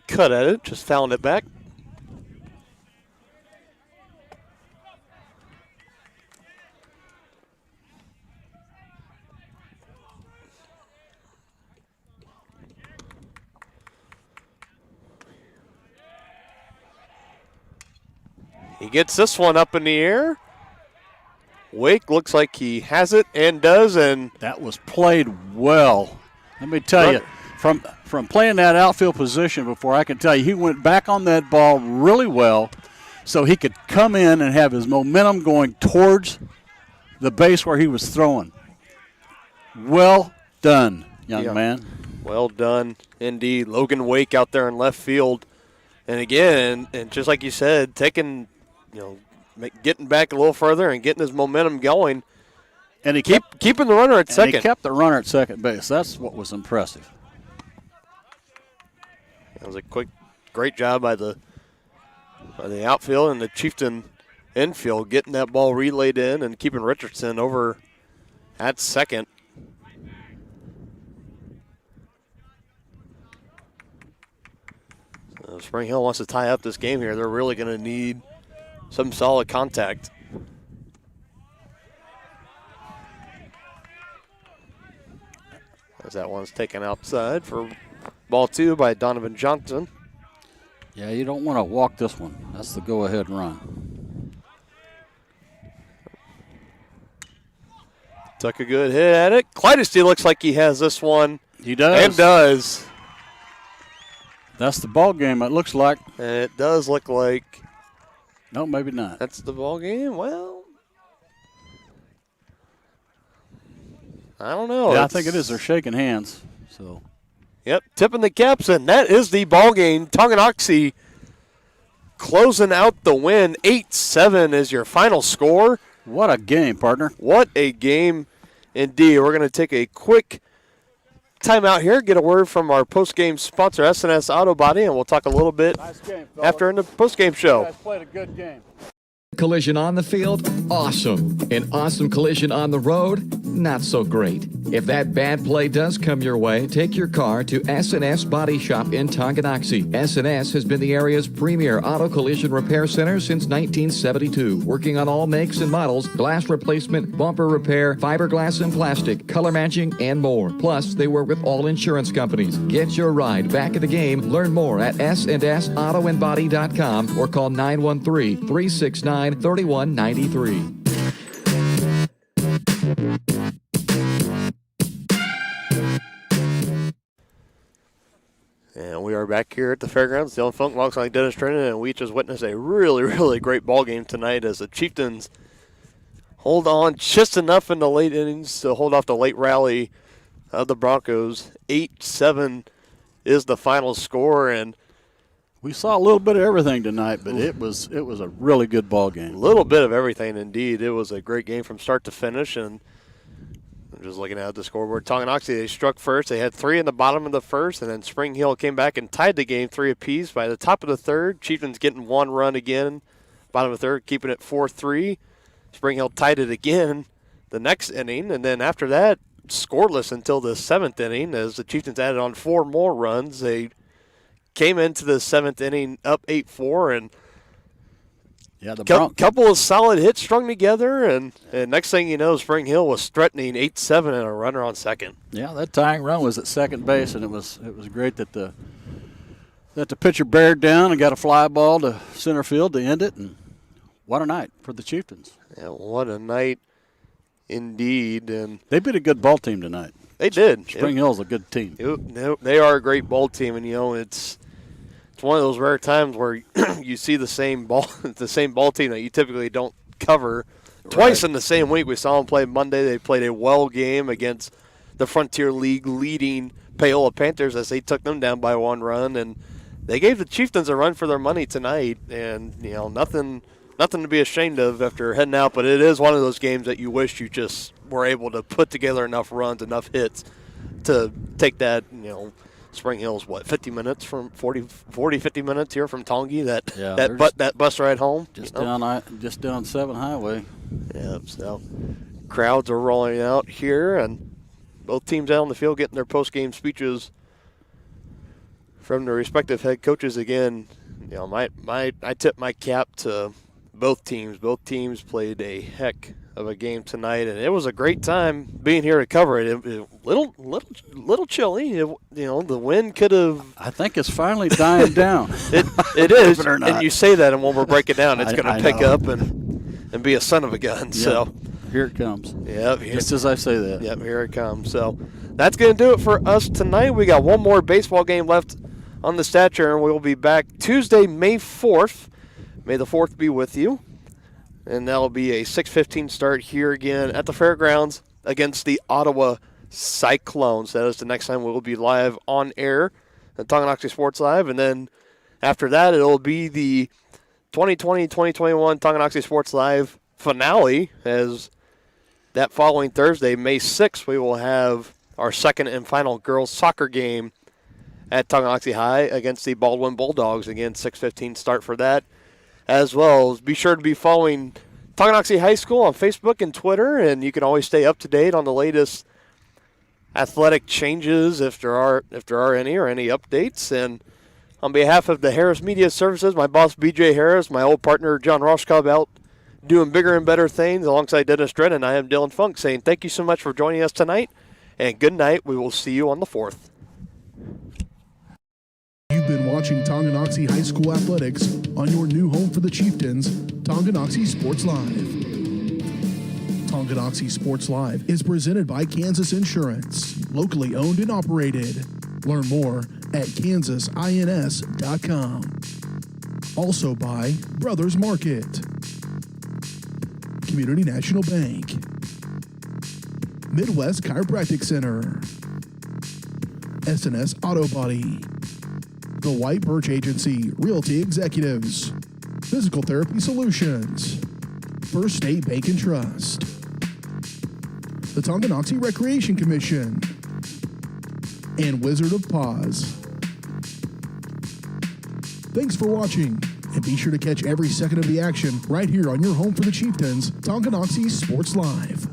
cut at it, just fouling it back. He gets this one up in the air. Wake looks like he has it and does, and that was played well. Let me tell you, from playing that outfield position before, I can tell you he went back on that ball really well so he could come in and have his momentum going towards the base where he was throwing. Well done, young man. Well done indeed. Logan Wake out there in left field. And again, and just like you said, getting back a little further and getting his momentum going. And he keeping the runner at second. He kept the runner at second base. That's what was impressive. That was a great job by the outfield and the Chieftain infield, getting that ball relayed in and keeping Richardson over at second. So Spring Hill wants to tie up this game here. They're really going to need some solid contact. As that one's taken outside for ball 2 by Donovan Johnson. Yeah, you don't want to walk this one. That's the go-ahead run. Took a good hit at it. Clydesdale looks like he has this one. He does. And does. That's the ball game, it looks like. And it does look like. No, maybe not. That's the ball game? Well, I don't know. Yeah, I think it is. They're shaking hands. So. Yep, tipping the caps, and that is the ball game. Tonganoxie closing out the win. 8-7 is your final score. What a game, partner. What a game indeed. We're going to take a quick timeout here, get a word from our post-game sponsor, S&S Auto Body, and we'll talk a little bit after in the post-game show. You guys played a good game. Collision on the field, awesome. An awesome collision on the road, not so great. If that bad play does come your way, take your car to S&S Body Shop in Tonganoxie. S&S has been the area's premier auto collision repair center since 1972, working on all makes and models, glass replacement, bumper repair, fiberglass and plastic, color matching, and more. Plus, they work with all insurance companies. Get your ride back in the game. Learn more at snsautoandbody.com or call 913-369-3193. And we are back here at the fairgrounds. Dylan Funk, looks like Dennis Trenton, and we just witnessed a really, really great ball game tonight as the Chieftains hold on just enough in the late innings to hold off the late rally of the Broncos. 8-7 is the final score, and we saw a little bit of everything tonight, but it was a really good ball game. A little bit of everything, indeed. It was a great game from start to finish, and I'm just looking at the scoreboard. Tonganoxie, they struck first. They had 3 in the bottom of the first, and then Spring Hill came back and tied the game 3 apiece. By the top of the third, Chieftains getting 1 run again. Bottom of the third, keeping it 4-3. Spring Hill tied it again the next inning, and then after that, scoreless until the 7th inning as the Chieftains added on 4 more runs. They came into the 7th inning up 8-4, and couple of solid hits strung together, and next thing you know, Spring Hill was threatening 8-7 and a runner on second. Yeah, that tying run was at second base, and it was great that the pitcher bared down and got a fly ball to center field to end it, and what a night for the Chieftains. Yeah, what a night indeed. And they beat a good ball team tonight. They did. Spring Hill's a good team. They are a great ball team, and it's one of those rare times where you see the same ball team that you typically don't cover twice in the same week. We saw them play Monday. They played a well game against the Frontier League leading Paola Panthers as they took them down by 1 run, and they gave the Chieftains a run for their money tonight, and nothing to be ashamed of after heading out. But it is one of those games that you wish you just were able to put together enough runs, enough hits to take that. Spring Hill's 50 minutes from 50 minutes here from Tongi. That bus ride home. Just down 7 Highway. Yeah. So crowds are rolling out here, and both teams out on the field getting their post-game speeches from their respective head coaches again. I tip my cap to both teams. Both teams played a heck of a game tonight, and it was a great time being here to cover it. It was little chilly. The wind could have. I think it's finally dying down. It is, and you say that, and when we're breaking down, it's going to pick up and be a son of a gun. Yep. So here it comes. Yep. Just as I say that. Yep. Here it comes. So that's going to do it for us tonight. We got one more baseball game left on the stature, and we'll be back Tuesday, May 4th. May the 4th be with you. And that'll be a 6:15 start here again at the fairgrounds against the Ottawa Cyclones. That is the next time we'll be live on air at Tonganoxie Sports Live. And then after that, it'll be the 2020-2021 Tonganoxie Sports Live finale, as that following Thursday, May 6th, we will have our second and final girls soccer game at Tonganoxie High against the Baldwin Bulldogs. Again, 6:15 start for that. As well, be sure to be following Tonganoxie High School on Facebook and Twitter, and you can always stay up to date on the latest athletic changes if there are any or any updates. And on behalf of the Harris Media Services, my boss BJ Harris, my old partner John Roshkob out doing bigger and better things alongside Dennis Drennan, I am Dylan Funk saying thank you so much for joining us tonight, and good night. We will see you on the 4th. You've been watching Tonganoxie High School Athletics on your new home for the Chieftains, Tonganoxie Sports Live. Tonganoxie Sports Live is presented by Kansas Insurance, locally owned and operated. Learn more at kansasins.com. Also by Brothers Market, Community National Bank, Midwest Chiropractic Center, SNS Auto Body, The White Birch Agency Realty Executives, Physical Therapy Solutions, First State Bank and Trust, the Tonganoxie Recreation Commission, and Wizard of Paws. Thanks for watching, and be sure to catch every second of the action right here on your home for the Chieftains, Tonganoxie Sports Live.